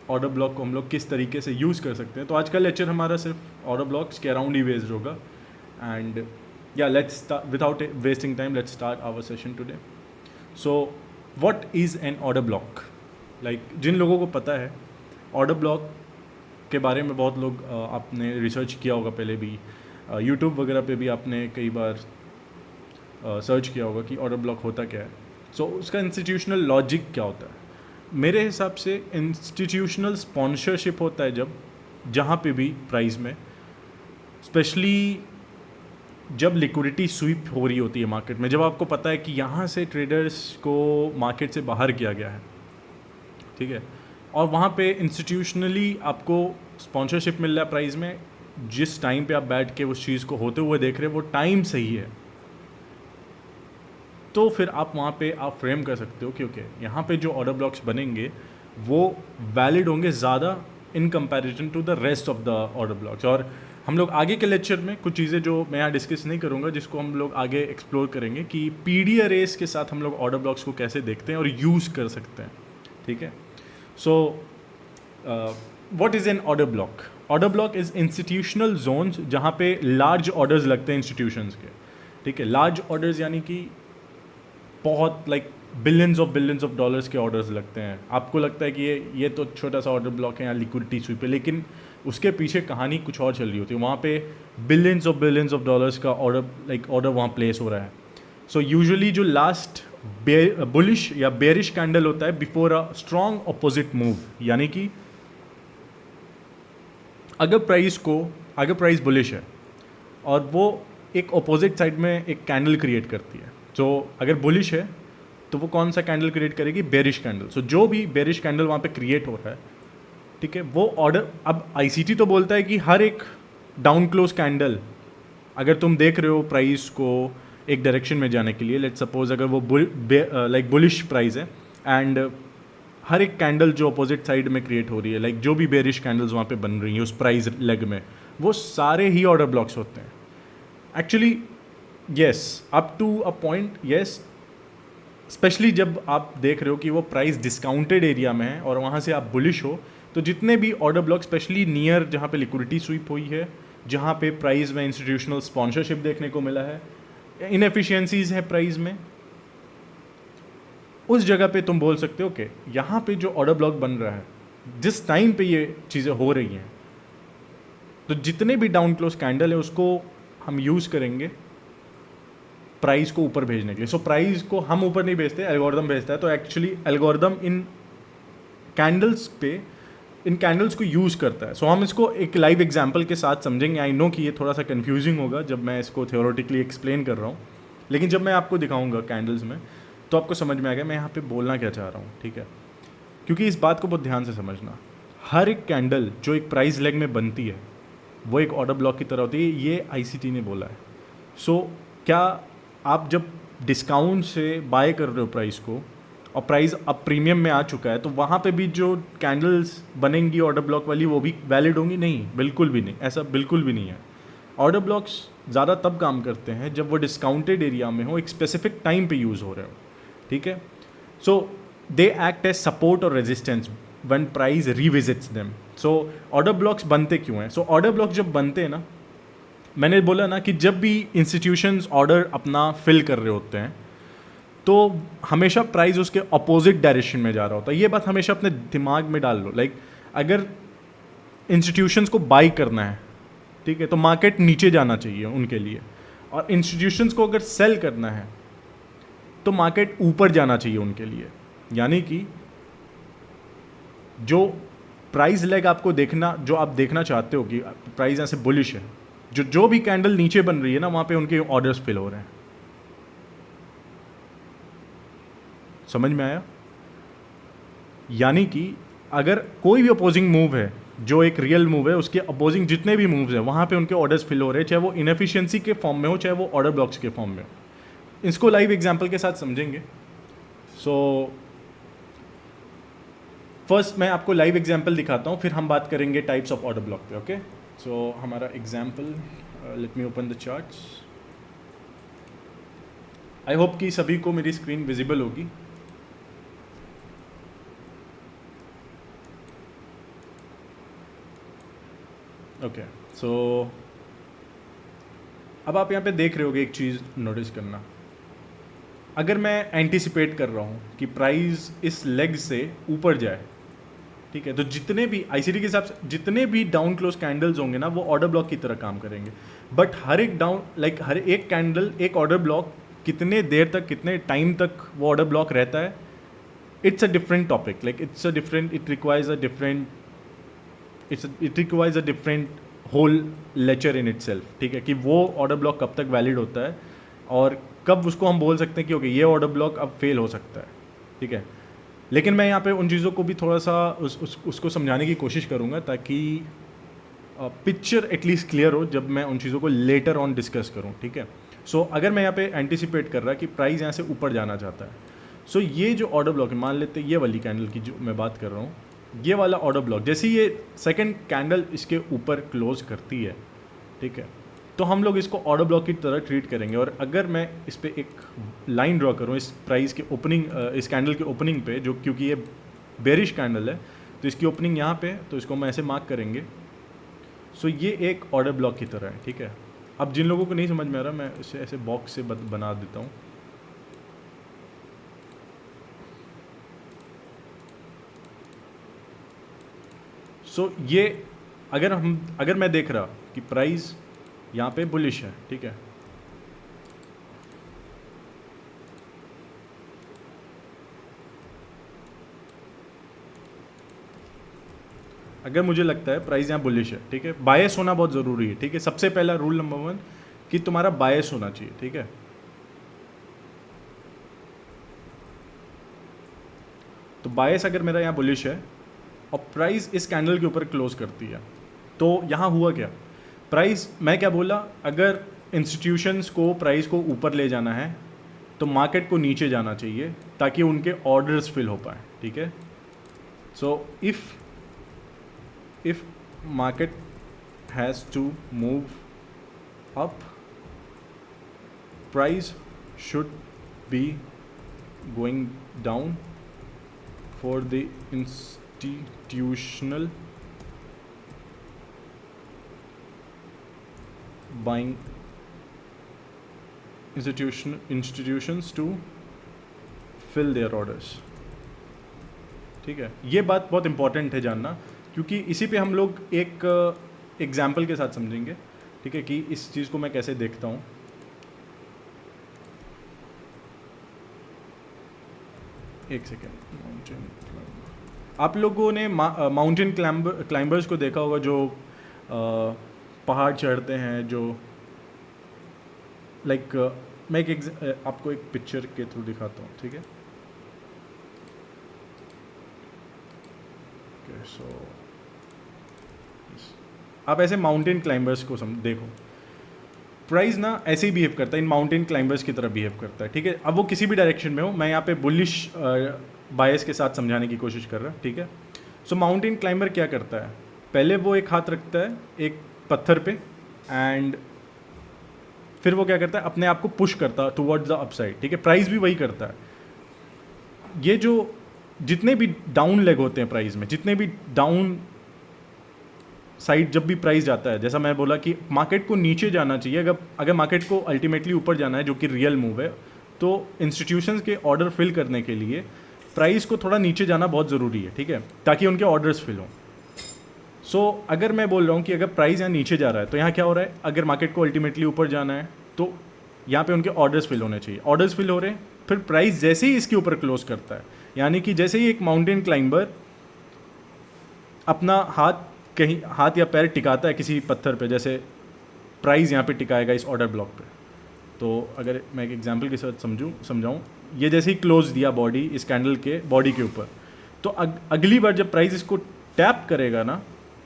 Order block को हम लोग किस तरीके से यूज़ कर सकते हैं। तो आज का लेक्चर हमारा सिर्फ ऑर्डर ब्लॉक्स के अराउंड ही बेस्ड होगा। एंड या let's without wasting time let's start our session today. So what is an order block? Like जिन लोगों को पता है ऑर्डर ब्लॉक के बारे में, बहुत लोग आपने रिसर्च किया होगा पहले भी, यूट्यूब वगैरह पे भी आपने कई बार सर्च किया होगा कि ऑर्डर ब्लॉक होता क्या है। सो उसका इंस्टीट्यूशनल लॉजिक क्या होता है? मेरे हिसाब से इंस्टीट्यूशनल स्पॉन्सरशिप होता है जहाँ पे भी प्राइस में, स्पेशली जब लिक्विडिटी स्वीप हो रही होती है मार्केट में, जब आपको पता है कि यहाँ से ट्रेडर्स को मार्केट से बाहर किया गया है, ठीक है, और वहाँ पे इंस्टीट्यूशनली आपको स्पॉन्सरशिप मिल रहा है प्राइस में, जिस टाइम पे आप बैठ के उस चीज़ को होते हुए देख रहे हैं वो टाइम सही है, तो फिर आप वहाँ पे आप फ्रेम कर सकते हो कि ओके यहाँ पे जो ऑर्डर ब्लॉक्स बनेंगे वो वैलिड होंगे ज़्यादा in comparison to the rest of the order blocks. और हम लोग आगे के लेक्चर में कुछ चीज़ें जो मैं यहाँ डिस्कस नहीं करूँगा, जिसको हम लोग आगे एक्सप्लोर करेंगे कि पीडी अरेज के साथ हम लोग ऑर्डर ब्लॉक्स को कैसे देखते हैं और यूज़ कर सकते हैं, ठीक है। So what is an order block? Order block is institutional zones जहाँ पे लार्ज ऑर्डर्स लगते हैं इंस्टीट्यूशंस के, ठीक है। लार्ज ऑर्डर्स यानी कि बहुत लाइक बिलियंस ऑफ डॉलर्स के ऑर्डर्स लगते हैं। आपको लगता है कि ये तो छोटा सा ऑर्डर ब्लॉक है या लिक्विडिटी स्वीप है, लेकिन उसके पीछे कहानी कुछ और चल रही होती है। वहाँ पे बिलियंस ऑफ डॉलर्स का ऑर्डर वहाँ प्लेस हो रहा है। सो यूजुअली जो लास्ट बुलिश या बेरिश कैंडल होता है before a strong opposite move, यानी कि अगर प्राइस बुलिश है और वो एक अपोजिट साइड में एक कैंडल क्रिएट करती है, तो अगर बुलिश है तो वो कौन सा कैंडल क्रिएट करेगी? Bearish candle. सो जो भी बेरिश कैंडल वहाँ पे क्रिएट हो रहा है, ठीक है, वो ऑर्डर, अब आईसीटी तो बोलता है कि हर एक डाउन क्लोज कैंडल, अगर तुम देख रहे हो प्राइस को एक डायरेक्शन में जाने के लिए, लेट्स सपोज अगर वो बुलिश प्राइस है एंड हर एक कैंडल जो अपोजिट साइड में क्रिएट हो रही है, लाइक जो भी बेरिश कैंडल्स वहाँ पे बन रही हैं उस प्राइस लेग में, वो सारे ही ऑर्डर ब्लॉक्स होते हैं actually. Yes, up to a point yes, specially जब आप देख रहे हो कि वो प्राइस डिस्काउंटेड एरिया में है और वहाँ से आप बुलिश हो, तो जितने भी ऑर्डर ब्लॉक स्पेशली नियर जहाँ पे लिक्विडिटी स्वीप हुई है, जहाँ पे प्राइस में इंस्टीट्यूशनल स्पॉन्सरशिप देखने को मिला है, इनएफिशिएंसीज है प्राइस में, उस जगह पे तुम बोल सकते हो कि यहाँ पे जो ऑर्डर ब्लॉक बन रहा है, जिस टाइम पे ये चीज़ें हो रही हैं, तो जितने भी डाउन क्लोज कैंडल है उसको हम यूज़ करेंगे प्राइस को ऊपर भेजने के लिए। सो प्राइस को हम ऊपर नहीं भेजते, एल्गोरिदम भेजता है। तो एक्चुअली एल्गोरिदम इन कैंडल्स को यूज़ करता है। सो हम इसको एक लाइव एग्जांपल के साथ समझेंगे। आई नो कि ये थोड़ा सा कंफ्यूजिंग होगा जब मैं इसको थ्योरेटिकली एक्सप्लेन कर रहा हूँ, लेकिन जब मैं आपको दिखाऊंगा कैंडल्स में तो आपको समझ में आएगा मैं यहाँ पे बोलना क्या चाह रहा हूँ, ठीक है। क्योंकि इस बात को बहुत ध्यान से समझना, हर एक कैंडल जो एक प्राइस लेग में बनती है वो एक ऑर्डर ब्लॉक की तरह होती है, ये आईसीटी ने बोला है। सो क्या आप जब डिस्काउंट से बाय कर रहे हो प्राइस को और प्राइस अब प्रीमियम में आ चुका है, तो वहाँ पे भी जो कैंडल्स बनेंगी ऑर्डर ब्लॉक वाली वो भी वैलिड होंगी? नहीं, बिल्कुल भी नहीं, ऐसा बिल्कुल भी नहीं है। ऑर्डर ब्लॉक्स ज़्यादा तब काम करते हैं जब वो डिस्काउंटेड एरिया में हो, एक स्पेसिफिक टाइम पे यूज़ हो रहे हो, ठीक है। So they act as support और resistance when price revisits them. So order blocks बनते क्यों हैं? सो ऑर्डर ब्लॉक्स जब बनते हैं ना, मैंने बोला ना कि जब भी इंस्टीट्यूशंस ऑर्डर अपना फिल कर रहे होते हैं तो हमेशा प्राइस उसके अपोजिट डायरेक्शन में जा रहा होता है। ये बात हमेशा अपने दिमाग में डाल लो। लाइक अगर इंस्टीट्यूशंस को बाई करना है, ठीक है, तो मार्केट नीचे जाना चाहिए उनके लिए, और इंस्टीट्यूशंस को अगर सेल करना है तो मार्केट ऊपर जाना चाहिए उनके लिए। यानी कि जो प्राइस लेग आपको देखना, जो आप देखना चाहते हो कि प्राइस ऐसे बुलिश है, जो भी कैंडल नीचे बन रही है ना, वहाँ पे उनके ऑर्डर्स फिल हो रहे हैं। समझ में आया? यानी कि अगर कोई भी अपोजिंग मूव है जो एक रियल मूव है, उसके अपोजिंग जितने भी मूव्स हैं वहाँ पे उनके ऑर्डर्स फिल हो रहे हैं, चाहे वो इनएफिशिएंसी के फॉर्म में हो, चाहे वो ऑर्डर ब्लॉक्स के फॉर्म में हो। इसको लाइव एग्जांपल के साथ समझेंगे। सो फर्स्ट मैं आपको लाइव एग्जांपल दिखाता हूँ, फिर हम बात करेंगे टाइप्स ऑफ ऑर्डर ब्लॉक पे। ओके, सो हमारा example, let me open the charts. I hope कि सभी को मेरी स्क्रीन विजिबल होगी। ओके, सो अब आप यहाँ पे देख रहे होगे एक चीज़ नोटिस करना। अगर मैं एंटिसिपेट कर रहा हूँ कि प्राइस इस लेग से ऊपर जाए, ठीक है, तो जितने भी आईसीडी के हिसाब से जितने भी डाउन क्लोज कैंडल्स होंगे ना वो ऑर्डर ब्लॉक की तरह काम करेंगे। बट हर एक डाउन हर एक कैंडल एक ऑर्डर ब्लॉक कितने देर तक कितने टाइम तक वो ऑर्डर ब्लॉक रहता है, it's a different topic, it requires a different whole lecture in itself, ठीक है, कि वो ऑर्डर ब्लॉक कब तक वैलिड होता है और कब उसको हम बोल सकते हैं कि ओके ये ऑर्डर ब्लॉक अब फेल हो सकता है, ठीक है। लेकिन मैं यहाँ पे उन चीज़ों को भी थोड़ा सा उसको समझाने की कोशिश करूँगा ताकि पिक्चर एटलीस्ट क्लियर हो जब मैं उन चीज़ों को लेटर ऑन डिस्कस करूँ, ठीक है। सो अगर मैं यहाँ पे एंटिसिपेट कर रहा कि प्राइस यहाँ से ऊपर जाना चाहता है, सो ये जो ऑर्डर ब्लॉक है, मान लेते हैं ये वाली कैंडल की जो मैं बात कर रहा हूँ, ये वाला ऑर्डर ब्लॉक जैसे ही ये सेकेंड कैंडल इसके ऊपर क्लोज करती है, ठीक है, तो हम लोग इसको ऑर्डर ब्लॉक की तरह ट्रीट करेंगे। और अगर मैं इस पर एक लाइन ड्रॉ करूँ इस प्राइस के ओपनिंग, इस कैंडल के ओपनिंग पे, जो क्योंकि ये बेरिश कैंडल है तो इसकी ओपनिंग यहाँ पे, तो इसको हम ऐसे मार्क करेंगे। सो ये एक ऑर्डर ब्लॉक की तरह है, ठीक है। अब जिन लोगों को नहीं समझ में आ रहा, मैं इसे ऐसे बॉक्स से बना देता हूँ। सो ये अगर मैं देख रहा कि प्राइस यहाँ पे बुलिश है, ठीक है, अगर मुझे लगता है प्राइस यहाँ बुलिश है, ठीक है, बायस होना बहुत ज़रूरी है, ठीक है। सबसे पहला रूल नंबर 1 कि तुम्हारा बायस होना चाहिए, ठीक है। तो बायस अगर मेरा यहाँ बुलिश है और प्राइस इस कैंडल के ऊपर क्लोज करती है, तो यहाँ हुआ क्या, प्राइस, मैं क्या बोला, अगर इंस्टीट्यूशंस को प्राइस को ऊपर ले जाना है तो मार्केट को नीचे जाना चाहिए ताकि उनके ऑर्डर्स फिल हो पाए, ठीक है। So if market has to move up, price should be going down for the institutional buying institutions to fill their orders, ठीक है। ये बात बहुत इंपॉर्टेंट है जानना, क्योंकि इसी पे हम लोग एक एग्जाम्पल के साथ समझेंगे, ठीक है, कि इस चीज़ को मैं कैसे देखता हूँ। एक सेकेंड, आप लोगों ने माउंटेन क्लाइंबर्स को देखा होगा जो पहाड़ चढ़ते हैं, जो मैं आपको एक पिक्चर के थ्रू दिखाता हूँ, ठीक है। सो आप ऐसे माउंटेन क्लाइंबर्स को देखो, प्राइस ना ऐसे ही बिहेव करता है, इन माउंटेन क्लाइंबर्स की तरह बिहेव करता है, ठीक है। अब वो किसी भी डायरेक्शन में हो, मैं यहाँ पे बुलिश बायस के साथ समझाने की कोशिश कर रहा, ठीक है। सो माउंटेन क्लाइंबर क्या करता है, पहले वो एक हाथ रखता है एक पत्थर पे एंड फिर वो क्या करता है, अपने आप को पुश करता है टुवर्ड्स द अपसाइड, ठीक है। प्राइस भी वही करता है। ये जो जितने भी डाउन लेग होते हैं प्राइस में, जितने भी डाउन साइड जब भी प्राइस जाता है, जैसा मैं बोला कि मार्केट को नीचे जाना चाहिए, अगर मार्केट को अल्टीमेटली ऊपर जाना है, जो कि रियल मूव है, तो इंस्टीट्यूशंस के ऑर्डर फिल करने के लिए प्राइस को थोड़ा नीचे जाना बहुत ज़रूरी है, ठीक है, ताकि उनके ऑर्डर्स फिल हों। सो अगर मैं बोल रहा हूँ कि अगर प्राइस यहाँ नीचे जा रहा है तो यहाँ क्या हो रहा है, अगर मार्केट को अल्टीमेटली ऊपर जाना है तो यहाँ पे उनके ऑर्डर्स फिल होने चाहिए, ऑर्डर्स फिल हो रहे हैं, फिर प्राइस जैसे ही इसके ऊपर क्लोज करता है, यानी कि जैसे ही एक माउंटेन क्लाइंबर अपना हाथ या पैर टिकाता है किसी पत्थर पे, जैसे प्राइस यहाँ पे टिकाएगा इस ऑर्डर ब्लॉक पे। तो अगर मैं एक एग्जांपल के साथ समझाऊँ, ये जैसे ही क्लोज दिया बॉडी इस कैंडल के बॉडी के ऊपर, तो अगली बार जब प्राइस इसको टैप करेगा ना,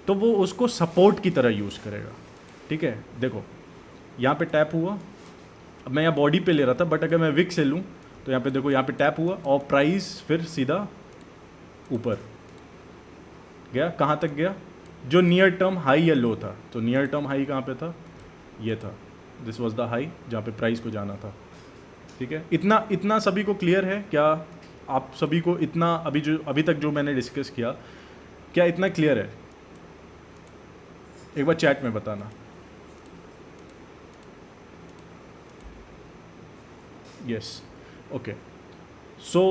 तो वो उसको सपोर्ट की तरह यूज़ करेगा, ठीक है। देखो यहाँ पे टैप हुआ, अब मैं यहाँ बॉडी पे ले रहा था, बट अगर मैं विक से लूँ तो यहाँ पे देखो, यहाँ पे टैप हुआ और प्राइस फिर सीधा ऊपर गया। कहाँ तक गया, जो नियर टर्म हाई या लो था, तो नियर टर्म हाई कहाँ पे था, ये था, दिस वाज द हाई जहाँ पे प्राइस को जाना था, ठीक है। इतना सभी को क्लियर है क्या, आप सभी को इतना अभी तक जो मैंने डिस्कस किया, क्या इतना क्लियर है? एक बार चैट में बताना। Yes, okay. सो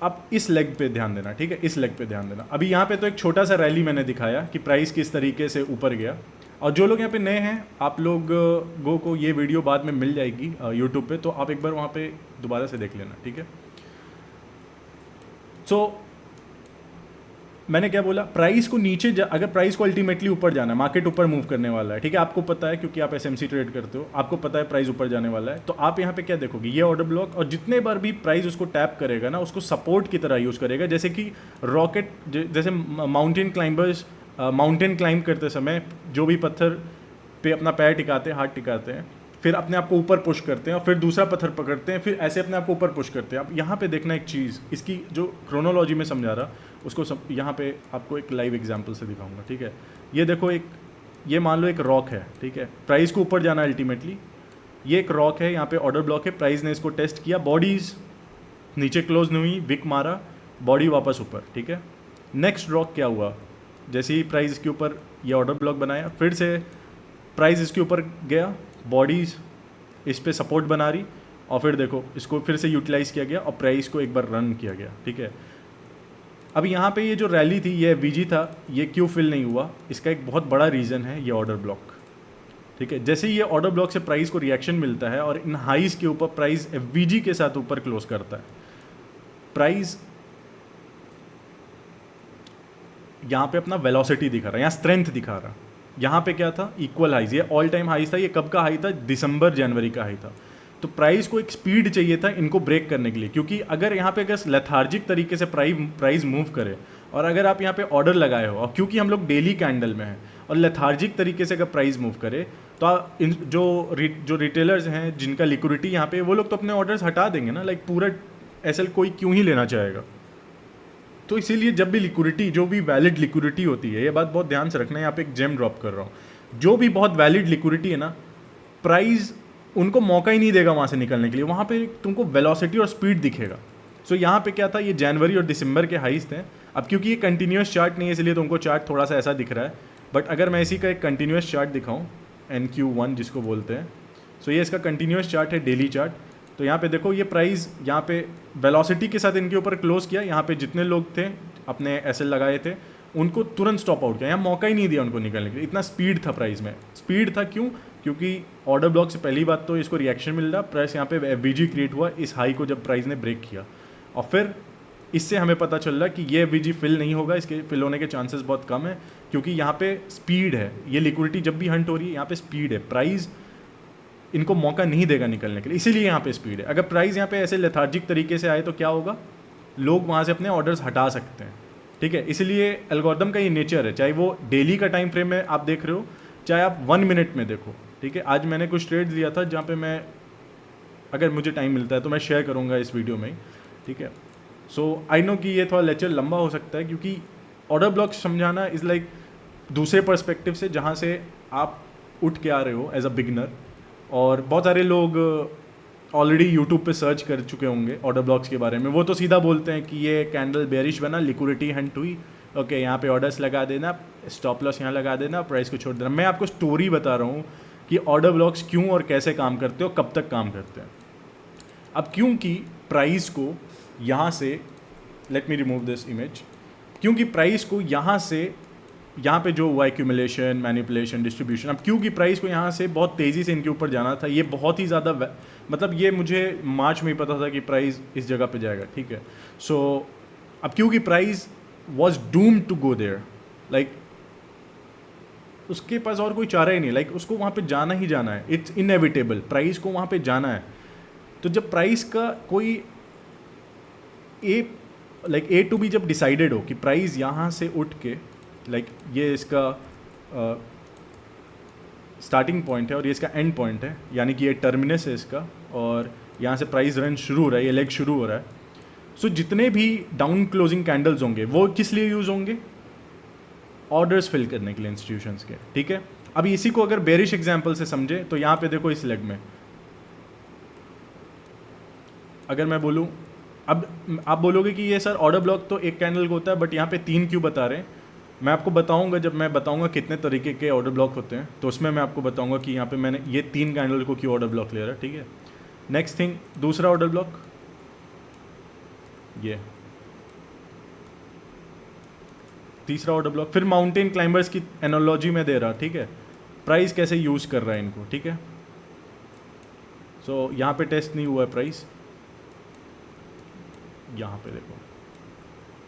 अब इस लेग पे ध्यान देना, ठीक है, इस लेग पे ध्यान देना। अभी यहाँ पे तो एक छोटा सा रैली मैंने दिखाया कि प्राइस किस तरीके से ऊपर गया। और जो लोग यहाँ पे नए हैं, आप लोग गो को ये वीडियो बाद में मिल जाएगी यूट्यूब पे, तो आप एक बार वहाँ पे दोबारा से देख लेना, ठीक है। सो मैंने क्या बोला, प्राइस को नीचे अगर प्राइस को अल्टीमेटली ऊपर जाना है, मार्केट ऊपर मूव करने वाला है, ठीक है, आपको पता है क्योंकि आप एसएमसी ट्रेड करते हो, आपको पता है प्राइस ऊपर जाने वाला है, तो आप यहाँ पे क्या देखोगे, ये ऑर्डर ब्लॉक, और जितने बार भी प्राइस उसको टैप करेगा ना, उसको सपोर्ट की तरह यूज़ करेगा। जैसे कि रॉकेट, जैसे माउंटेन क्लाइंबर्स माउंटेन क्लाइंब करते समय जो भी पत्थर पे अपना पैर टिकाते हैं, हाथ टिकाते हैं, फिर अपने आप को ऊपर पुश करते हैं और फिर दूसरा पत्थर पकड़ते हैं, फिर ऐसे अपने आप को ऊपर पुश करते हैं। अब यहाँ पे देखना एक चीज़, इसकी जो क्रोनोलॉजी में समझा रहा उसको यहाँ पे आपको एक लाइव एग्जांपल से दिखाऊंगा, ठीक है। ये देखो, ये मान लो एक रॉक है, ठीक है, प्राइस को ऊपर जाना अल्टीमेटली, ये एक रॉक है, यहाँ पे ऑर्डर ब्लॉक है, प्राइस ने इसको टेस्ट किया, बॉडीज नीचे क्लोज नहीं हुई, विक मारा, बॉडी वापस ऊपर, ठीक है। नेक्स्ट रॉक क्या हुआ, जैसे ही प्राइस के ऊपर ये ऑर्डर ब्लॉक बनाया, फिर से प्राइस इसके ऊपर गया, बॉडीज इस पे सपोर्ट बना रही, और फिर देखो इसको फिर से यूटिलाइज किया गया और प्राइस को एक बार रन किया गया, ठीक है। अब यहाँ पे ये जो रैली थी, ये वीजी था, ये क्यों फिल नहीं हुआ, इसका एक बहुत बड़ा रीज़न है ये ऑर्डर ब्लॉक, ठीक है। जैसे ही ये ऑर्डर ब्लॉक से प्राइस को रिएक्शन मिलता है और इन हाइज के ऊपर प्राइस वीजी के साथ ऊपर क्लोज करता है, प्राइस यहाँ पे अपना वेलोसिटी दिखा रहा है, यहाँ स्ट्रेंथ दिखा रहा है। यहाँ पे क्या था, इक्वल हाइज, ये ऑल टाइम हाइज था, ये कब का हाई था, दिसंबर जनवरी का हाई था। तो प्राइस को एक स्पीड चाहिए था इनको ब्रेक करने के लिए, क्योंकि अगर यहाँ पे अगर लेथार्जिक तरीके से प्राइस मूव करे, और अगर आप यहाँ पे ऑर्डर लगाए हो, और क्योंकि हम लोग डेली कैंडल में हैं, और लेथार्जिक तरीके से अगर प्राइस मूव करे, तो जो रिटेलर्स हैं जिनका लिक्विडिटी यहाँ पे, वो लोग तो अपने ऑर्डर्स हटा देंगे ना, लाइक पूरा एसएल कोई क्यों ही लेना चाहेगा। तो इसीलिए जब भी लिक्विडिटी, जो भी वैलिड लिक्विडिटी होती है, ये बात बहुत ध्यान से रखना है, यहाँ पे एक जेम ड्रॉप कर रहा हूँ, जो भी बहुत वैलिड लिक्विडिटी है ना, प्राइस उनको मौका ही नहीं देगा वहाँ से निकलने के लिए, वहाँ पे तुमको वेलोसिटी और स्पीड दिखेगा। सो यहाँ पे क्या था, ये जनवरी और दिसंबर के हाइज थे। अब क्योंकि ये कंटिन्यूस चार्ट नहीं है, इसलिए तुमको चार्ट थोड़ा सा ऐसा दिख रहा है, बट अगर मैं इसी का एक कंटिन्यूस चार्ट दिखाऊँ, NQ1 जिसको बोलते हैं, सो ये इसका कंटिन्यूस चार्ट है, डेली चार्ट। तो यहाँ पे देखो, ये प्राइस यहाँ पे वेलोसिटी के साथ इनके ऊपर क्लोज किया, यहाँ पे जितने लोग थे अपने एसएल लगाए थे, उनको तुरंत स्टॉप आउट किया, यहाँ मौका ही नहीं दिया उनको निकलने के लिए, इतना स्पीड था प्राइस में। स्पीड था क्यों, क्योंकि ऑर्डर ब्लॉक से पहली बात तो इसको रिएक्शन मिल रहा, प्राइस यहाँ पे वीजी क्रिएट हुआ इस हाई को जब प्राइस ने ब्रेक किया, और फिर इससे हमें पता चल रहा कि ये वीजी फिल नहीं होगा, इसके फिल होने के चांसेस बहुत कम है, क्योंकि यहाँ पे स्पीड है, ये लिक्विडिटी जब भी हंट हो रही है, यहाँ पे स्पीड है, प्राइस इनको मौका नहीं देगा निकलने के लिए, इसीलिए यहाँ पे स्पीड है। अगर प्राइस यहाँ पे ऐसे लेथार्जिक तरीके से आए तो क्या होगा, लोग वहाँ से अपने ऑर्डर्स हटा सकते हैं, ठीक है। इसलिए एल्गोरिथम का ये नेचर है, चाहे वो डेली का टाइम फ्रेम में आप देख रहे हो, चाहे आप 1 मिनट में देखो, ठीक है। आज मैंने कुछ ट्रेड दिया था जहाँ पे मैं, अगर मुझे टाइम मिलता है तो मैं शेयर करूँगा इस वीडियो में, ठीक है। सो आई नो कि ये थोड़ा लेक्चर लंबा हो सकता है, क्योंकि ऑर्डर ब्लॉक समझाना इज़ लाइक दूसरे पर्सपेक्टिव से, जहाँ से आप उठ के आ रहे हो एज अ बिगनर, और बहुत सारे लोग ऑलरेडी यूट्यूब पे सर्च कर चुके होंगे ऑर्डर ब्लॉक्स के बारे में, वो तो सीधा बोलते हैं कि ये कैंडल बेरिश बना, लिक्विडिटी हंट हुई, ओके यहाँ पे ऑर्डर्स लगा देना, स्टॉप लॉस यहाँ लगा देना, प्राइस को छोड़ देना। मैं आपको स्टोरी बता रहा हूँ कि ऑर्डर ब्लॉक्स क्यों और कैसे काम करते हो, कब तक काम करते हैं। अब क्योंकि प्राइस को यहाँ से, late me remove this image, क्योंकि प्राइस को यहाँ से, यहाँ पे जो हुआ एक्यूमुलेशन, मैनिपुलेशन, डिस्ट्रीब्यूशन, अब क्योंकि प्राइस को यहाँ से बहुत तेज़ी से इनके ऊपर जाना था, ये बहुत ही ज़्यादा, मतलब ये मुझे मार्च में ही पता था कि प्राइस इस जगह पे जाएगा, ठीक है। सो अब क्योंकि price was doomed to go there, like उसके पास और कोई चारा ही नहीं, लाइक उसको वहाँ पे जाना ही जाना है, इट्स इनएविटेबल, प्राइस को वहाँ पे जाना है। तो जब प्राइस का कोई ए टू बी जब डिसाइडेड हो कि प्राइस यहाँ से उठ के, लाइक ये इसका स्टार्टिंग पॉइंट है और ये इसका एंड पॉइंट है, यानी कि ये टर्मिनस है इसका, और यहाँ से प्राइस रन शुरू हो रहा है, ये लेग शुरू हो रहा है। सो जितने भी डाउन क्लोजिंग कैंडल्स होंगे वो किस लिए यूज़ होंगे, ऑर्डर्स फिल करने के लिए इंस्टीट्यूशंस के, ठीक है। अभी इसी को अगर बेरिश एग्जांपल से समझे तो यहाँ पे देखो, इस लेग में अगर मैं बोलूँ, अब आप बोलोगे कि ये सर ऑर्डर ब्लॉक तो एक कैंडल को होता है, बट यहाँ पे 3 क्यों बता रहे हैं, मैं आपको बताऊंगा, जब मैं बताऊंगा कितने तरीके के ऑर्डर ब्लॉक होते हैं तो उसमें मैं आपको बताऊंगा कि यहाँ पे मैंने ये 3 कैंडल को क्यों ऑर्डर ब्लॉक ले रहा है, ठीक है। नेक्स्ट थिंग, दूसरा ऑर्डर ब्लॉक ये, तीसरा ऑर्डर ब्लॉक, फिर माउंटेन क्लाइंबर्स की एनोलॉजी में दे रहा, ठीक है, प्राइस कैसे यूज़ कर रहा है इनको, ठीक है। सो यहाँ पे टेस्ट नहीं हुआ है प्राइस, यहाँ पे देखो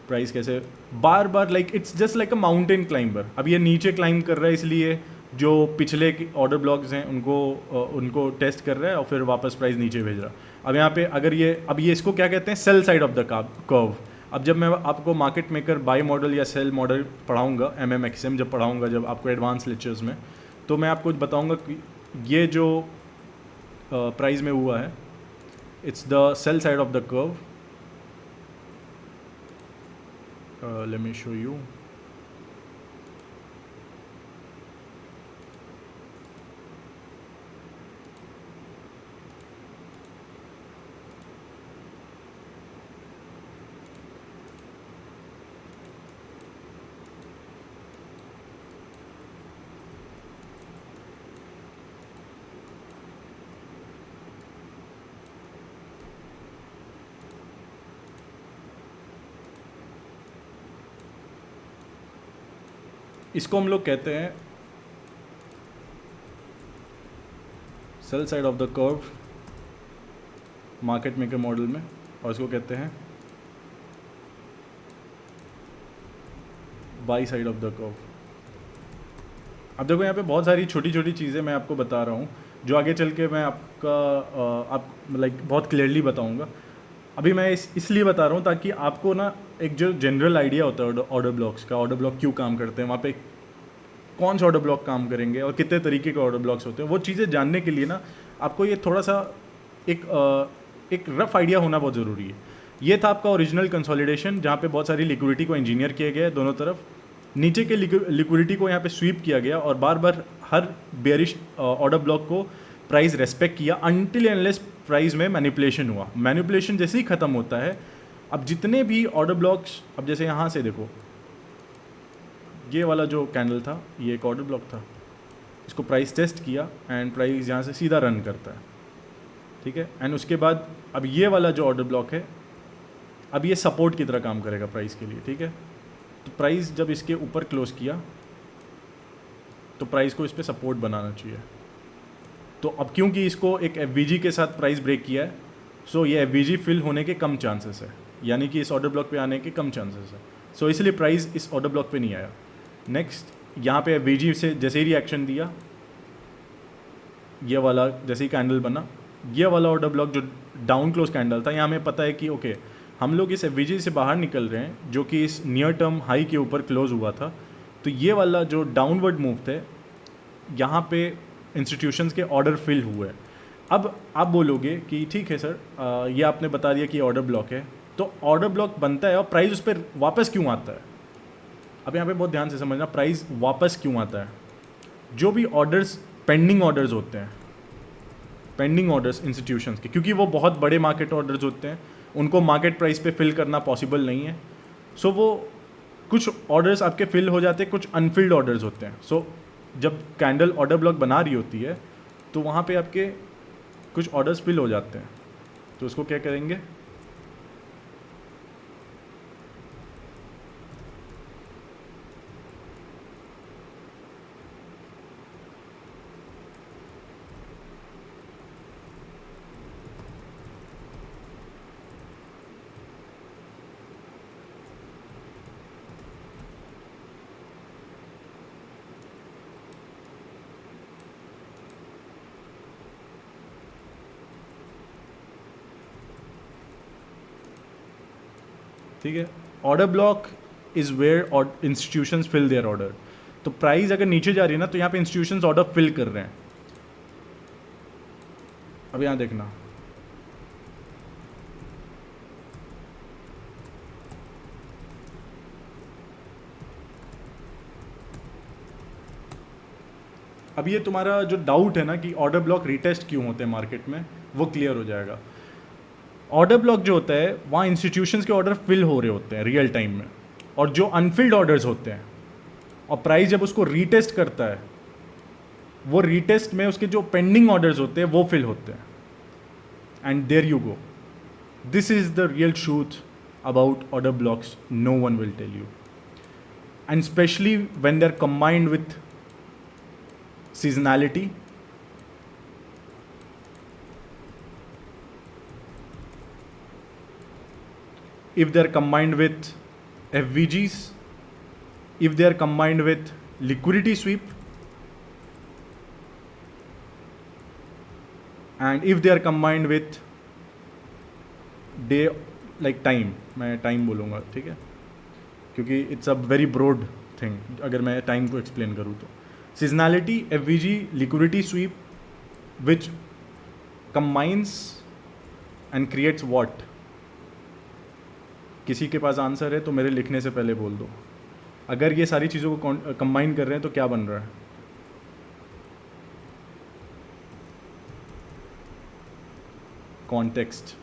प्राइस कैसे बार बार like it's just like a mountain climber. अब ये नीचे क्लाइंब कर रहा है, इसलिए जो पिछले ऑर्डर ब्लॉक्स हैं उनको टेस्ट कर रहा है और फिर वापस प्राइस नीचे भेज रहा है। अब यहाँ पे अगर ये, अब ये इसको क्या कहते हैं, cell side of the curve. अब जब मैं आपको मार्केट मेकर बाय मॉडल या सेल मॉडल पढ़ाऊंगा, MMXM जब पढ़ाऊंगा, जब आपको एडवांस लेक्चर्स में, तो मैं आपको बताऊंगा कि ये जो प्राइस में हुआ है, it's the cell side of the curve. let me show you. इसको हम लोग कहते हैं cell side of the curve market maker model में, और इसको कहते हैं by side of the curve. अब देखो यहाँ पे बहुत सारी छोटी छोटी चीज़ें मैं आपको बता रहा हूँ जो आगे चल के मैं आप लाइक बहुत क्लियरली बताऊँगा। अभी मैं इसलिए बता रहा हूँ ताकि आपको ना एक जो जनरल आइडिया होता है ऑर्डर ब्लॉक्स का, ऑर्डर ब्लॉक क्यों काम करते हैं, वहाँ पे कौन से ऑर्डर ब्लॉक काम करेंगे और कितने तरीके के ऑर्डर ब्लॉक्स होते हैं, वो चीज़ें जानने के लिए ना आपको ये थोड़ा सा एक रफ आइडिया होना बहुत ज़रूरी है। ये था आपका ओरिजिनल कंसोलिडेशन, जहाँ पे बहुत सारी लिक्विडिटी को इंजीनियर किया गया है दोनों तरफ। नीचे के लिक्विडिटी को यहाँ पे स्वीप किया गया और बार बार हर बेयरिश ऑर्डर ब्लॉक को प्राइस रेस्पेक्ट किया अनटिल एंडलेस प्राइस में मैनिपुलेशन हुआ। मैनिपुलेशन जैसे ही ख़त्म होता है, अब जितने भी ऑर्डर ब्लॉक्स, अब जैसे यहाँ से देखो ये वाला जो कैंडल था ये एक ऑर्डर ब्लॉक था, इसको प्राइस टेस्ट किया एंड प्राइस यहाँ से सीधा रन करता है, ठीक है। एंड उसके बाद अब ये वाला जो ऑर्डर ब्लॉक है, अब ये सपोर्ट की तरह काम करेगा प्राइस के लिए, ठीक है। तो प्राइस जब इसके ऊपर क्लोज किया तो प्राइस को इस पर सपोर्ट बनाना चाहिए। तो अब क्योंकि इसको एक FVG के साथ प्राइस ब्रेक किया है, सो ये FVG फिल होने के कम चांसेस है, यानी कि इस ऑर्डर ब्लॉक पे आने के कम चांसेस है। सो इसलिए प्राइस इस ऑर्डर ब्लॉक पे नहीं आया। नेक्स्ट, यहाँ पे FVG से जैसे ही रिएक्शन दिया, ये वाला जैसे ही कैंडल बना, ये वाला ऑर्डर ब्लॉक जो डाउन क्लोज कैंडल था, यहाँ हमें पता है कि ओके हम लोग इस FVG से बाहर निकल रहे हैं जो कि इस नियर टर्म हाई के ऊपर क्लोज हुआ था। तो ये वाला जो डाउनवर्ड मूव थे, यहाँ पे इंस्टीट्यूशंस के ऑर्डर फिल हुए। अब आप बोलोगे कि ठीक है सर, ये आपने बता दिया कि ऑर्डर ब्लॉक है, तो ऑर्डर ब्लॉक बनता है और प्राइस उस पर वापस क्यों आता है। अब यहाँ पे बहुत ध्यान से समझना, प्राइस वापस क्यों आता है। जो भी ऑर्डर्स पेंडिंग ऑर्डर्स होते हैं, पेंडिंग ऑर्डर्स इंस्टीट्यूशंस के, क्योंकि वो बहुत बड़े मार्केट ऑर्डर्स होते हैं, उनको मार्केट प्राइस पे फिल करना पॉसिबल नहीं है। सो वो कुछ ऑर्डर्स आपके फिल हो जाते हैं, कुछ अनफिल्ड ऑर्डर्स होते हैं। सो जब कैंडल ऑर्डर ब्लॉक बना रही होती है तो वहाँ पे आपके कुछ ऑर्डर्स फिल हो जाते हैं, तो उसको क्या करेंगे, ठीक है। Order block is where institutions fill their order. तो प्राइस अगर नीचे जा रही है ना, तो यहाँ पे इंस्टीट्यूशंस ऑर्डर फिल कर रहे हैं। अब यहाँ देखना, अब ये तुम्हारा जो डाउट है ना कि ऑर्डर ब्लॉक रिटेस्ट क्यों होते हैं मार्केट में, वो क्लियर हो जाएगा। ऑर्डर ब्लॉक जो होता है वहाँ इंस्टीट्यूशंस के ऑर्डर फिल हो रहे होते हैं रियल टाइम में, और जो अनफिल्ड ऑर्डर्स होते हैं और प्राइस जब उसको रीटेस्ट करता है, वो रीटेस्ट में उसके जो पेंडिंग ऑर्डर्स होते हैं वो फिल होते हैं, and there you go. This is the real truth about order blocks. No one will tell you, and especially when they're combined with seasonality. If they're combined with FVGs, if they're combined with liquidity sweep, and if they are combined with day like time, मैं time बोलूँगा, ठीक है, क्योंकि it's a very broad thing अगर मैं time को explain करूँ तो. Seasonality, FVG, liquidity sweep, which combines and creates what. किसी के पास आंसर है तो मेरे लिखने से पहले बोल दो. अगर ये सारी चीज़ों को कंबाइन कर रहे हैं तो क्या बन रहा है? कॉन्टेक्स्ट.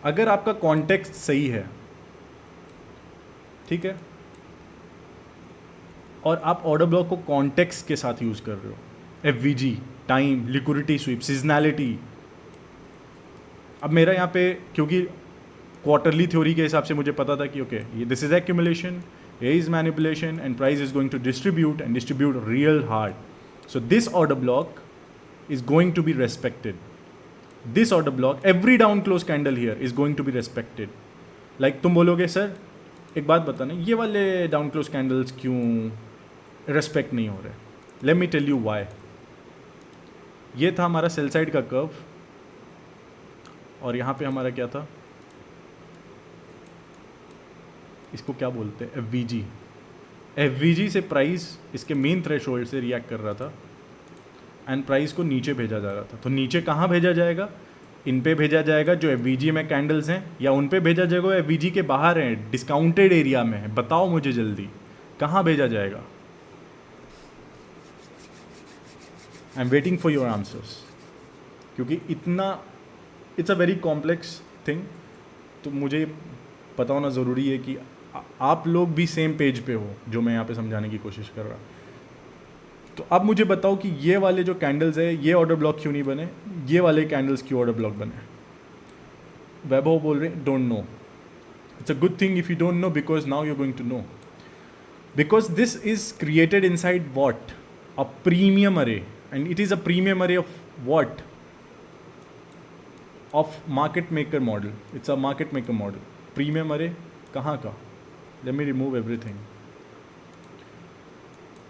अगर आपका कॉन्टेक्स्ट सही है, ठीक है, और आप ऑर्डर ब्लॉक को कॉन्टेक्स्ट के साथ यूज कर रहे हो, FVG, time, liquidity SVEEP, seasonality. अब मेरा यहाँ पे क्योंकि क्वार्टरली थ्योरी के हिसाब से मुझे पता था कि ओके ये दिस इज एक्यूमुलेशन, ये is manipulation, and price is going to distribute and distribute real hard. So this order block is going to be respected. This order block, every down close candle here is going to be respected. Like तुम बोलोगे sir एक बात बताना, ये वाले down close candles क्यों respect नहीं हो रहे? Let me tell you why. ये था हमारा सेल साइड का कर्व, और यहाँ पे हमारा क्या था, इसको क्या बोलते हैं, एफवीजी. एफवीजी से प्राइस इसके मेन थ्रेशोल्ड से रिएक्ट कर रहा था एंड प्राइस को नीचे भेजा जा रहा था. तो नीचे कहाँ भेजा जाएगा? इन पे भेजा जाएगा जो एफवीजी में कैंडल्स हैं, या उन पे भेजा जाएगा एफवीजी के बाहर हैं, डिस्काउंटेड एरिया में है? बताओ मुझे जल्दी, कहाँ भेजा जाएगा? I am waiting for your answers, क्योंकि इतना it's a very complex thing. तो मुझे पता होना ज़रूरी है कि आप लोग भी सेम पेज पे हो जो मैं यहाँ पे समझाने की कोशिश कर रहा. तो अब मुझे बताओ कि ये वाले जो कैंडल्स है ये ऑर्डर ब्लॉक क्यों नहीं बने, ये वाले कैंडल्स क्यों ऑर्डर ब्लॉक बने? वैभव बोल रहे don't know. It's a good thing if you don't know, because now you are going to know. Because this is created inside what? A premium array. And it is a premium array of what? Of market maker model. It's a market maker model. Premium array कहाँ का? Let me remove everything.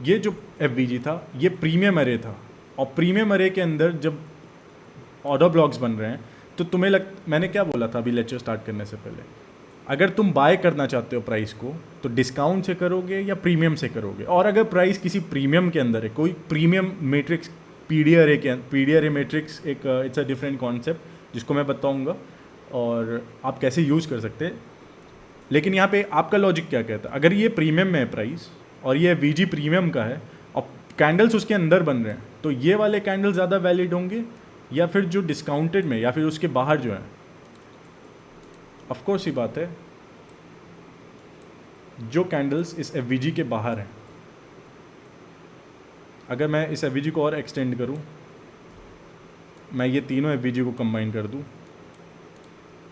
ये जो FVG था ये premium अरे था, और premium अरे के अंदर जब ऑर्डर ब्लॉक्स बन रहे हैं तो तुम्हें मैंने क्या बोला था अभी लेक्चर स्टार्ट करने से पहले, अगर तुम बाय करना चाहते हो प्राइस को तो डिस्काउंट से करोगे या प्रीमियम से करोगे. और अगर प्राइस किसी प्रीमियम के अंदर है, कोई प्रीमियम मैट्रिक्स, पीडीआरए मैट्रिक्स, एक इट्स अ डिफरेंट कॉन्सेप्ट जिसको मैं बताऊंगा और आप कैसे यूज़ कर सकते हैं. लेकिन यहाँ पे आपका लॉजिक क्या कहता है? अगर ये प्रीमियम में है प्राइस और ये वीजी प्रीमियम का है और कैंडल्स उसके अंदर बन रहे हैं, तो ये वाले कैंडल ज़्यादा वैलिड होंगे या फिर जो डिस्काउंटेड में या फिर उसके बाहर जो है? ऑफ कोर्स ही बात है, जो कैंडल्स इस एफवीजी के बाहर हैं. अगर मैं इस एफवीजी को और एक्सटेंड करूं, मैं ये तीनों एफवीजी को कंबाइन कर दूं,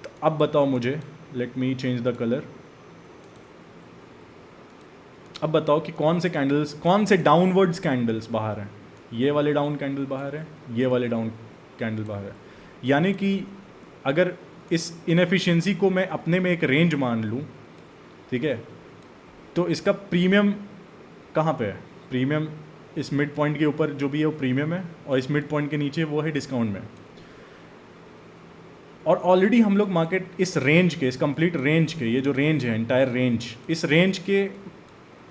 तो अब बताओ मुझे, let me change the colour. अब बताओ कि कौन से कैंडल्स, कौन से डाउनवर्ड्स कैंडल्स बाहर हैं? ये वाले डाउन कैंडल बाहर है, ये वाले डाउन कैंडल बाहर है. यानी कि अगर इस इनएफिशिएंसी को मैं अपने में एक रेंज मान लूँ, ठीक है, तो इसका प्रीमियम कहाँ पे है? प्रीमियम इस मिड पॉइंट के ऊपर जो भी है वो प्रीमियम है, और इस मिड पॉइंट के नीचे वो है डिस्काउंट में. और ऑलरेडी हम लोग मार्केट इस रेंज के, इस कंप्लीट रेंज के, ये जो रेंज है एंटायर रेंज, इस रेंज के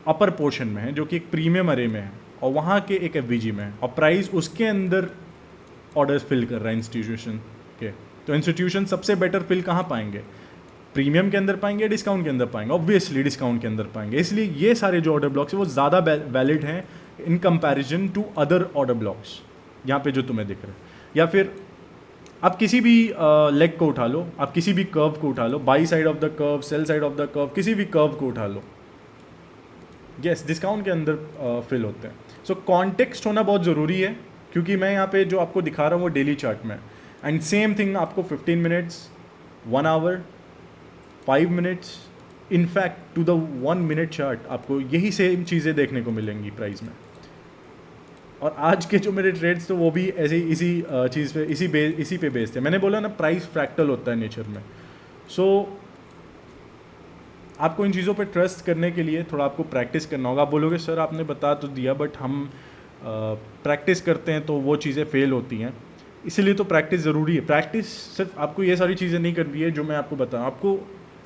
अपर पोर्शन में है जो कि एक प्रीमियम अरे में है, और वहाँ के एक एफवीजी में है, और प्राइस उसके अंदर ऑर्डर्स फिल कर रहा है इंस्टीट्यूशन के. तो इंस्टीट्यूशन सबसे बेटर फिल कहाँ पाएंगे? प्रीमियम के अंदर पाएंगे, डिस्काउंट के अंदर पाएंगे? ऑब्वियसली डिस्काउंट के अंदर पाएंगे. इसलिए ये सारे जो ऑर्डर ब्लॉक्स है वो ज़्यादा वैलिड हैं in comparison to other order blocks यहाँ पे जो तुम्हें दिख रहे हैं. या फिर आप किसी भी लेग को उठा लो, आप किसी भी कर्व को उठा लो, buy side of the curve, sell side of the curve, किसी भी कर्व को उठा लो, यस डिस्काउंट के अंदर फिल होते हैं. सो कॉन्टेक्स्ट होना बहुत ज़रूरी है, क्योंकि मैं यहाँ पे जो आपको दिखा रहा हूँ वो डेली चार्ट में. एंड सेम थिंग आपको 15 minutes, 1 hour, 5 minutes, in fact to the 1 minute chart आपको यही सेम चीज़ें देखने को मिलेंगी प्राइस में. और आज के जो मेरे ट्रेड्स तो वो भी ऐसे ही इसी चीज़ पे इसी पे बेस्ड है. मैंने बोला ना प्राइस फ्रैक्टल होता है नेचर में. सो आपको इन चीज़ों पे ट्रस्ट करने के लिए थोड़ा आपको प्रैक्टिस करना होगा. आप बोलोगे सर आपने बता तो दिया, बट हम प्रैक्टिस करते हैं तो वो चीज़ें फेल होती हैं. इसीलिए तो प्रैक्टिस ज़रूरी है. प्रैक्टिस सिर्फ आपको ये सारी चीज़ें नहीं करनी है जो मैं आपको बताऊँ, आपको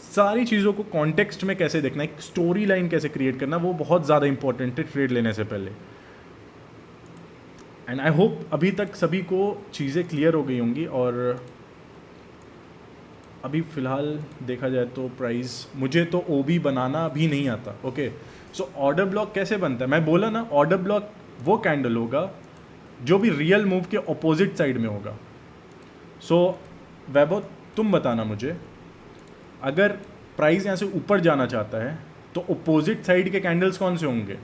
सारी चीज़ों को कॉन्टेक्स्ट में कैसे देखना है, एक स्टोरी लाइन कैसे क्रिएट करना, वो बहुत ज़्यादा इंपॉर्टेंट है ट्रेड लेने से पहले. एंड आई होप अभी तक सभी को चीज़ें क्लियर हो गई होंगी. और अभी फ़िलहाल देखा जाए तो प्राइस, मुझे तो ओबी बनाना भी नहीं आता. ओके, सो ऑर्डर ब्लॉक कैसे बनता है, मैं बोला ना ऑर्डर ब्लॉक वो कैंडल होगा जो भी रियल मूव के अपोजिट साइड में होगा. सो वैभव तुम बताना मुझे, अगर प्राइस यहाँ से ऊपर जाना चाहता है तो अपोजिट साइड के कैंडल्स कौन से होंगे,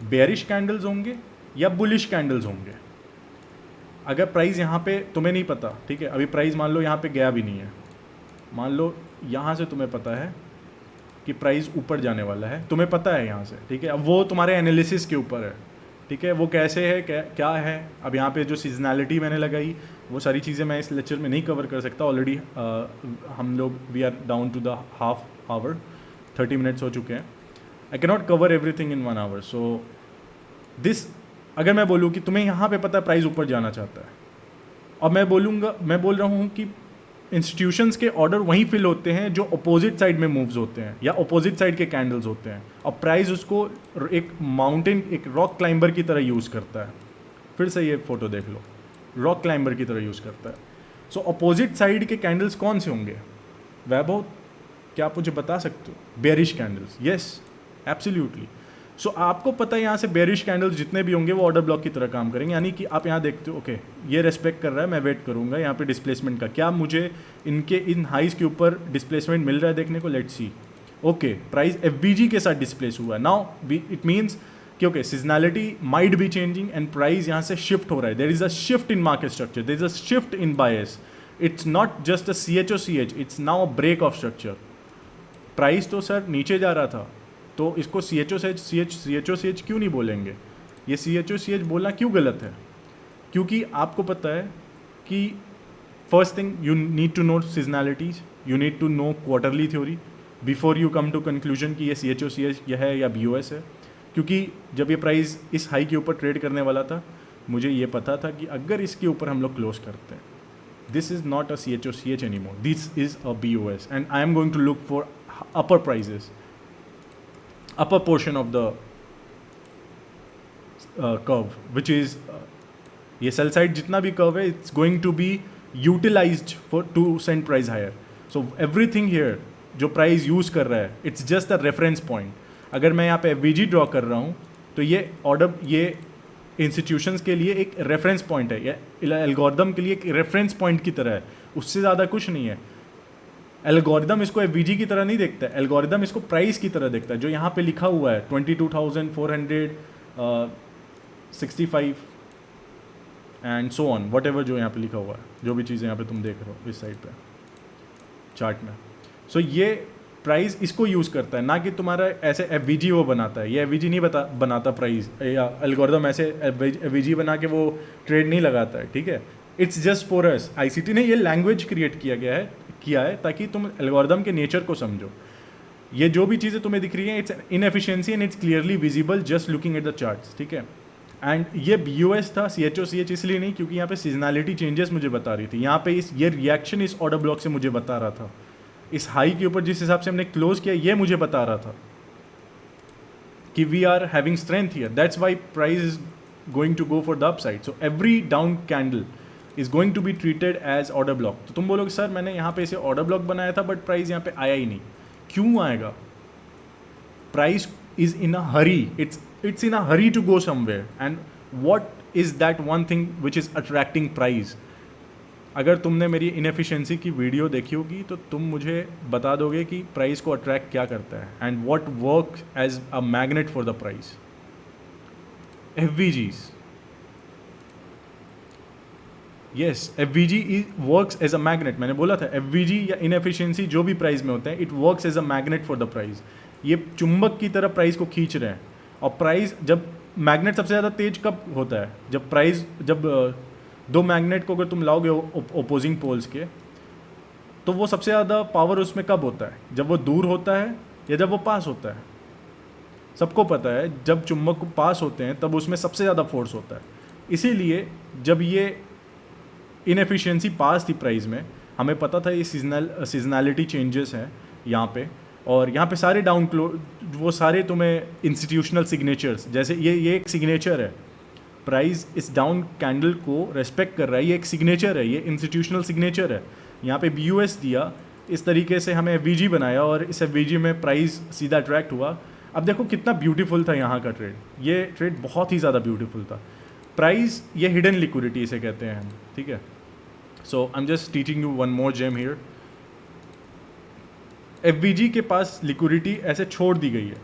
बेयरिश कैंडल्स होंगे या बुलिश कैंडल्स होंगे. अगर प्राइस यहाँ पे तुम्हें नहीं पता, ठीक है, अभी प्राइस मान लो यहाँ पे गया भी नहीं है, मान लो यहाँ से तुम्हें पता है कि प्राइस ऊपर जाने वाला है, तुम्हें पता है यहाँ से, ठीक है. अब वो तुम्हारे एनालिसिस के ऊपर है, ठीक है, वो कैसे है, क्या है. अब यहाँ पे जो सीजनैलिटी मैंने लगाई वो सारी चीज़ें मैं इस लेक्चर में नहीं कवर कर सकता. ऑलरेडी हम लोग we are down to the half hour, 30 minutes हो चुके हैं. I can not cover everything in 1 hour. So this, अगर मैं बोलूँ कि तुम्हें यहाँ पे पता है प्राइस ऊपर जाना चाहता है, और मैं बोल रहा हूँ कि इंस्टीट्यूशंस के ऑर्डर वहीं फिल होते हैं जो अपोजिट साइड में मूव्स होते हैं या अपोजिट साइड के कैंडल्स होते हैं, और प्राइस उसको एक माउंटेन, एक रॉक क्लाइंबर की तरह यूज़ करता है. फिर से ये फोटो देख लो, रॉक क्लाइंबर की तरह यूज़ करता है. सो अपोजिट साइड के कैंडल्स कौन से होंगे वैभव, क्या आप मुझे बता सकते हो. Bearish candles, yes absolutely. So आपको पता है यहाँ से बेयरिश कैंडल्स जितने भी होंगे वो ऑर्डर ब्लॉक की तरह काम करेंगे. यानी कि आप यहाँ देखते हो, ओके ये रेस्पेक्ट कर रहा है, मैं वेट करूँगा यहाँ पे डिस्प्लेसमेंट का, क्या मुझे इन हाइज के ऊपर डिस्प्लेसमेंट मिल रहा है देखने को. Let's see. Okay, price FVG के साथ डिस्प्लेस हुआ है. नाउ इट मीन्स कि okay seasonality might be changing and price यहाँ से शिफ्ट हो रहा है. There is a shift in market structure, there is a shift in bias. It's not just a CHOCH, it's now a break of structure. Price तो sir नीचे जा रहा था, तो इसको CHOCH क्यों नहीं बोलेंगे. ये CHOCH बोलना क्यों गलत है, क्योंकि आपको पता है कि first thing you need to know seasonalities, you need to know quarterly theory before you come to conclusion कि ये CHOCH यह है या BOS है. क्योंकि जब ये प्राइस इस हाई के ऊपर ट्रेड करने वाला था, मुझे ये पता था कि अगर इसके ऊपर हम लोग क्लोज करते हैं, this is not a CHOCH any more, this is a BOS and I am going to look for upper prices, upper portion of the curve, which is ये sell side जितना भी curve है, it's going to be utilized for to send price higher. So everything here जो price use कर रहा है, it's just a reference point. अगर मैं यहाँ पे FVG ड्रॉ कर रहा हूँ तो ये इंस्टीट्यूशंस के लिए एक रेफरेंस पॉइंट है, या एल्गोरिदम के लिए एक रेफरेंस पॉइंट की तरह है, उससे ज़्यादा कुछ नहीं है. एल्गोरिदम इसको FVG की तरह नहीं देखता है, एल्गोरिदम इसको प्राइस की तरह देखता है. जो यहाँ पे लिखा हुआ है 22,465 and so on, what ever जो यहाँ पे लिखा हुआ है, जो भी चीज़ें यहाँ पे तुम देख रहे हो इस साइड पे चार्ट में. सो ये प्राइस इसको यूज़ करता है, ना कि तुम्हारा ऐसे FVG वो बनाता है. ये FVG नहीं बनाता प्राइस, या एल्गोरिदम ऐसे FVG बना के वो ट्रेड नहीं लगाता है, ठीक है. It's just for us. ICT ने ये लैंग्वेज क्रिएट किया है ताकि तुम एल्गोरिदम के नेचर को समझो. ये जो भी चीज़ें तुम्हें दिख रही हैं, it's inefficiency and it's clearly visible just looking at the charts, ठीक है. एंड ये BOS था, CHOCH इसलिए नहीं क्योंकि यहाँ पे सीजनैलिटी चेंजेस मुझे बता रही थी. यहाँ पे ये रिएक्शन इस ऑर्डर ब्लॉक से मुझे बता रहा था, इस हाई के ऊपर जिस हिसाब से हमने क्लोज किया ये मुझे बता रहा था कि we are having strength here. That's why price is going to go for the upside. So every down candle is going to be treated as order block. तो तुम बोलोगे सर मैंने यहाँ पे इसे ऑर्डर ब्लॉक बनाया था बट प्राइस यहाँ पे आया ही नहीं. क्यों आएगा? Price is in a hurry, it's in a hurry to go somewhere. And what is that one thing which is attracting price? अगर तुमने मेरी इनएफिशिएंसी की वीडियो देखी होगी तो तुम मुझे बता दोगे कि प्राइस को अट्रैक्ट क्या करता है and what work as a magnet for the price. FVGs, yes, FVG works as a magnet. मैंने बोला था एफवीजी या इनएफिशिएंसी जो भी प्राइस में होते हैं, it works as a magnet for the price. ये चुंबक की तरह प्राइस को खींच रहे हैं। और प्राइस, जब मैग्नेट सबसे ज़्यादा तेज कब होता है, जब प्राइस, जब दो मैग्नेट को अगर तुम लाओगे ओपोजिंग पोल्स के, तो वो सबसे ज़्यादा पावर उसमें कब होता है, जब वो दूर होता है या जब वो पास होता है। सबको पता है जब चुंबक पास होते हैं तब उसमें सबसे ज़्यादा फोर्स होता है। इसीलिए जब ये इनएफिशिएंसी पास थी प्राइस में, हमें पता था ये सीजनैलिटी चेंजेस हैं यहाँ पे, और यहाँ पे सारे डाउन वो सारे तुम्हें इंस्टीट्यूशनल सिग्नेचर्स, जैसे ये एक सिग्नेचर है, प्राइस इस डाउन कैंडल को रेस्पेक्ट कर रहा है, ये एक सिग्नेचर है, ये इंस्टीट्यूशनल सिग्नेचर है। यहाँ पे BUS दिया, इस तरीके से हमें FVG बनाया और इस FVG में प्राइस सीधा अट्रैक्ट हुआ। अब देखो कितना ब्यूटीफुल था यहाँ का ट्रेड, ये ट्रेड बहुत ही ज़्यादा ब्यूटीफुल था। प्राइस, ये हिडन लिक्विडिटी इसे कहते हैं हम, ठीक है। So I am just teaching you one more gem here. FVG के पास लिक्विडिटी ऐसे छोड़ दी गई है,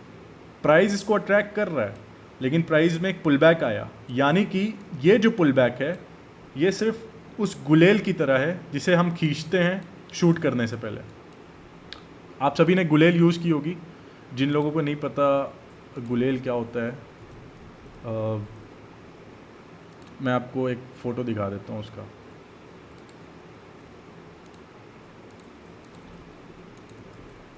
प्राइस इसको अट्रैक्ट कर रहा है, लेकिन प्राइस में एक पुल बैक आया, यानी कि ये जो पुल बैक है ये सिर्फ उस गुलेल की तरह है जिसे हम खींचते हैं शूट करने से पहले। आप सभी ने गुलेल यूज़ की होगी, जिन लोगों को नहीं पता गुलेल क्या होता है, मैं आपको एक फ़ोटो दिखा देता हूँ उसका।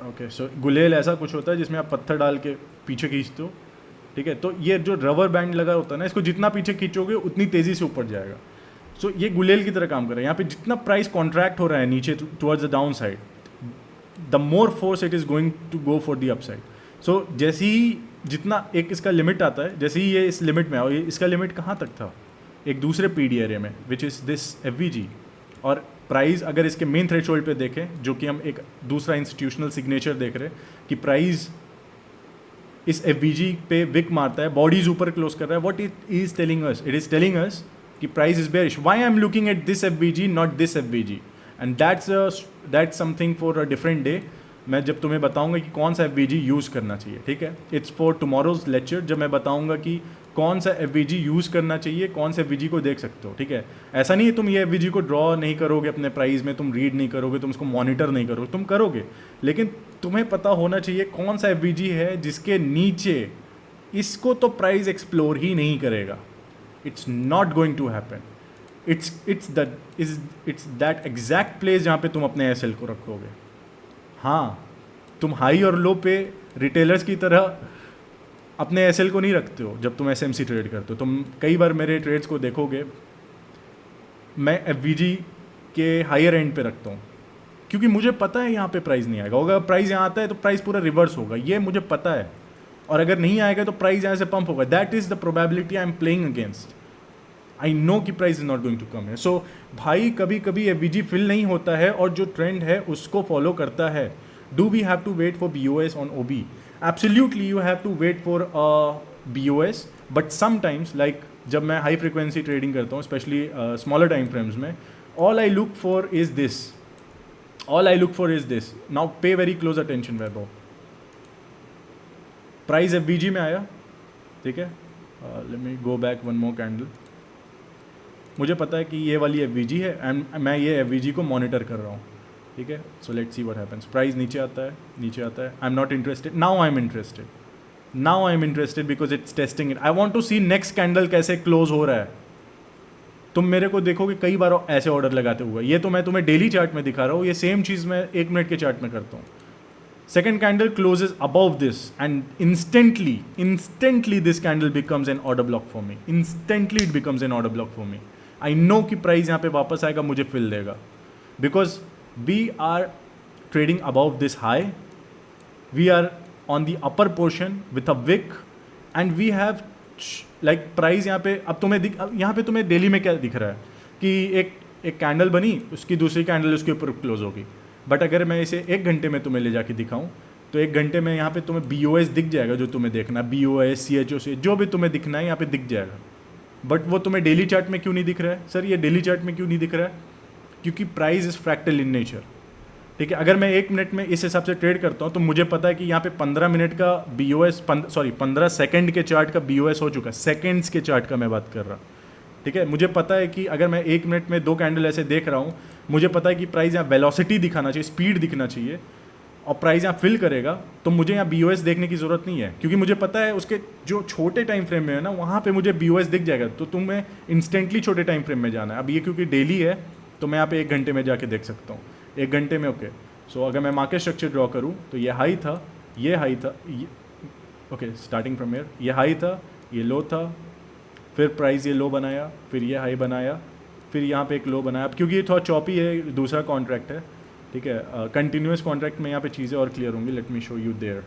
ओके, सो गुलेल ऐसा कुछ होता है जिसमें आप पत्थर डाल के पीछे खींचते हो, ठीक है। तो ये जो रबर बैंड लगा होता है ना, इसको जितना पीछे खींचोगे उतनी तेज़ी से ऊपर जाएगा। सो ये गुलेल की तरह काम कर रहा है। यहाँ पे जितना प्राइस कॉन्ट्रैक्ट हो रहा है नीचे towards the down side, the more force it is going to go for the upside. So जैसे ही जितना एक इसका लिमिट आता है, जैसे ही ये इस लिमिट में आओ, इसका लिमिट कहाँ तक था, एक दूसरे PD एरिया में, विच इज़ दिस FVG। और प्राइस अगर इसके मेन थ्रेशोल्ड पे देखें, जो कि हम एक दूसरा इंस्टीट्यूशनल सिग्नेचर देख रहे हैं कि प्राइस इस FVG पे विक मारता है, बॉडीज ऊपर क्लोज कर रहा है, what it is telling us, it is telling us कि price is bearish. Why I am looking at this FVG not this FVG, and that's something for a different day. मैं जब तुम्हें बताऊंगा कि कौन सा FVG यूज़ करना चाहिए, ठीक है, इट्स फॉर टुमारोज लेक्चर, जब मैं बताऊंगा कि कौन सा FVG यूज़ करना चाहिए, कौन से FVG को देख सकते हो, ठीक है। ऐसा नहीं है तुम ये FVG को ड्रॉ नहीं करोगे अपने प्राइस में, तुम रीड नहीं करोगे, तुम उसको मॉनिटर नहीं करोगे, तुम करोगे, लेकिन तुम्हें पता होना चाहिए कौन सा FVG है जिसके नीचे इसको तो प्राइस एक्सप्लोर ही नहीं करेगा। It's not going to happen. It's that exact place जहाँ पे तुम अपने SL को रखोगे। हाँ, तुम हाई और लो पे रिटेलर्स की तरह अपने SL को नहीं रखते हो जब तुम SMC ट्रेड करते हो। तुम कई बार मेरे ट्रेड्स को देखोगे, मैं FVG के हायर एंड पे रखता हूँ, क्योंकि मुझे पता है यहाँ पे प्राइस नहीं आएगा। अगर प्राइस यहाँ आता है तो प्राइस पूरा रिवर्स होगा, ये मुझे पता है, और अगर नहीं आएगा तो प्राइस यहाँ से पंप होगा। That is the probability I am playing against. I know कि price is not going to come है। सो भाई, कभी कभी FVG फिल नहीं होता है और जो ट्रेंड है उसको फॉलो करता है। Do we have to wait for BOS on OB? Absolutely you have to wait for BOS, but sometimes, like जब मैं हाई फ्रिक्वेंसी ट्रेडिंग करता हूँ, स्पेशली स्मॉलर टाइम फ्रेम्स में, all I look for is this. Now pay very close attention Vaibhav. Price FVG में आया, ठीक है, let me go back one more candle. मुझे पता है कि ये वाली FVG है एंड मैं ये FVG को मॉनिटर कर रहा हूँ, ठीक है। So let's see what happens. Price नीचे आता है, I am not interested. Now I am interested because it's testing it. I want to see next candle कैसे क्लोज हो रहा है। तुम मेरे को देखोगे कई बार ऐसे ऑर्डर लगाते हुए, ये तो मैं तुम्हें डेली चार्ट में दिखा रहा हूँ, ये सेम चीज़ मैं 1 मिनट के चार्ट में करता हूँ। Second candle closes above this and instantly this candle becomes an order block for me. Instantly it becomes an order block for me. I know कि प्राइस यहाँ पे वापस आएगा, मुझे फिल देगा, because we are trading above this high, we are on the upper portion with a wick, and we have like price यहाँ पे। अब यहाँ पे तुम्हें डेली में क्या दिख रहा है कि एक कैंडल बनी, उसकी दूसरी कैंडल उसके ऊपर क्लोज होगी। बट अगर मैं इसे 1 घंटे में तुम्हें ले जाके दिखाऊं, तो 1 घंटे में यहाँ पे तुम्हें BOS दिख जाएगा, जो तुम्हें देखना, BOS CHO जो भी तुम्हें दिखना है यहाँ पे दिख जाएगा। बट वो तुम्हें डेली चार्ट में क्यों नहीं दिख रहा है? सर ये डेली चार्ट में क्यों नहीं दिख रहा है? क्योंकि price is fractal in nature, ठीक है। अगर मैं 1 मिनट में इस हिसाब से ट्रेड करता हूँ तो मुझे पता है कि यहाँ पे 15 मिनट का BOS, 15 सेकंड के चार्ट का BOS हो चुका है, सेकंड्स के चार्ट का मैं बात कर रहा, ठीक है। मुझे पता है कि अगर मैं 1 मिनट में 2 कैंडल ऐसे देख रहा हूँ, मुझे पता है कि प्राइस यहाँ वेलोसिटी दिखाना चाहिए, स्पीड दिखना चाहिए, और प्राइस यहाँ फिल करेगा, तो मुझे यहाँ BOS देखने की ज़रूरत नहीं है, क्योंकि मुझे पता है उसके जो छोटे टाइम फ्रेम में है ना, वहाँ पे मुझे BOS दिख जाएगा। तो तुम्हें इंस्टेंटली छोटे टाइम फ्रेम में जाना है। अब ये क्योंकि डेली है तो मैं यहाँ पे 1 घंटे में जाके देख सकता हूँ, 1 घंटे में, ओके। सो अगर मैं मार्केट स्ट्रक्चर ड्रॉ करूँ तो ये हाई था, ये हाई था, ये ओके, स्टार्टिंग फ्रॉम हियर, ये हाई था, ये लो था, फिर प्राइस ये लो बनाया, फिर ये हाई बनाया, फिर यहाँ पे एक लो बनाया। अब क्योंकि ये थोड़ा चॉपी है, दूसरा कॉन्ट्रैक्ट है, ठीक है। कंटिन्यूस कॉन्ट्रैक्ट में यहाँ पे चीज़ें और क्लियर होंगी। Let me show you there.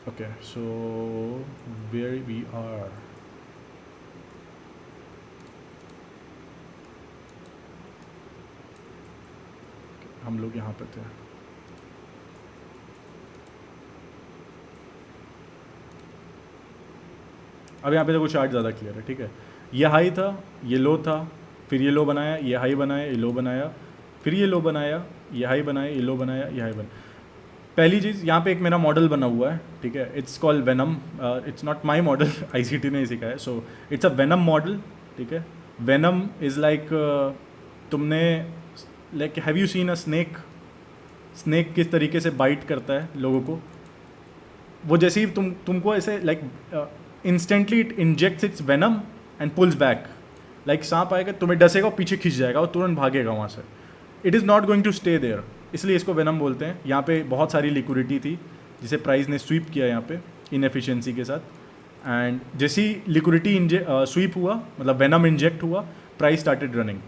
Okay, so where we are, हम लोग यहाँ पे थे। अब यहाँ पे देखो चार्ट ज़्यादा क्लियर है, ठीक है। ये हाई था, ये लो था, फिर ये लो बनाया, ये हाई बनाया, ये लो बनाया, फिर ये लो बनाया, ये हाई बनाया, ये लो बनाया, ये हाई बनाया। पहली चीज़, यहाँ पे एक मेरा मॉडल बना हुआ है, ठीक है। It's called venom, it's not my model, ICT ने सिखाया है। So it's a venom model, ठीक है। वेनम इज़ लाइक, तुमने like have you seen a snake, snake किस तरीके से बाइट करता है लोगों को, वो जैसे ही तुमको ऐसे like instantly it injects its venom and pulls back, like सांप आएगा, तुम्हें डसेगा और पीछे खींच जाएगा और तुरंत भागेगा वहाँ से। It is not going to stay there, इसलिए इसको वेनम बोलते हैं। यहाँ पे बहुत सारी लिक्विडिटी थी जिसे प्राइस ने स्वीप किया यहाँ पे इनएफिशिएंसी के साथ, एंड जैसी लिक्विडिटी स्वीप हुआ, मतलब वेनम इंजेक्ट हुआ, प्राइस स्टार्टेड रनिंग,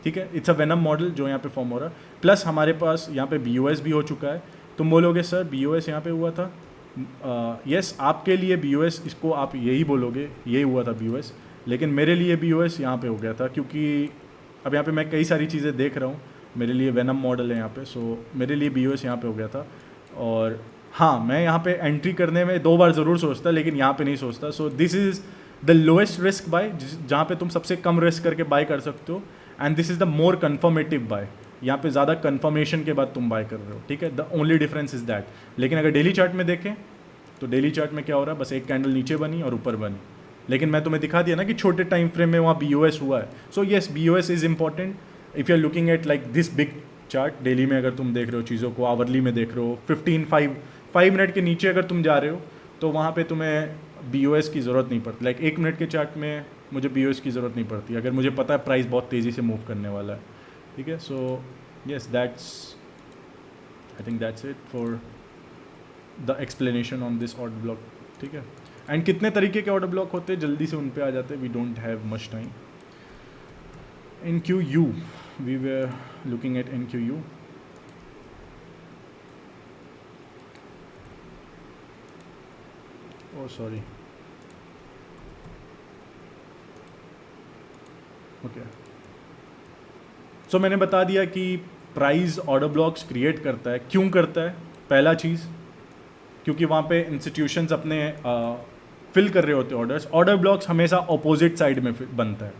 ठीक है। इट्स अ वेनम मॉडल जो यहाँ पे फॉर्म हो रहा है। प्लस हमारे पास यहाँ पे BOS भी हो चुका है। तुम बोलोगे सर BOS यहाँ पे हुआ था, यस आपके लिए BOS, इसको आप यही बोलोगे, यही हुआ था BOS, लेकिन मेरे लिए BOS यहाँ पे हो गया था, क्योंकि अब यहाँ पे मैं कई सारी चीज़ें देख रहा हूँ, मेरे लिए वेनम मॉडल है यहाँ पे, सो मेरे लिए BOS यहाँ पे हो गया था। और हाँ, मैं यहाँ पे एंट्री करने में 2 बार ज़रूर सोचता, लेकिन यहाँ पे नहीं सोचता। So this is the lowest risk buy, जहाँ पे तुम सबसे कम रिस्क करके बाय कर सकते हो, and this is the more confirmative buy, यहाँ पे ज़्यादा कन्फर्मेशन के बाद तुम बाय कर रहे हो, ठीक है। The only difference is that. लेकिन अगर डेली चार्ट में देखें तो डेली चार्ट में क्या हो रहा है, बस एक कैंडल नीचे बनी और ऊपर बनी, लेकिन मैं तुम्हें दिखा दिया ना कि छोटे टाइम फ्रेम में वहाँ BOS हुआ है। So yes, BOS is important if you are looking at like this big chart. Daily में अगर तुम देख रहे हो चीज़ों को, आवरली में देख रहे हो, 5 मिनट के नीचे अगर तुम जा रहे हो तो वहाँ पे तुम्हें BOS की ज़रूरत नहीं पड़ती। लाइक 1 मिनट के चार्ट में मुझे BOS की ज़रूरत नहीं पड़ती अगर मुझे पता है प्राइस बहुत तेज़ी से मूव करने वाला है, ठीक है। So yes, that's, I think that's it for the explanation on this order block, ठीक है। एंड कितने तरीके के ऑर्डर ब्लॉक होते हैं, जल्दी से उन पे आ जाते हैं, we don't have much time. NQU, we were looking at NQU। Oh sorry, okay. So मैंने बता दिया कि प्राइस ऑर्डर ब्लॉक्स क्रिएट करता है। क्यों करता है? पहला चीज़, क्योंकि वहाँ पे इंस्टीट्यूशंस अपने फिल कर रहे होते हैं ऑर्डर्स। ऑर्डर ब्लॉक्स हमेशा अपोजिट साइड में बनता है।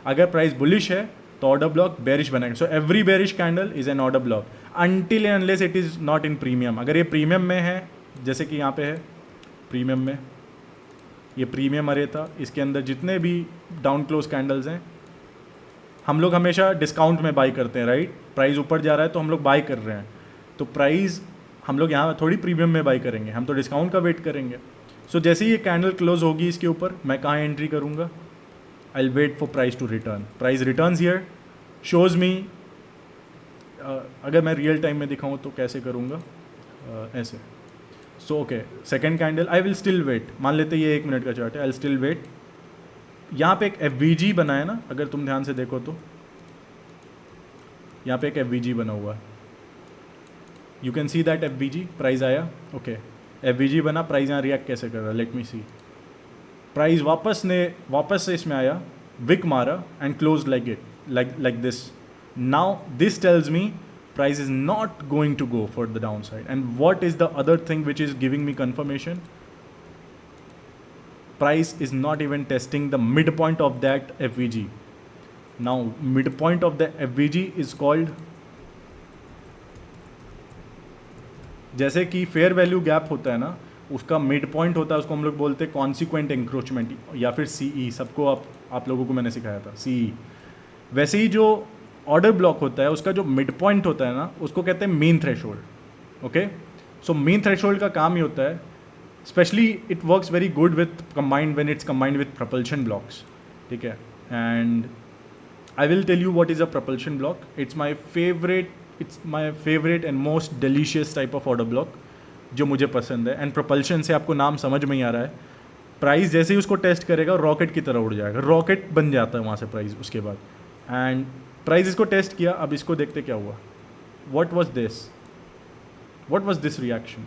अगर प्राइस बुलिश है तो ऑर्डर ब्लॉक बेरिश बनेगा। So every bearish candle is an order block until and unless it is not in premium. अगर ये प्रीमियम में है, जैसे कि यहाँ पे है प्रीमियम में, ये प्रीमियम अरे था, इसके अंदर जितने भी डाउन क्लोज कैंडल्स हैं हम लोग हमेशा डिस्काउंट में बाई करते हैं, राइट। प्राइस ऊपर जा रहा है तो हम लोग बाई कर रहे हैं, तो प्राइस हम लोग यहाँ थोड़ी प्रीमियम में बाई करेंगे, हम तो डिस्काउंट का वेट करेंगे। सो जैसे ही ये कैंडल क्लोज होगी इसके ऊपर, मैं कहाँ एंट्री करूँगा? I will wait for price to return. Price returns here, shows me, अगर मैं रियल टाइम में दिखाऊँ तो कैसे करूँगा, ऐसे। So okay, second candle I will still wait. मान लेते ये 1 मिनट का चार्ट है, आई विल स्टिल वेट। यहाँ पे एक FVG बना है ना, अगर तुम ध्यान से देखो तो यहाँ पे एक FVG बना हुआ है, you can see that FVG। Price आया, ओके, FVG बना, प्राइस यहाँ रिएक्ट कैसे कर रहा है, लेट मी सी। प्राइस वापस से इसमें आया, विक मारा and close like this. Now this tells me price is not going to go for the downside. And what is the other thing which is giving me confirmation? price is not even testing the midpoint of that FVG. Now midpoint of the FVG is called, जैसे कि fair value gap होता है ना, उसका mid point होता है, उसको हम लोग बोलते हैं कॉन्सिक्वेंट इंक्रोचमेंट या फिर सीई. सबको आप लोगों को मैंने सिखाया था सीई. वैसे ही जो ऑर्डर ब्लॉक होता है उसका जो मिड पॉइंट होता है ना, उसको कहते हैं mean threshold. Okay, so mean threshold का काम ही होता है, specially it works very good with combined when it's combined with propulsion blocks. ठीक है, and I will tell you what is a propulsion block. It's my favourite and most delicious type of order block जो मुझे पसंद है. And propulsion से आपको नाम समझ में ही आ रहा है, प्राइस जैसे ही उसको टेस्ट करेगा रॉकेट की तरह उड़ जाएगा, रॉकेट बन जाता है वहाँ से प्राइस उसके बाद. एंड प्राइस इसको टेस्ट किया, अब इसको देखते क्या हुआ. What was this reaction.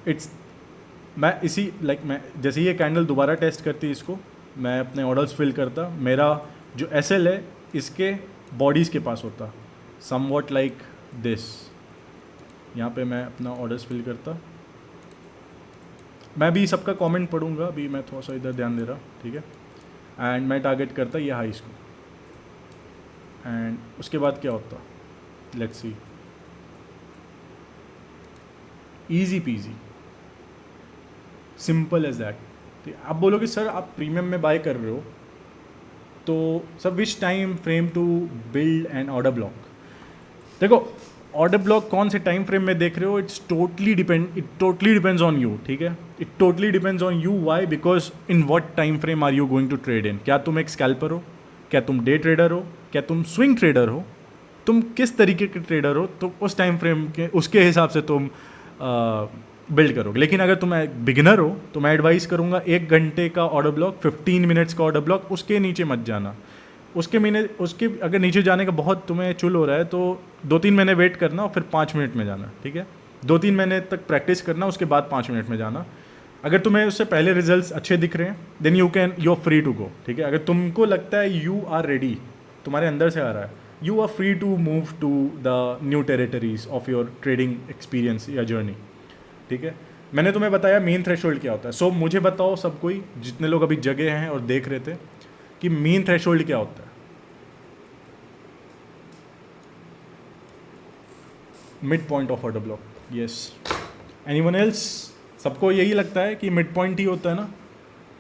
It's मैं जैसे ये कैंडल दोबारा टेस्ट करती है इसको, मैं अपने ऑर्डर्स फिल करता, मेरा जो एसएल है इसके बॉडीज़ के पास होता, समवॉट लाइक दिस. यहाँ पे मैं अपना ऑर्डर्स फिल करता. मैं भी सबका कमेंट पढ़ूंगा, अभी मैं थोड़ा सा इधर ध्यान दे रहा. ठीक है, एंड मैं टारगेट करता ये हाइस को. एंड उसके बाद क्या होता, let's see. Easy peasy, simple as that. आप बोलोगे सर आप प्रीमियम में बाय कर रहे हो, तो sir which time frame to build an order block. देखो ऑर्डर ब्लॉक कौन से टाइम फ्रेम में देख रहे हो, it totally depends on you. ठीक है, it totally depends on you. Why? Because in what time frame are you going to trade in. क्या तुम एक स्कैल्पर हो, क्या तुम डे ट्रेडर हो, क्या तुम स्विंग ट्रेडर हो, तुम किस तरीके के ट्रेडर हो, तो उस टाइम फ्रेम के उसके हिसाब से तुम बिल्ड करोगे. लेकिन अगर तुम बिगिनर हो तो मैं एडवाइस करूँगा 1 घंटे का ऑर्डर ब्लॉक, 15 मिनट्स का ऑर्डर ब्लॉक, उसके नीचे मत जाना. उसके अगर नीचे जाने का बहुत तुम्हें चुल हो रहा है तो 2-3 महीने वेट करना और फिर 5 मिनट में जाना. ठीक है, 2-3 महीने तक प्रैक्टिस करना, उसके बाद 5 मिनट में जाना. अगर तुम्हें उससे पहले रिजल्ट्स अच्छे दिख रहे हैं then you are free to go. ठीक है, अगर तुमको लगता है यू आर रेडी, तुम्हारे अंदर से आ रहा है, you are free to move to the new territories of your trading experience या जर्नी. ठीक है, मैंने तुम्हें बताया मीन थ्रेशोल्ड क्या होता है. सो मुझे बताओ सब कोई, जितने लोग अभी जगे हैं और देख रहे थे, कि मीन थ्रेशोल्ड क्या होता है. Mid point of order block. Yes, anyone else? सबको यही लगता है कि मिड पॉइंट ही होता है ना.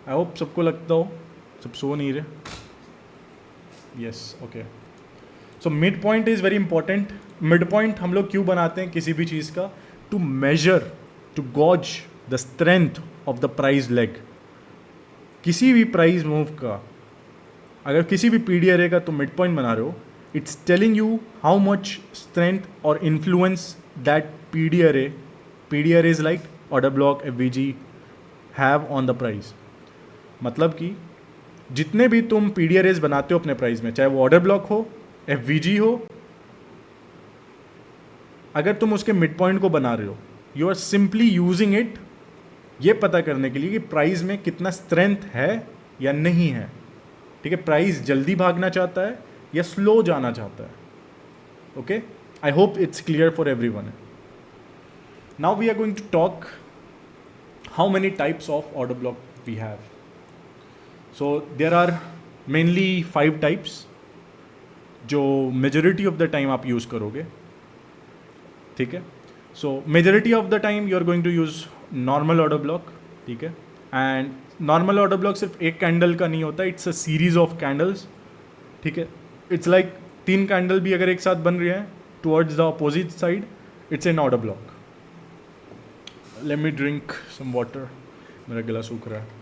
आई होप सबको लगता हो, सब सो नहीं रहे. Yes, okay. So mid point is very important. Mid point हम लोग क्यों बनाते हैं किसी भी चीज़ का? To measure, to gauge the strength of the price leg. किसी भी प्राइस मूव का, अगर किसी भी पीडीआरए का तुम मिड पॉइंट बना रहे हो, it's telling you how much strength और influence that PDRA is like order block, FVG have on the price. मतलब कि जितने भी तुम पीडीआरएस बनाते हो अपने प्राइस में, चाहे वो ऑर्डर ब्लॉक हो, एफवीजी हो, अगर तुम उसके मिड पॉइंट को बना रहे हो, you are simply using it ये पता करने के लिए कि प्राइस में कितना स्ट्रेंथ है या नहीं है. ठीक है, प्राइस जल्दी भागना चाहता है या स्लो जाना चाहता है. Okay, I hope it's clear for everyone. Now we are going to talk how many types of order block we have. So there are mainly 5 types जो मेजॉरिटी ऑफ द टाइम आप use करोगे. ठीक है, so majority of the time you are going to use normal order block. ठीक है, and normal order block सिर्फ एक candle का नहीं होता, it's a series of candles. ठीक है, इट्स लाइक 3 कैंडल भी अगर एक साथ बन रही हैं towards the opposite side, it's an order block. Let me drink some water, मेरा गला सूख रहा है.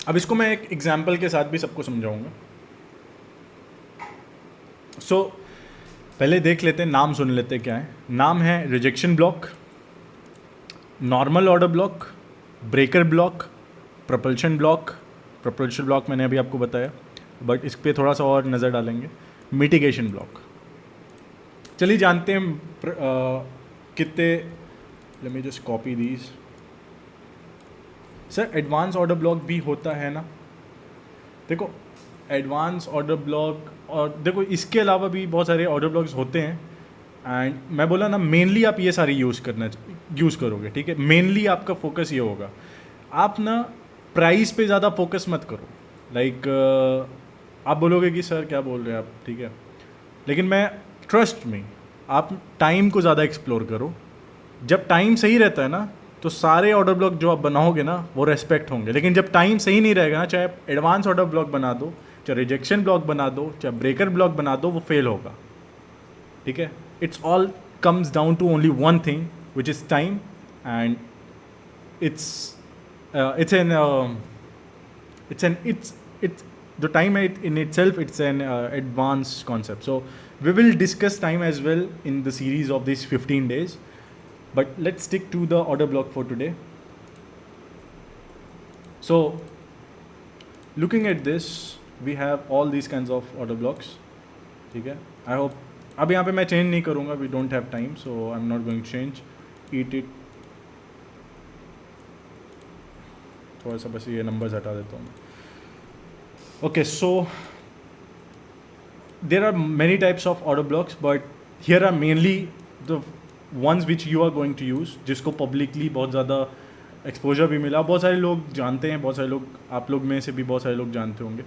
अब इसको मैं एक एग्जाम्पल के साथ भी सबको समझाऊंगा. सो पहले देख लेते हैं, नाम सुन लेते हैं क्या है. नाम है rejection block, normal order block, breaker block, propulsion block. Propulsion block मैंने अभी आपको बताया, बट इस पर थोड़ा सा और नज़र डालेंगे. Mitigation block. चलिए जानते हैं कितने. Let me just copy these. Sir advance order block भी होता है ना? देखो एडवांस ऑर्डर ब्लॉक और देखो इसके अलावा भी बहुत सारे ऑर्डर ब्लॉक्स होते हैं। एंड मैं बोला ना मेनली आप ये सारे यूज़ करोगे, ठीक है? मेनली आपका फोकस ये होगा। आप ना प्राइस पे ज़्यादा फोकस मत करो। लाइक आप बोलोगे कि सर क्या बोल रहे हैं आप, ठीक है, लेकिन मैं ट्रस्ट में आप टाइम को ज़्यादा एक्सप्लोर करो। जब टाइम सही रहता है ना तो सारे ऑर्डर ब्लॉक जो आप बनाओगे ना वो रेस्पेक्ट होंगे। लेकिन जब टाइम सही नहीं रहेगा ना, चाहे आप एडवांस ऑर्डर ब्लॉक बना दो, चाहे रिजेक्शन ब्लॉक बना दो, चाहे ब्रेकर ब्लॉक बना दो, वो फेल होगा, ठीक है? It's all comes down to only one thing which is time. And it's it's an it's the time in itself, it's an advanced concept. So we will discuss time as well in the series of these 15 days, but let's stick to the order block for today. So looking at this, we have all these kinds of order blocks, ठीक है? I hope अब यहाँ पे मैं change नहीं करूँगा, we don't have time, so I'm not going to change it. थोड़ा सा बस ये नंबर्स हटा देता हूँ। Okay, so there are many types of order blocks, but here are mainly the ones which you are going to use, जिसको publicly बहुत ज़्यादा एक्सपोजर भी मिला, बहुत सारे लोग जानते हैं, बहुत सारे लोग, आप लोग में से भी बहुत सारे लोग जानते होंगे।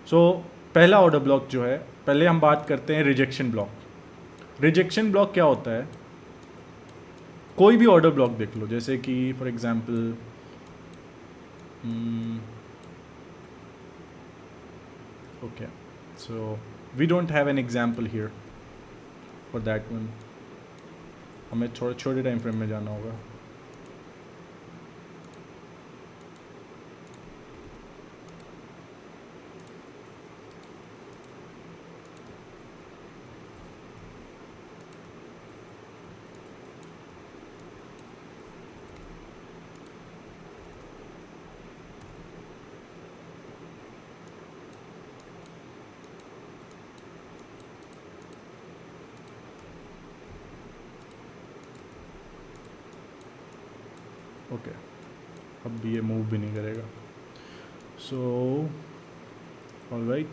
सो पहला ऑर्डर ब्लॉक जो है, पहले हम बात करते हैं रिजेक्शन ब्लॉक। रिजेक्शन ब्लॉक क्या होता है? कोई भी ऑर्डर ब्लॉक देख लो, जैसे कि for example okay, so we don't have an example here for that one. हमें थोड़ा छोटे टाइम फ्रेम में जाना होगा। ओके, अब ये मूव भी नहीं करेगा। सो ऑलराइट,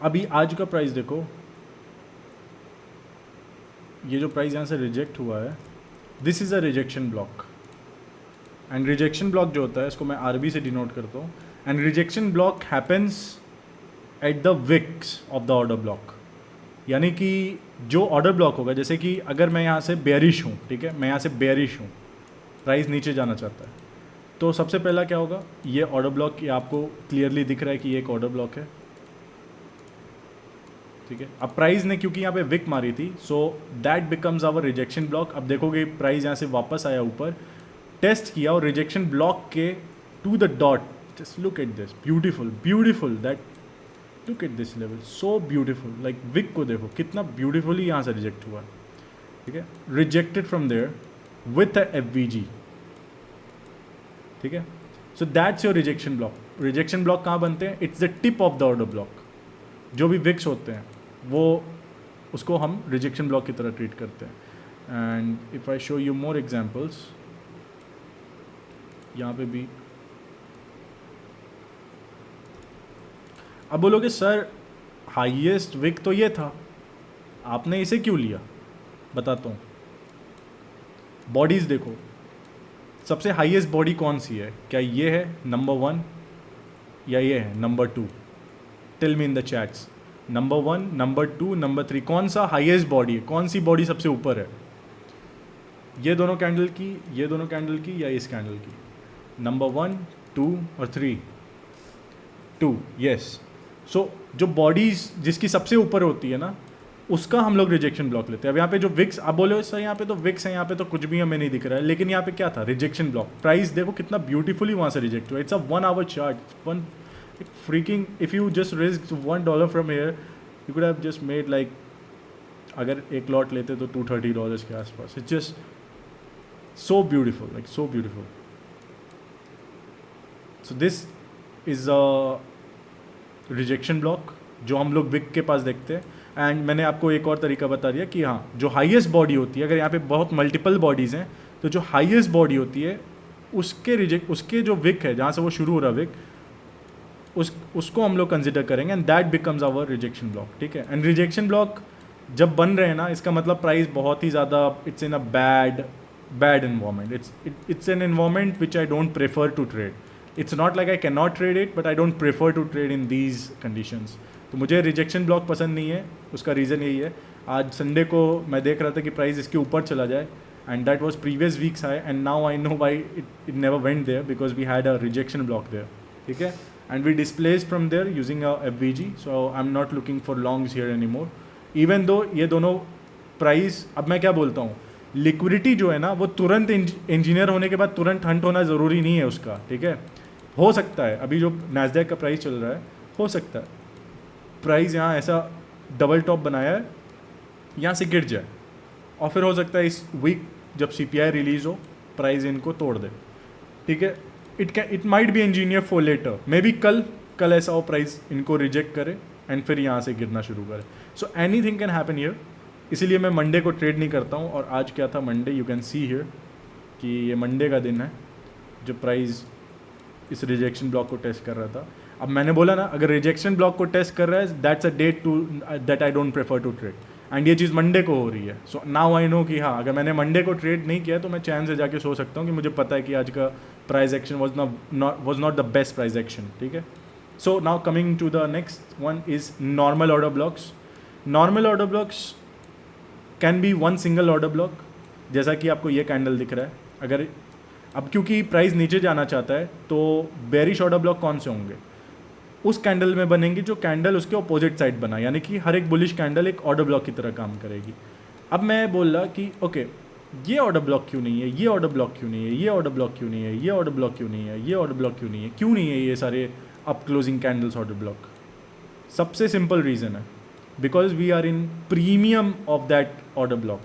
अभी आज का प्राइस देखो, ये जो प्राइस यहाँ से रिजेक्ट हुआ है, this is a rejection block. And rejection block जो होता है, इसको मैं आरबी से डिनोट करता हूँ। And rejection block happens at the wicks of the order block. यानी कि जो ऑर्डर ब्लॉक होगा, जैसे कि अगर मैं यहाँ से बेयरिश हूँ, ठीक है, मैं यहाँ से बेयरिश हूँ, प्राइस नीचे जाना चाहता है, तो सबसे पहला क्या होगा, ये ऑर्डर ब्लॉक, ये आपको क्लियरली दिख रहा है कि ये एक ऑर्डर ब्लॉक है, ठीक है? अब प्राइस ने क्योंकि यहाँ पे विक मारी थी, so that becomes our rejection block. अब देखोगे प्राइस यहाँ से वापस आया ऊपर, टेस्ट किया, और रिजेक्शन ब्लॉक के to the dot, just look at this, beautiful beautiful, that look at this level, so beautiful. Like wick को देखो कितना ब्यूटीफुली यहाँ से रिजेक्ट हुआ, ठीक है? Rejected from there with FVG, ठीक है? So that's your rejection block. Rejection block कहाँ बनते हैं? It's the tip of the order block. जो भी विक्स होते हैं वो, उसको हम रिजेक्शन ब्लॉक की तरह ट्रीट करते हैं। And if I show you more examples, यहाँ पे भी अब बोलोगे सर हाईएस्ट विक तो ये था, आपने इसे क्यों लिया? बताता हूँ। बॉडीज़ देखो, सबसे हाईएस्ट बॉडी कौन सी है? क्या ये है नंबर 1 या ये है number 2? Tell me in the chats, number 1, number 2, number 3, कौन सा हाईएस्ट बॉडी है? कौन सी बॉडी सबसे ऊपर है? ये दोनों कैंडल की, ये दोनों कैंडल की, या इस कैंडल की? नंबर 1, 2 और 3, 2, यस। सो जो बॉडीज जिसकी सबसे ऊपर होती है ना, उसका हम लोग रिजेक्शन ब्लॉक लेते हैं। अब यहाँ पे जो विक्स, आप बोले सर यहाँ पे तो विक्स है, यहाँ पे तो कुछ भी हमें नहीं दिख रहा है, लेकिन यहाँ पे क्या था? Rejection block. प्राइस देखो कितना ब्यूटीफुली वहाँ से रिजेक्ट हुआ। It's a 1 our chart, one freaking, if you just risk $1 from here, you could have just made like, अगर एक लॉट लेते तो $230 के आसपास। It's just so beautiful, like so beautiful. So this is a rejection block जो हम लोग Wick के पास देखते हैं। एंड मैंने आपको एक और तरीका बता दिया कि हाँ, जो हाईएस्ट बॉडी होती है, अगर यहाँ पे बहुत मल्टीपल बॉडीज़ हैं, तो जो हाईएस्ट बॉडी होती है उसके जो विक है, जहाँ से वो शुरू हो रहा विक, उसको हम लोग कंसिडर करेंगे and that becomes our rejection block, ठीक है। एंड रिजेक्शन ब्लॉक जब बन रहे हैं ना, इसका मतलब प्राइस बहुत ही ज़्यादा it's in a bad environment, it's an environment which I don't prefer to trade. It's not like I can not trade it, but I don't prefer to trade in these conditions. तो मुझे rejection block पसंद नहीं है, उसका reason यही है। आज Sunday को मैं देख रहा था कि प्राइस इसके ऊपर चला जाए, and that was previous weeks high, and now I know why it never went there, because we had a rejection block there, ठीक है। And we displaced from there using a FVG, so I am not looking for longs here any more, even though ये दोनों price, अब मैं क्या बोलता हूँ, liquidity जो है ना, वो तुरंत इंजीनियर होने के बाद तुरंत हंट होना ज़रूरी नहीं है उसका, ठीक है। हो सकता है अभी जो नैस्डैक का प्राइस चल रहा है, हो सकता है प्राइस यहाँ ऐसा डबल टॉप बनाया है, यहाँ से गिर जाए, और फिर हो सकता है इस वीक जब CPI रिलीज़ हो, प्राइस इनको तोड़ दे, ठीक है। It might be engineer for later, maybe कल ऐसा हो प्राइस इनको रिजेक्ट करे एंड फिर यहाँ से गिरना शुरू करे। So any thing can happen here, इसीलिए मैं मंडे को ट्रेड नहीं करता हूँ। और आज क्या था, Monday, you can see here कि ये मंडे का दिन है जब प्राइस इस रिजेक्शन ब्लॉक को टेस्ट कर रहा था। अब मैंने बोला ना, अगर रिजेक्शन ब्लॉक को टेस्ट कर रहा है, that's a date to that I don't prefer to trade, and ये चीज़ मंडे को हो रही है। सो नाउ आई नो कि हाँ, अगर मैंने मंडे को ट्रेड नहीं किया तो मैं चैन से जाके सो सकता हूँ कि मुझे पता है कि आज का price action was not the best price action, ठीक है। So now coming to the next one is normal order blocks. Normal order blocks can be one single order block, जैसा कि आपको ये कैंडल दिख रहा है। अगर अब क्योंकि प्राइस नीचे जाना चाहता है, तो बेरिश ऑर्डर ब्लॉक कौन से होंगे, उस कैंडल में बनेंगी जो कैंडल उसके अपोजिट साइड बना, यानी कि हर एक बुलिश कैंडल एक ऑर्डर ब्लॉक की तरह काम करेगी। अब मैं बोल रहा कि ओके, ये ऑर्डर ब्लॉक क्यों नहीं है, ये ऑर्डर ब्लॉक क्यों नहीं है, ये ऑर्डर ब्लॉक क्यों नहीं है, ये ऑर्डर ब्लॉक क्यों नहीं है, ये ऑर्डर ब्लॉक क्यों नहीं है ये सारे up closing candles order block. सबसे सिंपल रीज़न है, because we are in premium of that order block.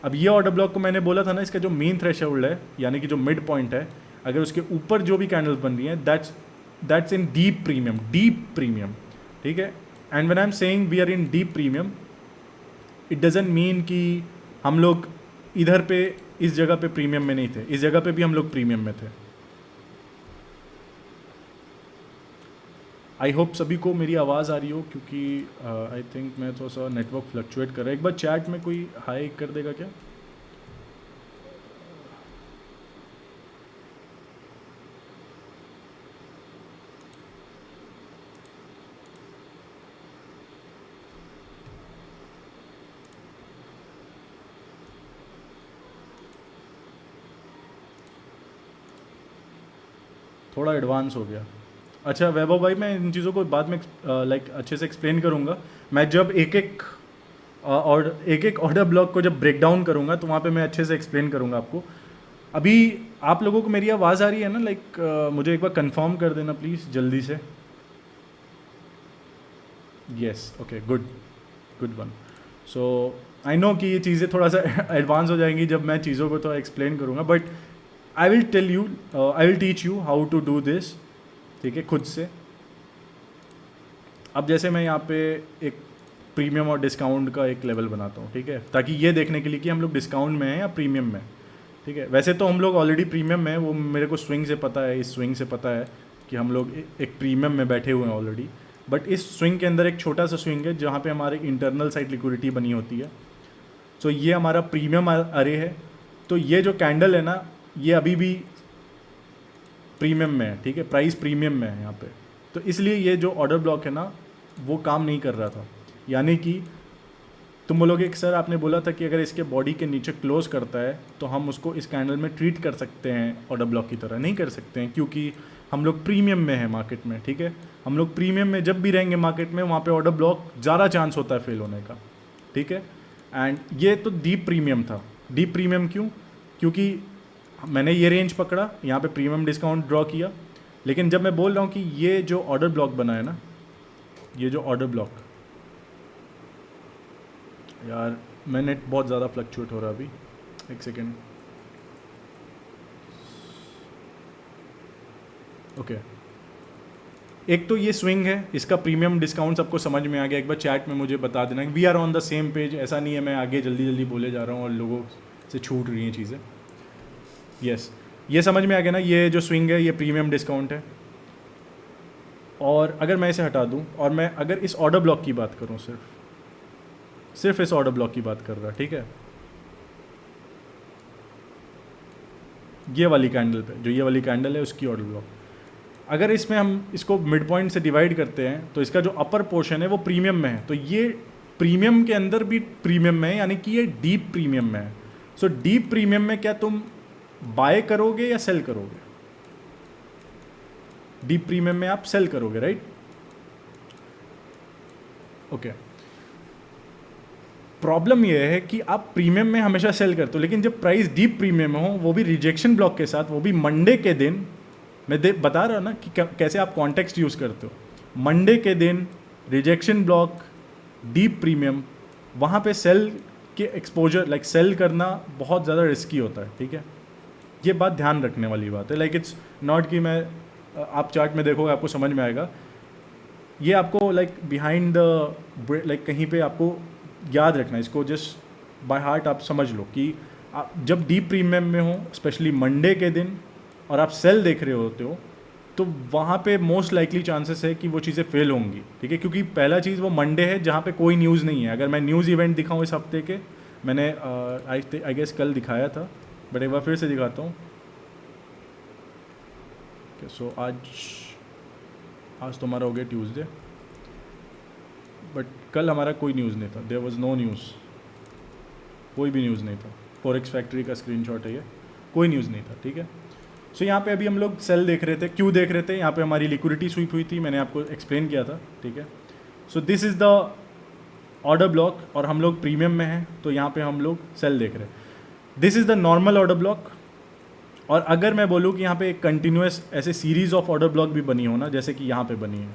अब ये ऑर्डर ब्लॉक को मैंने बोला था ना, इसका जो मेन थ्रेशोल्ड है, यानी कि जो मिड पॉइंट है, अगर उसके ऊपर जो भी कैंडल्स बन रही हैं, दैट्स इन डीप प्रीमियम, ठीक है। And when I am saying we are in deep premium, it doesn't mean कि हम लोग इधर पे इस जगह पे प्रीमियम में नहीं थे, इस जगह पे भी हम लोग प्रीमियम में थे। आई होप सभी को मेरी आवाज़ आ रही हो, क्योंकि आई थिंक मैं थोड़ा सा नेटवर्क फ्लक्चुएट कर रहा है। एक बार चैट में कोई हाई कर देगा क्या? थोड़ा एडवांस हो गया। अच्छा वैभव भाई, मैं इन चीज़ों को बाद में लाइक अच्छे से एक्सप्लेन करूँगा। मैं जब एक एक ऑर्डर ब्लॉक को जब ब्रेक डाउन करूँगा तो वहाँ पे मैं अच्छे से एक्सप्लेन करूँगा आपको। अभी आप लोगों को मेरी आवाज़ आ रही है ना? लाइक मुझे एक बार कंफर्म कर देना प्लीज़ जल्दी से। Yes, okay, good one. सो आई नो कि ये चीज़ें थोड़ा सा एडवांस हो जाएंगी जब मैं चीज़ों को थोड़ा एक्सप्लेन करूँगा, but I will teach you how to do this, ठीक है, खुद से। अब जैसे मैं यहाँ पे एक प्रीमियम और डिस्काउंट का एक लेवल बनाता हूँ, ठीक है, ताकि ये देखने के लिए कि हम लोग डिस्काउंट में हैं या प्रीमियम में, ठीक है। वैसे तो हम लोग ऑलरेडी प्रीमियम में हैं, वो मेरे को स्विंग से पता है, इस स्विंग से पता है कि हम लोग एक प्रीमियम में बैठे हुए हैं ऑलरेडी। बट इस स्विंग के अंदर एक छोटा सा स्विंग है जहाँ पे हमारे इंटरनल साइड लिक्विडिटी बनी होती है। सो ये हमारा प्रीमियम अरे है। तो ये जो कैंडल है ना, ये अभी भी प्रीमियम में है, ठीक है, प्राइस प्रीमियम में है यहाँ पे। तो इसलिए ये जो ऑर्डर ब्लॉक है ना, वो काम नहीं कर रहा था। यानी कि तुम बोलोगे कि सर आपने बोला था कि अगर इसके बॉडी के नीचे क्लोज करता है तो हम उसको इस कैंडल में ट्रीट कर सकते हैं ऑर्डर ब्लॉक की तरह। नहीं कर सकते हैं, क्योंकि हम लोग प्रीमियम में हैं मार्केट में, ठीक है। हम लोग प्रीमियम में जब भी रहेंगे मार्केट में, वहाँ पे ऑर्डर ब्लॉक ज़्यादा चांस होता है फेल होने का, ठीक है। एंड ये तो डीप प्रीमियम था। डीप प्रीमियम क्यों? क्योंकि मैंने ये रेंज पकड़ा, यहाँ पे प्रीमियम डिस्काउंट ड्रॉ किया, लेकिन जब मैं बोल रहा हूँ कि ये जो ऑर्डर ब्लॉक बना है ना, ये जो ऑर्डर ब्लॉक, यार मैं नेट बहुत ज़्यादा फ्लक्चुएट हो रहा है अभी, एक सेकेंड, ओके। एक तो ये स्विंग है, इसका प्रीमियम डिस्काउंट सबको समझ में आ गया, एक बार चैट में मुझे बता देना, we are on the same page, ऐसा नहीं है मैं आगे जल्दी जल्दी बोले जा रहा हूँ और लोगों से छूट रही हैं चीज़ें। यस, ये समझ में आ गया ना, ये जो स्विंग है ये प्रीमियम डिस्काउंट है। और अगर मैं इसे हटा दूँ और मैं अगर इस ऑर्डर ब्लॉक की बात करूँ, सिर्फ इस ऑर्डर ब्लॉक की बात कर रहा, ठीक है, ये वाली कैंडल पे, जो ये वाली कैंडल है उसकी ऑर्डर ब्लॉक, अगर इसमें हम इसको मिड पॉइंट से डिवाइड करते हैं तो इसका जो अपर पोर्शन है वो प्रीमियम में है, तो ये प्रीमियम के अंदर भी प्रीमियम में है, यानी कि ये डीप प्रीमियम में है। सो डीप प्रीमियम में क्या तुम बाय करोगे या सेल करोगे? डीप प्रीमियम में आप सेल करोगे, राइट? ओके, प्रॉब्लम यह है कि आप प्रीमियम में हमेशा सेल करते हो, लेकिन जब प्राइस डीप प्रीमियम में हो, वो भी रिजेक्शन ब्लॉक के साथ, वो भी मंडे के दिन, मैं बता रहा हूँ ना कि कैसे आप कॉन्टेक्स्ट यूज़ करते हो। मंडे के दिन रिजेक्शन ब्लॉक, डीप प्रीमियम, वहाँ पे सेल के एक्सपोजर, लाइक सेल करना बहुत ज़्यादा रिस्की होता है, ठीक है? ये बात ध्यान रखने वाली बात है। लाइक इट्स नॉट कि मैं, आप चार्ट में देखोगे आपको समझ में आएगा, ये आपको लाइक बिहाइंड द, लाइक कहीं पे आपको याद रखना है इसको, जस्ट बाय हार्ट आप समझ लो कि आप जब डीप प्रीमियम में हो, स्पेशली मंडे के दिन, और आप सेल देख रहे होते हो, तो वहाँ पे मोस्ट लाइकली चांसेस है कि वो चीज़ें फेल होंगी, ठीक है? क्योंकि पहला चीज़ वो मंडे है जहाँ पे कोई न्यूज़ नहीं है। अगर मैं न्यूज़ इवेंट दिखाऊँ इस हफ्ते के, मैंने आई गेस कल दिखाया था, बट एक बार फिर से दिखाता हूँ। सो आज तो हमारा हो गया ट्यूसडे, बट कल हमारा कोई न्यूज़ नहीं था, देयर वाज नो न्यूज़, कोई भी न्यूज़ नहीं था। फॉरेक्स फैक्ट्री का स्क्रीनशॉट है ये, कोई न्यूज़ नहीं था, ठीक है? सो यहाँ पे अभी हम लोग सेल देख रहे थे, क्यों देख रहे थे? यहाँ पे हमारी लिक्विडिटी स्वीप हुई थी, मैंने आपको एक्सप्लेन किया था, ठीक है? So this is the order block, और हम लोग प्रीमियम में हैं, तो यहाँ पे हम लोग सेल देख रहे हैं। This is the normal order block. और अगर मैं बोलूँ कि यहाँ पे एक कंटिन्यूस ऐसे सीरीज ऑफ ऑर्डर ब्लॉक भी बनी हो ना, जैसे कि यहाँ पे बनी है,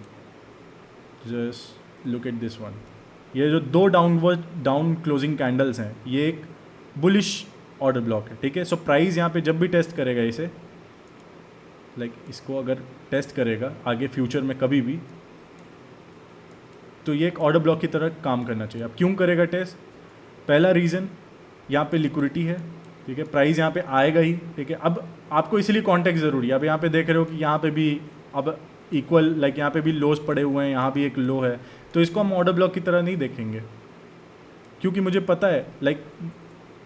just look at this one, ये जो दो डाउन क्लोजिंग कैंडल्स हैं, ये एक बुलिश ऑर्डर ब्लॉक है, ठीक है? सो प्राइस यहाँ पे जब भी टेस्ट करेगा इसे, लाइक इसको अगर टेस्ट करेगा आगे फ्यूचर में कभी भी, तो ये एक ऑर्डर ब्लॉक की तरह काम करना चाहिए। अब क्यों करेगा टेस्ट? पहला रीज़न, यहाँ पे लिक्विडिटी है, ठीक है? प्राइस यहाँ पे आएगा ही, ठीक है? अब आपको इसलिए कॉन्टेक्स्ट ज़रूरी है। अब यहाँ पे देख रहे हो कि यहाँ पे भी अब इक्वल, लाइक यहाँ पे भी लोस पड़े हुए हैं, यहाँ भी एक लो है, तो इसको हम ऑर्डर ब्लॉक की तरह नहीं देखेंगे, क्योंकि मुझे पता है,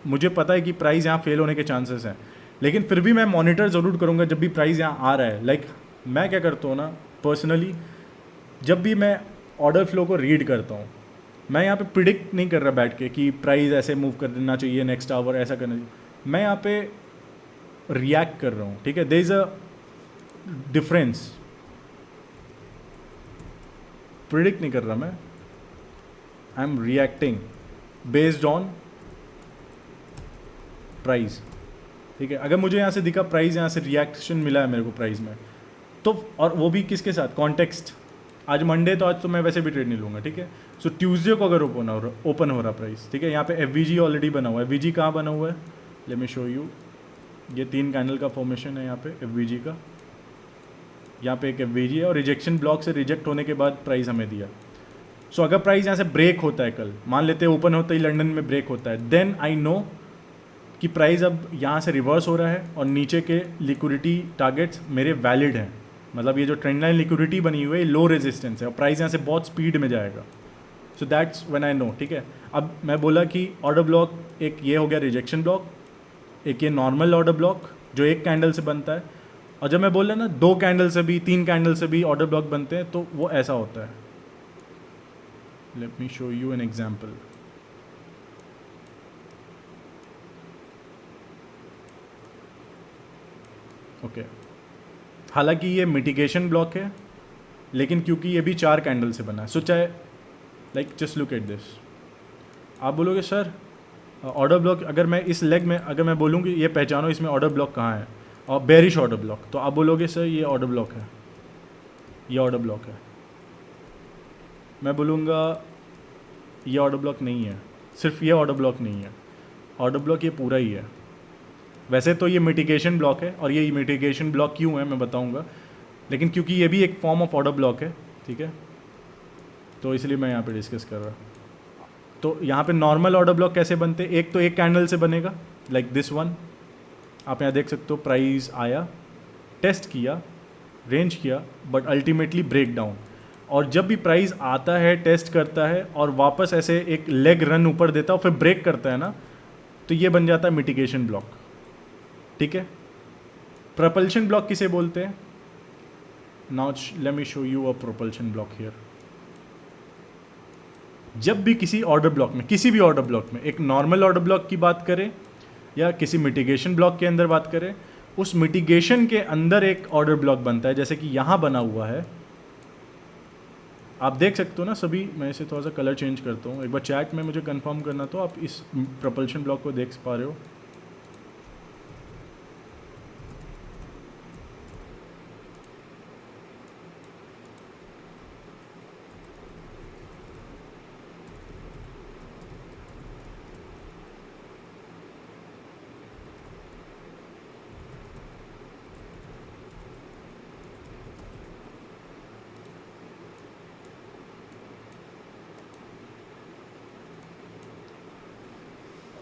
मुझे पता है कि प्राइस यहाँ फेल होने के चांसेस हैं, लेकिन फिर भी मैं मॉनिटर ज़रूर करूँगा जब भी प्राइस यहाँ आ रहा है। लाइक मैं क्या करता हूँ ना, पर्सनली जब भी मैं ऑर्डर फ्लो को रीड करता हूँ, मैं यहाँ पे प्रिडिक्ट नहीं कर रहा बैठ के कि प्राइस ऐसे मूव कर देना चाहिए नेक्स्ट आवर, ऐसा करना चाहिए, मैं यहाँ पे रिएक्ट कर रहा हूँ, ठीक है? There is a difference. Predict नहीं कर रहा मैं, I am reacting based on price, ठीक है? अगर मुझे यहाँ से दिखा प्राइस, यहाँ से रिएक्शन मिला है मेरे को प्राइस में, तो और वो भी किसके साथ? कॉन्टेक्स्ट। आज मंडे, तो आज तो मैं वैसे भी ट्रेड नहीं लूँगा, ठीक है? सो ट्यूसडे को अगर ओपन हो रहा प्राइस, ठीक है? यहाँ पे एफवीजी ऑलरेडी बना हुआ है। एफवीजी कहाँ बना हुआ है? Let me show you. ये 3 कैंडल का फॉर्मेशन है यहाँ पे एफवीजी का, यहाँ पे एक एफवीजी है, और रिजेक्शन ब्लॉक से रिजेक्ट होने के बाद प्राइस हमें दिया। सो अगर प्राइस यहाँ से ब्रेक होता है, कल मान लेते हैं ओपन होता ही लंदन में ब्रेक होता है, देन आई नो कि प्राइस अब यहाँ से रिवर्स हो रहा है और नीचे के लिक्विडिटी टारगेट्स मेरे वैलिड हैं। मतलब ये जो ट्रेंड लाइन लिक्विडिटी बनी हुई है, लो रेजिस्टेंस है और प्राइस यहाँ से बहुत स्पीड में जाएगा। So that's when I know, ठीक है? अब मैं बोला कि ऑर्डर ब्लॉक, एक ये हो गया रिजेक्शन ब्लॉक, एक ये नॉर्मल ऑर्डर ब्लॉक जो एक कैंडल से बनता है, और जब मैं बोल रहा ना 2 कैंडल से भी, 3 कैंडल से भी ऑर्डर ब्लॉक बनते हैं, तो वो ऐसा होता है। Let me show you an example. Okay, हालांकि ये मिटिगेशन ब्लॉक है, लेकिन क्योंकि ये भी 4 कैंडल से बना है, सो चाहे like just look at this. आप बोलोगे सर ऑर्डर ब्लॉक, अगर मैं इस लेग में अगर मैं बोलूँ कि ये पहचानो इसमें ऑर्डर ब्लॉक कहाँ है, और बेरिश ऑर्डर ब्लॉक, तो आप बोलोगे सर ये ऑर्डर ब्लॉक है, ये ऑर्डर ब्लॉक है। मैं बोलूँगा ये ऑर्डर ब्लॉक नहीं है, सिर्फ ये ऑर्डर ब्लॉक नहीं है, ऑर्डर ब्लॉक ये पूरा ही है। वैसे तो ये मिटिगेशन ब्लॉक है, और ये मिटिगेशन ब्लॉक क्यों है मैं बताऊंगा। लेकिन क्योंकि ये भी एक फॉर्म ऑफ ऑर्डर ब्लॉक है, ठीक है, तो इसलिए मैं यहाँ पे डिस्कस कर रहा। तो यहाँ पे नॉर्मल ऑर्डर ब्लॉक कैसे बनते, एक तो एक कैंडल से बनेगा लाइक दिस वन। आप यहाँ देख सकते हो प्राइस आया, टेस्ट किया, रेंज किया, बट अल्टीमेटली ब्रेक डाउन। और जब भी प्राइस आता है, टेस्ट करता है और वापस ऐसे एक लेग रन ऊपर देता है और फिर ब्रेक करता है ना, तो ये बन जाता है मिटिगेशन ब्लॉक, ठीक है। प्रोपल्शन ब्लॉक किसे बोलते हैं? Now let me show you a propulsion block here. जब भी किसी ऑर्डर ब्लॉक में, किसी भी ऑर्डर ब्लॉक में, एक नॉर्मल ऑर्डर ब्लॉक की बात करें या किसी मिटिगेशन ब्लॉक के अंदर बात करें, उस मिटिगेशन के अंदर एक ऑर्डर ब्लॉक बनता है, जैसे कि यहाँ बना हुआ है, आप देख सकते हो ना सभी। मैं इसे थोड़ा सा कलर चेंज करता हूँ, एक बार चैट में मुझे कंफर्म करना, तो आप इस प्रोपल्शन ब्लॉक को देख पा रहे हो।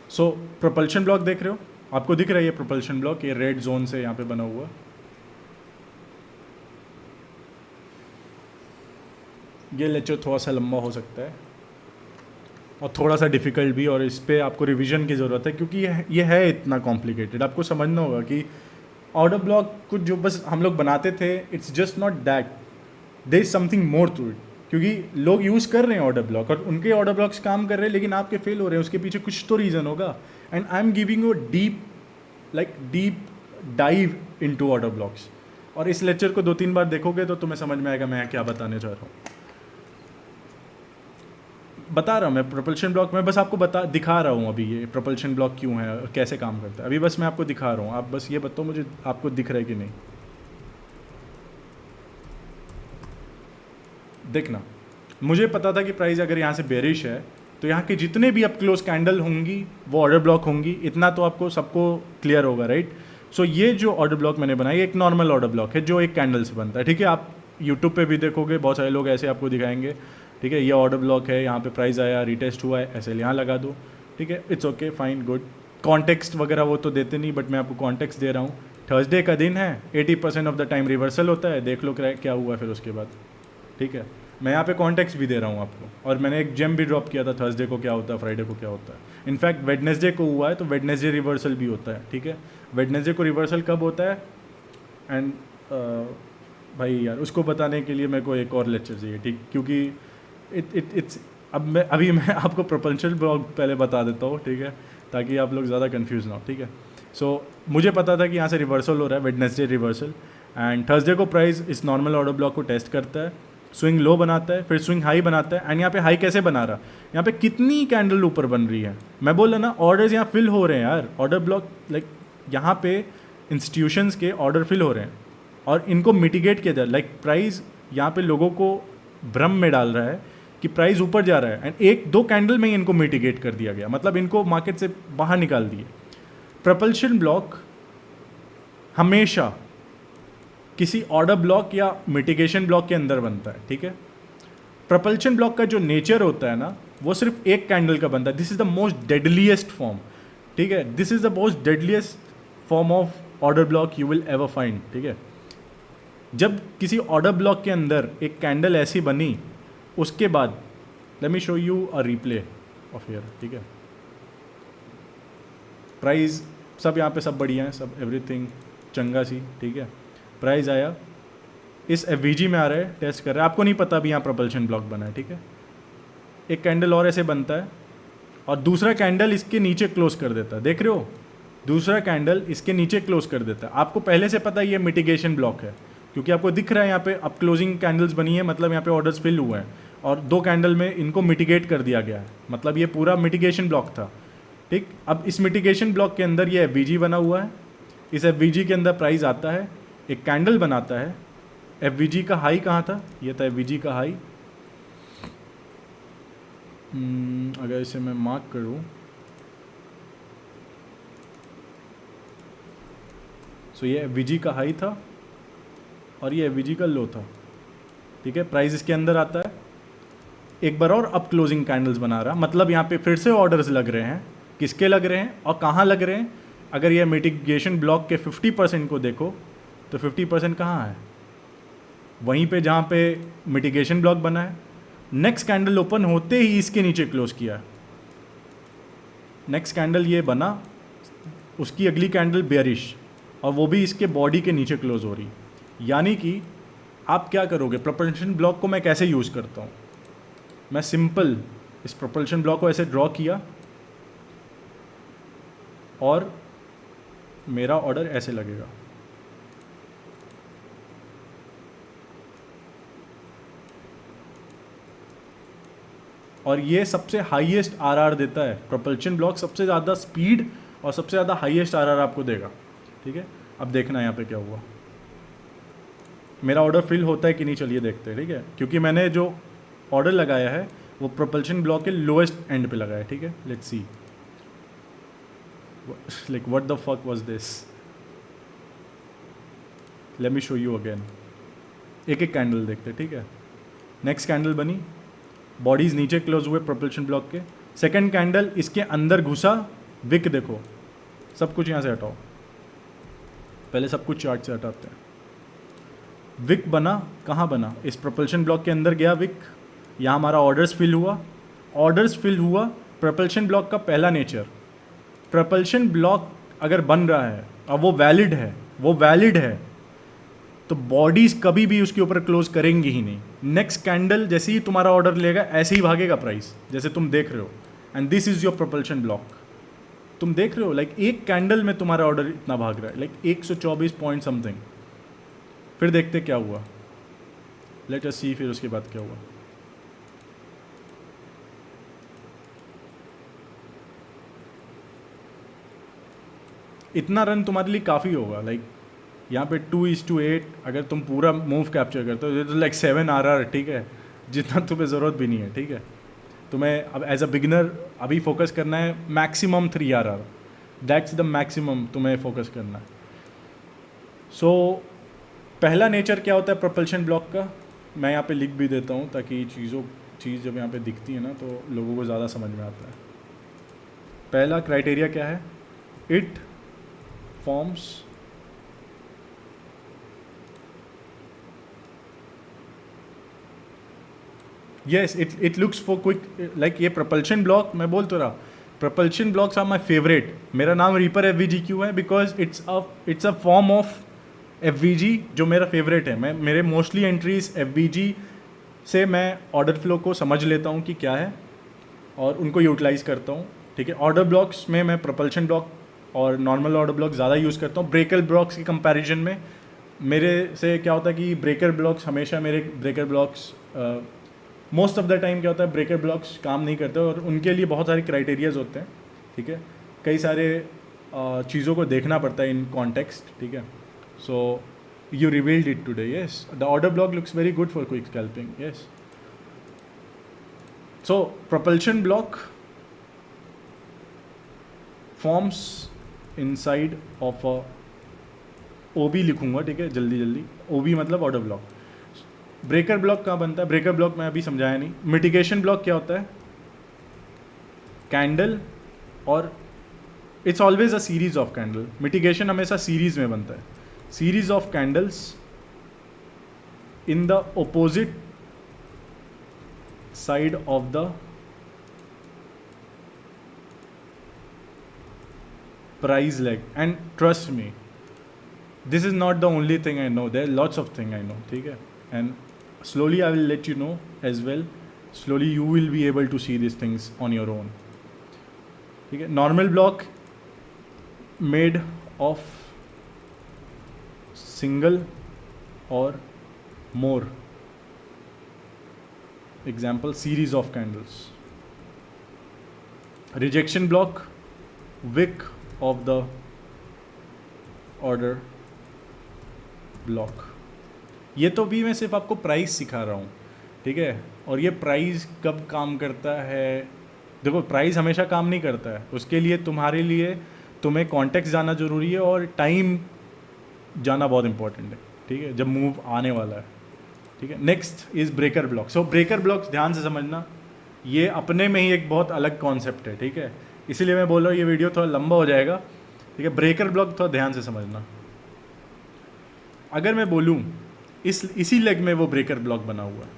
सो प्रोपल्शन ब्लॉक देख रहे हो, आपको दिख रहा है ये प्रोपल्शन ब्लॉक, ये रेड जोन से यहाँ पे बना हुआ। ये लेक्चर थोड़ा सा लंबा हो सकता है और थोड़ा सा डिफ़िकल्ट भी, और इस पर आपको रिवीजन की ज़रूरत है क्योंकि ये है इतना कॉम्प्लिकेटेड। आपको समझना होगा कि ऑर्डर ब्लॉक कुछ जो बस हम लोग बनाते थे, it's just not that, there is something more to it. क्योंकि लोग यूज़ कर रहे हैं ऑर्डर ब्लॉक और उनके ऑर्डर ब्लॉक्स काम कर रहे हैं, लेकिन आपके फेल हो रहे हैं, उसके पीछे कुछ तो रीज़न होगा। And I am giving you deep dive into order blocks. और इस लेक्चर को 2-3 बार देखोगे तो तुम्हें समझ में आएगा मैं क्या बताने जा रहा हूँ। बता रहा हूँ मैं प्रोपल्शन ब्लॉक में, बस आपको दिखा रहा हूँ अभी ये प्रोपल्शन ब्लॉक क्यों है और कैसे काम करता है, अभी बस मैं आपको दिखा रहा हूँ। आप बस ये बताओ मुझे, आपको दिख रहा है कि नहीं। देखना, मुझे पता था कि प्राइस अगर यहाँ से बेरिश है तो यहाँ के जितने भी अब क्लोज कैंडल होंगी वो ऑर्डर ब्लॉक होंगी, इतना तो आपको सबको क्लियर होगा, राइट। सो ये जो ऑर्डर ब्लॉक मैंने बनाई एक नॉर्मल ऑर्डर ब्लॉक है जो एक कैंडल से बनता है, ठीक है। आप यूट्यूब पे भी देखोगे बहुत सारे लोग ऐसे आपको दिखाएंगे, ठीक है। ये ऑर्डर ब्लॉक है, यहाँ पे प्राइस आया, रिटेस्ट हुआ है, ऐसे यहाँ लगा दो, ठीक है। It's okay, fine, good. Context वगैरह वो तो देते नहीं, बट मैं आपको कॉन्टेक्स्ट दे रहा हूँ। थर्सडे का दिन है, 80% ऑफ द टाइम रिवर्सल होता है, देख लो क्या हुआ फिर उसके बाद, ठीक है। मैं यहाँ पे कॉन्टेक्स्ट भी दे रहा हूँ आपको, और मैंने एक जेम भी ड्रॉप किया था थर्सडे को क्या होता है, फ्राइडे को क्या होता है। इनफैक्ट वेडनेसडे को हुआ है, तो वेडनेसडे रिवर्सल भी होता है, ठीक है। वेडनेसडे को रिवर्सल कब होता है, एंड भाई यार उसको बताने के लिए मेरे को एक और लेक्चर चाहिए, ठीक, क्योंकि इट्स अभी मैं आपको प्रोपल्शन ब्लॉक पहले बता देता हूँ, ठीक है, ताकि आप लोग ज़्यादा कंफ्यूज ना हो, ठीक है। सो मुझे पता था कि यहाँ से रिवर्सल हो रहा है, वेडनेसडे रिवर्सल, एंड थर्सडे को प्राइस इस नॉर्मल ऑर्डर ब्लॉक को टेस्ट करता है, स्विंग लो बनाता है, फिर स्विंग हाई बनाता है। एंड यहाँ पे हाई कैसे बना रहा, यहाँ पे कितनी कैंडल ऊपर बन रही है, मैं बोल रहा ना ऑर्डर्स यहाँ फिल हो रहे हैं यार, ऑर्डर ब्लॉक लाइक यहाँ पे इंस्टीट्यूशंस के ऑर्डर फिल हो रहे हैं और इनको मिटिगेट किया जाए, लाइक प्राइस यहाँ पे लोगों को भ्रम में डाल रहा है कि प्राइस ऊपर जा रहा है, एंड 1-2 कैंडल में ही इनको मिटिगेट कर दिया गया, मतलब इनको मार्केट से बाहर निकाल दिए। प्रोपल्शन ब्लॉक हमेशा किसी ऑर्डर ब्लॉक या मिटिगेशन ब्लॉक के अंदर बनता है, ठीक है। प्रोपल्शन ब्लॉक का जो नेचर होता है ना, वो सिर्फ एक कैंडल का बनता है। This is the most deadliest form, ठीक है, this is the most deadliest form of order block you will ever find, ठीक है। जब किसी ऑर्डर ब्लॉक के अंदर एक कैंडल ऐसी बनी, उसके बाद late me show you a replay off here, ठीक है। प्राइस सब यहाँ पे सब बढ़िया है, सब एवरीथिंग चंगा सी, ठीक है। प्राइस आया, इस एफवीजी में आ रहा है, टेस्ट कर रहा है, आपको नहीं पता अभी यहाँ प्रोपल्शन ब्लॉक बना है, ठीक है। एक कैंडल और ऐसे बनता है और दूसरा कैंडल इसके नीचे क्लोज कर देता है, देख रहे हो, दूसरा कैंडल इसके नीचे क्लोज कर देता है। आपको पहले से पता है ये मिटिगेशन ब्लॉक है, क्योंकि आपको दिख रहा है यहाँ पे अब क्लोजिंग कैंडल्स बनी है, मतलब यहाँ पे ऑर्डर्स फिल हुए हैं और 2 कैंडल में इनको मिटिगेट कर दिया गया है, मतलब ये पूरा मिटिगेशन ब्लॉक था, ठीक। अब इस मिटिगेशन ब्लॉक के अंदर ये एफवीजी बना हुआ है, इस एफवीजी के अंदर प्राइस आता है, एक कैंडल बनाता है। एफवीजी का हाई कहाँ था, ये था एफवीजी का हाई। अगर इसे मैं मार्क करूँ, सो ये एफवीजी का हाई था, और ये एवीजी का लो था, ठीक है। प्राइस इसके अंदर आता है, एक बार और अप क्लोजिंग कैंडल्स बना रहा, मतलब यहाँ पे फिर से ऑर्डर्स लग रहे हैं। किसके लग रहे हैं और कहाँ लग रहे हैं? अगर ये मिटिगेशन ब्लॉक के 50% को देखो तो 50% कहाँ है? वहीं पे जहाँ पे मिटिगेशन ब्लॉक बना है। नेक्स्ट कैंडल ओपन होते ही इसके नीचे क्लोज किया, नेक्स्ट कैंडल ये बना, उसकी अगली कैंडल बेयरिश, और वो भी इसके बॉडी के नीचे क्लोज हो रही। यानी कि आप क्या करोगे? प्रोपल्शन ब्लॉक को मैं कैसे यूज़ करता हूँ? मैं सिंपल इस प्रोपल्शन ब्लॉक को ऐसे ड्रॉ किया और मेरा ऑर्डर ऐसे लगेगा। और ये सबसे हाईएस्ट आरआर देता है। प्रोपल्शन ब्लॉक सबसे ज़्यादा स्पीड और सबसे ज़्यादा हाईएस्ट आरआर आपको देगा, ठीक है। अब देखना यहाँ पे क्या हुआ, मेरा ऑर्डर फिल होता है कि नहीं, चलिए देखते हैं, ठीक है। क्योंकि मैंने जो ऑर्डर लगाया है वो प्रोपल्शन ब्लॉक के लोएस्ट एंड पे लगाया है, ठीक है। Let's see like what the fuck was this. Late me show you again. एक एक कैंडल देखते हैं, ठीक है। नेक्स्ट कैंडल बनी, बॉडीज नीचे क्लोज हुए प्रोपल्शन ब्लॉक के। सेकंड कैंडल इसके अंदर घुसा, विक देखो, सब कुछ यहाँ से हटाओ, पहले सब कुछ चार्ट से हटाते हैं। विक बना, कहाँ बना? इस प्रोपल्शन ब्लॉक के अंदर गया विक, यहाँ हमारा ऑर्डर्स फिल हुआ। ऑर्डर्स फिल हुआ, प्रोपल्शन ब्लॉक का पहला नेचर, प्रोपल्शन ब्लॉक अगर बन रहा है और वो वैलिड है तो बॉडीज कभी भी उसके ऊपर क्लोज करेंगी ही नहीं। नेक्स्ट कैंडल जैसे ही तुम्हारा ऑर्डर लेगा ऐसे ही भागेगा प्राइस, जैसे तुम देख रहे हो। And this is your propulsion block. तुम देख रहे हो लाइक एक कैंडल में तुम्हारा ऑर्डर इतना भाग रहा है, लाइक 124 पॉइंट समथिंग। फिर देखते क्या हुआ, लेट अस सी फिर उसके बाद क्या हुआ। इतना रन तुम्हारे लिए काफ़ी होगा, लाइक यहाँ पे 2:8 अगर तुम पूरा मूव कैप्चर करते हो तो लाइक 7 आरआर, ठीक है, जितना तुम्हें ज़रूरत भी नहीं है, ठीक है। तुम्हें अब एज अ बिगिनर अभी फोकस करना है maximum 3 RR, that's the maximum तुम्हें फोकस करना है। सो पहला नेचर क्या होता है प्रोपल्शन ब्लॉक का, मैं यहाँ पे लिख भी देता हूँ ताकि चीज़ जब यहाँ पे दिखती है ना तो लोगों को ज़्यादा समझ में आता है। पहला क्राइटेरिया क्या है? It forms yes it looks for quick, like ये propulsion block मैं बोल तो रहा, propulsion blocks are my favorite। मेरा नाम रीपर एफवीजी क्यों है? Because it's a form of FVG जो मेरा फेवरेट है। मेरे मोस्टली एंट्रीज एफवीजी से मैं ऑर्डर फ्लो को समझ लेता हूँ कि क्या है और उनको यूटिलाइज करता हूँ, ठीक है। ऑर्डर ब्लॉक्स में मैं प्रोपल्शन ब्लॉक और नॉर्मल ऑर्डर ब्लॉक ज़्यादा यूज़ करता हूँ। ब्रेकर ब्लॉक्स के कंपैरिजन में मेरे से क्या होता है कि ब्रेकर ब्लॉक्स हमेशा मेरे breaker blocks most of the time क्या होता है ब्रेकर ब्लॉक्स काम नहीं करते और उनके लिए बहुत सारे क्राइटेरियाज होते हैं, ठीक है। कई सारे चीज़ों को देखना पड़ता है इन कॉन्टेक्स्ट, ठीक है। So you revealed it today, yes the order block looks very good for quick scalping, yes. So propulsion block forms inside of a OB लिखूंगा, ठीक है, जल्दी ओबी मतलब ऑर्डर ब्लॉक। ब्रेकर ब्लॉक कहाँ बनता है? ब्रेकर ब्लॉक मैं अभी समझाया नहीं। मिटिगेशन ब्लॉक क्या होता है? कैंडल, और it's always a series of candle. Mitigation हमेशा सीरीज में बनता है, series of candles in the opposite side of the price leg. And trust me, this is not the only thing I know, there lots of thing I know, ठीक है। And slowly I will let you know as well, slowly you will be able to see these things on your own, ठीक है। Normal block made of single और more, example series of candles. Rejection block wick of the order block. ये तो भी मैं सिर्फ आपको price सिखा रहा हूँ, ठीक है। और ये प्राइस कब काम करता है? देखो प्राइस हमेशा काम नहीं करता है, उसके लिए तुम्हारे लिए तुम्हें कॉन्टेक्स्ट जाना ज़रूरी है और टाइम जाना बहुत इंपॉर्टेंट है। ठीक है, जब मूव आने वाला है, ठीक है। Next is breaker block. So breaker blocks ध्यान से समझना, ये अपने में ही एक बहुत अलग कॉन्सेप्ट है, ठीक है, इसीलिए मैं बोल रहा हूँ ये वीडियो थोड़ा लंबा हो जाएगा, ठीक है। ब्रेकर ब्लॉक थोड़ा ध्यान से समझना। अगर मैं बोलूँ इसी लेग में वो ब्रेकर ब्लॉक बना हुआ है,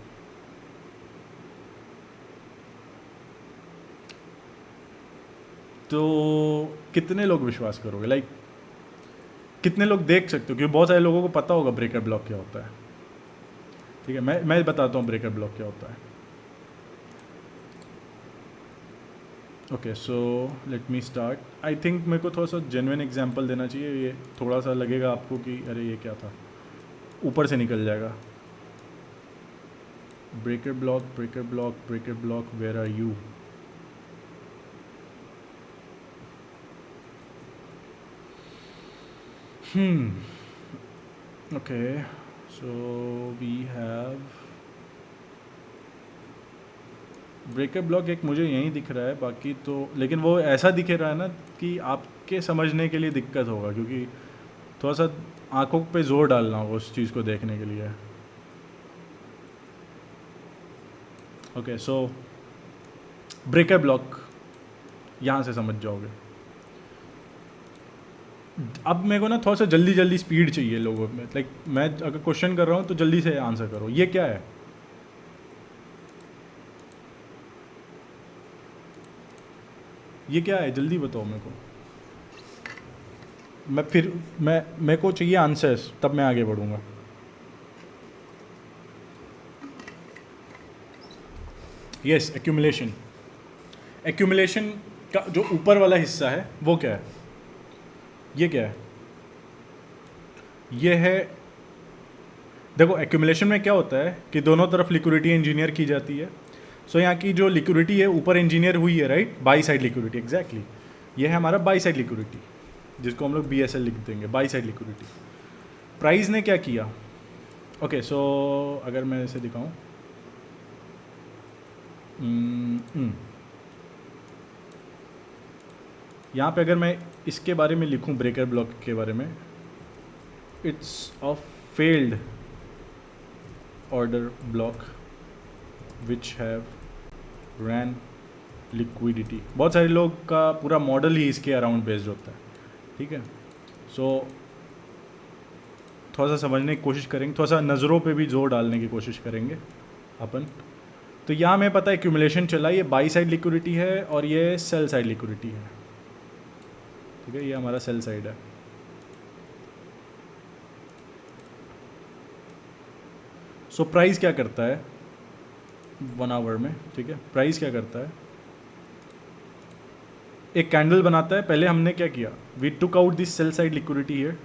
तो कितने लोग विश्वास करोगे? लाइक कितने लोग देख सकते हो? क्योंकि बहुत सारे लोगों को पता होगा ब्रेकर ब्लॉक क्या होता है, ठीक है। मैं बताता हूँ ब्रेकर ब्लॉक क्या होता है। Okay, so let me start. I think मेरे को थोड़ा सा जेन्युइन एग्जांपल देना चाहिए। ये थोड़ा सा लगेगा आपको कि अरे ये क्या था, ऊपर से निकल जाएगा। Breaker block, breaker block, breaker block, where are you? Okay, so we have breaker block. एक मुझे यहीं दिख रहा है, बाकी तो लेकिन वो ऐसा दिख रहा है ना कि आपके समझने के लिए दिक्कत होगा, क्योंकि थोड़ा सा आंखों पे जोर डालना होगा उस चीज़ को देखने के लिए। ओके, सो ब्रेकर ब्लॉक यहाँ से समझ जाओगे। अब मेरे को ना थोड़ा सा जल्दी जल्दी स्पीड चाहिए लोगों में। लाइक मैं अगर क्वेश्चन कर रहा हूँ तो जल्दी से आंसर करो। ये क्या है? ये क्या है? जल्दी बताओ मेरे को। मेरे को चाहिए आंसर्स, तब मैं आगे बढ़ूँगा। Yes, accumulation. एक्यूमुलेशन का जो ऊपर वाला हिस्सा है वो क्या है? ये क्या है? ये है, देखो एक्यूमुलेशन में क्या होता है कि दोनों तरफ लिक्विडिटी इंजीनियर की जाती है। सो यहाँ की जो लिक्विडिटी है ऊपर इंजीनियर हुई है, right, by side liquidity, exactly. ये है हमारा बाई साइड लिक्विडिटी, जिसको हम लोग BSL लिख देंगे, बाई साइड लिक्विडिटी। प्राइस ने क्या किया? ओके, सो अगर मैं इसे दिखाऊं, यहाँ पे अगर मैं इसके बारे में लिखूं, ब्रेकर ब्लॉक के बारे में, it's a failed order block which have ran liquidity. बहुत सारे लोग का पूरा मॉडल ही इसके अराउंड बेस्ड होता है, ठीक है। सो थोड़ा सा समझने की कोशिश करेंगे, थोड़ा सा नज़रों पे भी जोर डालने की कोशिश करेंगे अपन। तो यहाँ हमें पता है एक्यूमुलेशन चला, ये बाई साइड लिक्विडिटी है और ये सेल साइड लिक्विडिटी है, ठीक है। ये हमारा सेल साइड है। सो प्राइस क्या करता है 1 आवर में, ठीक है। प्राइस क्या करता है, एक कैंडल बनाता है। पहले हमने क्या किया, we took out this sell side liquidity here.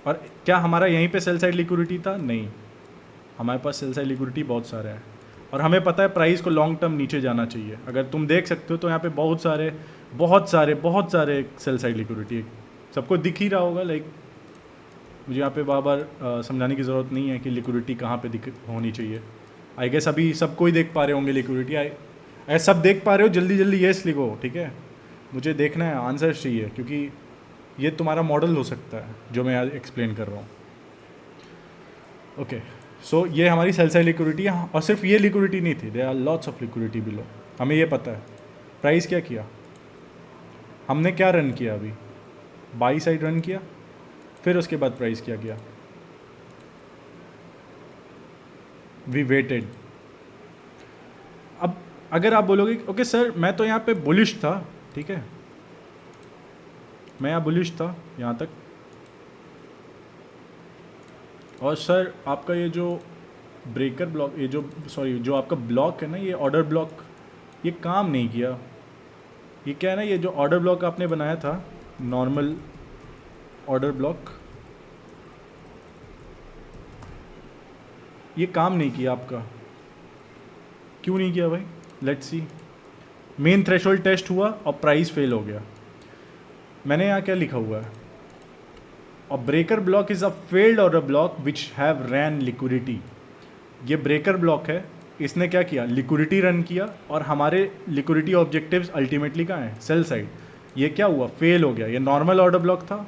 और क्या हमारा यहीं पे सेल साइड लिक्विडिटी था? नहीं, हमारे पास सेल साइड लिक्विडिटी बहुत सारे हैं और हमें पता है प्राइस को लॉन्ग टर्म नीचे जाना चाहिए। अगर तुम देख सकते हो तो यहाँ पे बहुत सारे सेल साइड लिक्विडिटी है, सबको दिख ही रहा होगा। लाइक मुझे यहाँ पे बार बार समझाने की ज़रूरत नहीं है कि लिक्विडिटी कहाँ पे दिख होनी चाहिए। आई गेस अभी सबको ही देख पा रहे होंगे लिक्विडिटी। अगर सब देख पा रहे हो जल्दी जल्दी येस लिखो, ठीक है। मुझे देखना है, आंसर चाहिए, क्योंकि ये तुम्हारा मॉडल हो सकता है जो मैं आज एक्सप्लेन कर रहा हूँ। ओके, सो ये हमारी सेल साइड लिक्विडिटी है। और सिर्फ ये लिक्विडिटी नहीं थी, there are lots of liquidity below, हमें ये पता है। प्राइस क्या किया, हमने क्या रन किया, अभी बाई साइड रन किया, फिर उसके बाद प्राइस क्या किया, वी वेटेड। अब अगर आप बोलोगे ओके सर मैं तो यहाँ पे बुलिश था, ठीक है, मैं यहाँ बुलिश था यहाँ तक, और सर आपका ये जो ब्रेकर ब्लॉक, ये जो जो आपका ब्लॉक है ना, ये ऑर्डर ब्लॉक, ये काम नहीं किया। ये क्या है ना, ये जो ऑर्डर ब्लॉक आपने बनाया था, नॉर्मल ऑर्डर ब्लॉक, ये काम नहीं किया आपका। क्यों नहीं किया भाई? Let's see. Mean threshold test हुआ और प्राइस फेल हो गया। मैंने यहाँ क्या लिखा हुआ है, और breaker block is a failed order block which have ran liquidity. ये ब्रेकर ब्लॉक है, इसने क्या किया, लिक्विडिटी रन किया, और हमारे लिक्विडिटी ऑब्जेक्टिव्स अल्टीमेटली कहाँ हैं, सेल साइड। ये क्या हुआ, फेल हो गया। ये नॉर्मल ऑर्डर ब्लॉक था,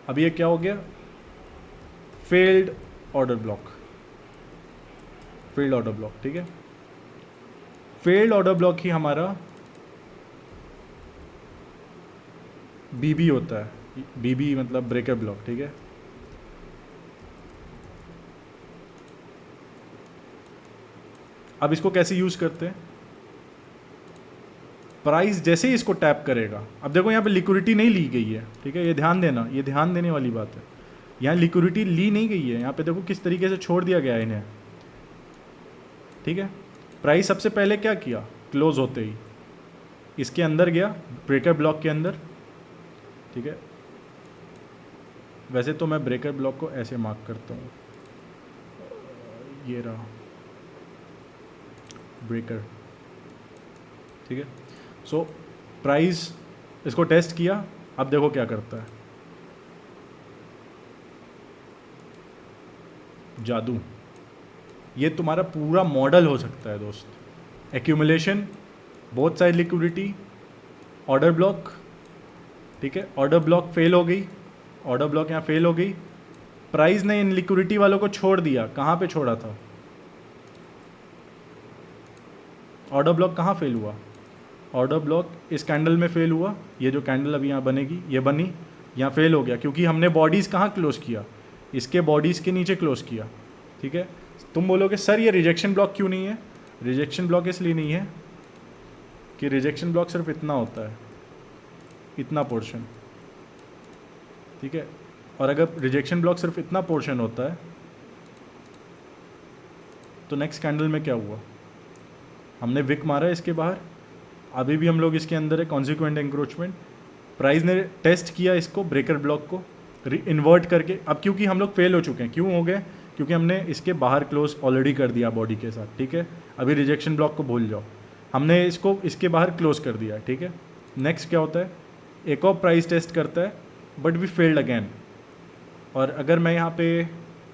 अब ये क्या हो गया, failed order block, failed order block, ठीक है। फेल्ड ऑर्डर ब्लॉक ही हमारा बीबी होता है, बीबी मतलब ब्रेकर ब्लॉक, ठीक है। अब इसको कैसे यूज करते हैं, प्राइस जैसे ही इसको टैप करेगा, अब देखो यहाँ पे लिक्विडिटी नहीं ली गई है, ठीक है, ये ध्यान देना, ये ध्यान देने वाली बात है। यहाँ लिक्विडिटी ली नहीं गई है, यहाँ पे देखो किस तरीके से छोड़ दिया गया है इन्हें, ठीक है। प्राइस सबसे पहले क्या किया, क्लोज होते ही इसके अंदर गया, ब्रेकर ब्लॉक के अंदर, ठीक है। वैसे तो मैं ब्रेकर ब्लॉक को ऐसे मार्क करता हूँ, ये रहा ब्रेकर, ठीक है। सो प्राइस इसको टेस्ट किया, अब देखो क्या करता है, जादू। ये तुम्हारा पूरा मॉडल हो सकता है दोस्त। Accumulation, both side liquidity, order block, ठीक है। ऑर्डर ब्लॉक फेल हो गई, ऑर्डर ब्लॉक यहाँ फेल हो गई, प्राइस ने इन लिक्विडिटी वालों को छोड़ दिया। कहाँ पे छोड़ा था, ऑर्डर ब्लॉक कहाँ फेल हुआ, ऑर्डर ब्लॉक इस कैंडल में फेल हुआ, ये जो कैंडल अभी यहाँ बनेगी ये बनी, यहाँ फेल हो गया क्योंकि हमने बॉडीज़ कहाँ क्लोज किया, इसके बॉडीज़ के नीचे क्लोज किया, ठीक है। तुम बोलोगे सर ये रिजेक्शन ब्लॉक क्यों नहीं है, रिजेक्शन ब्लॉक इसलिए नहीं है कि रिजेक्शन ब्लॉक सिर्फ इतना होता है, इतना पोर्शन, ठीक है। और अगर रिजेक्शन ब्लॉक सिर्फ इतना पोर्शन होता है तो नेक्स्ट कैंडल में क्या हुआ, हमने विक मारा इसके बाहर, अभी भी हम लोग इसके अंदर है, कॉन्सिक्वेंट एंक्रोचमेंट। प्राइस ने टेस्ट किया इसको, ब्रेकर ब्लॉक को इन्वर्ट करके, अब क्योंकि हम लोग फेल हो चुके हैं, क्यों हो गए, क्योंकि हमने इसके बाहर क्लोज ऑलरेडी कर दिया बॉडी के साथ, ठीक है। अभी रिजेक्शन ब्लॉक को भूल जाओ, हमने इसको इसके बाहर क्लोज कर दिया, ठीक है। नेक्स्ट क्या होता है, एक और प्राइस टेस्ट करता है बट वी फेल्ड अगेन। और अगर मैं यहाँ पे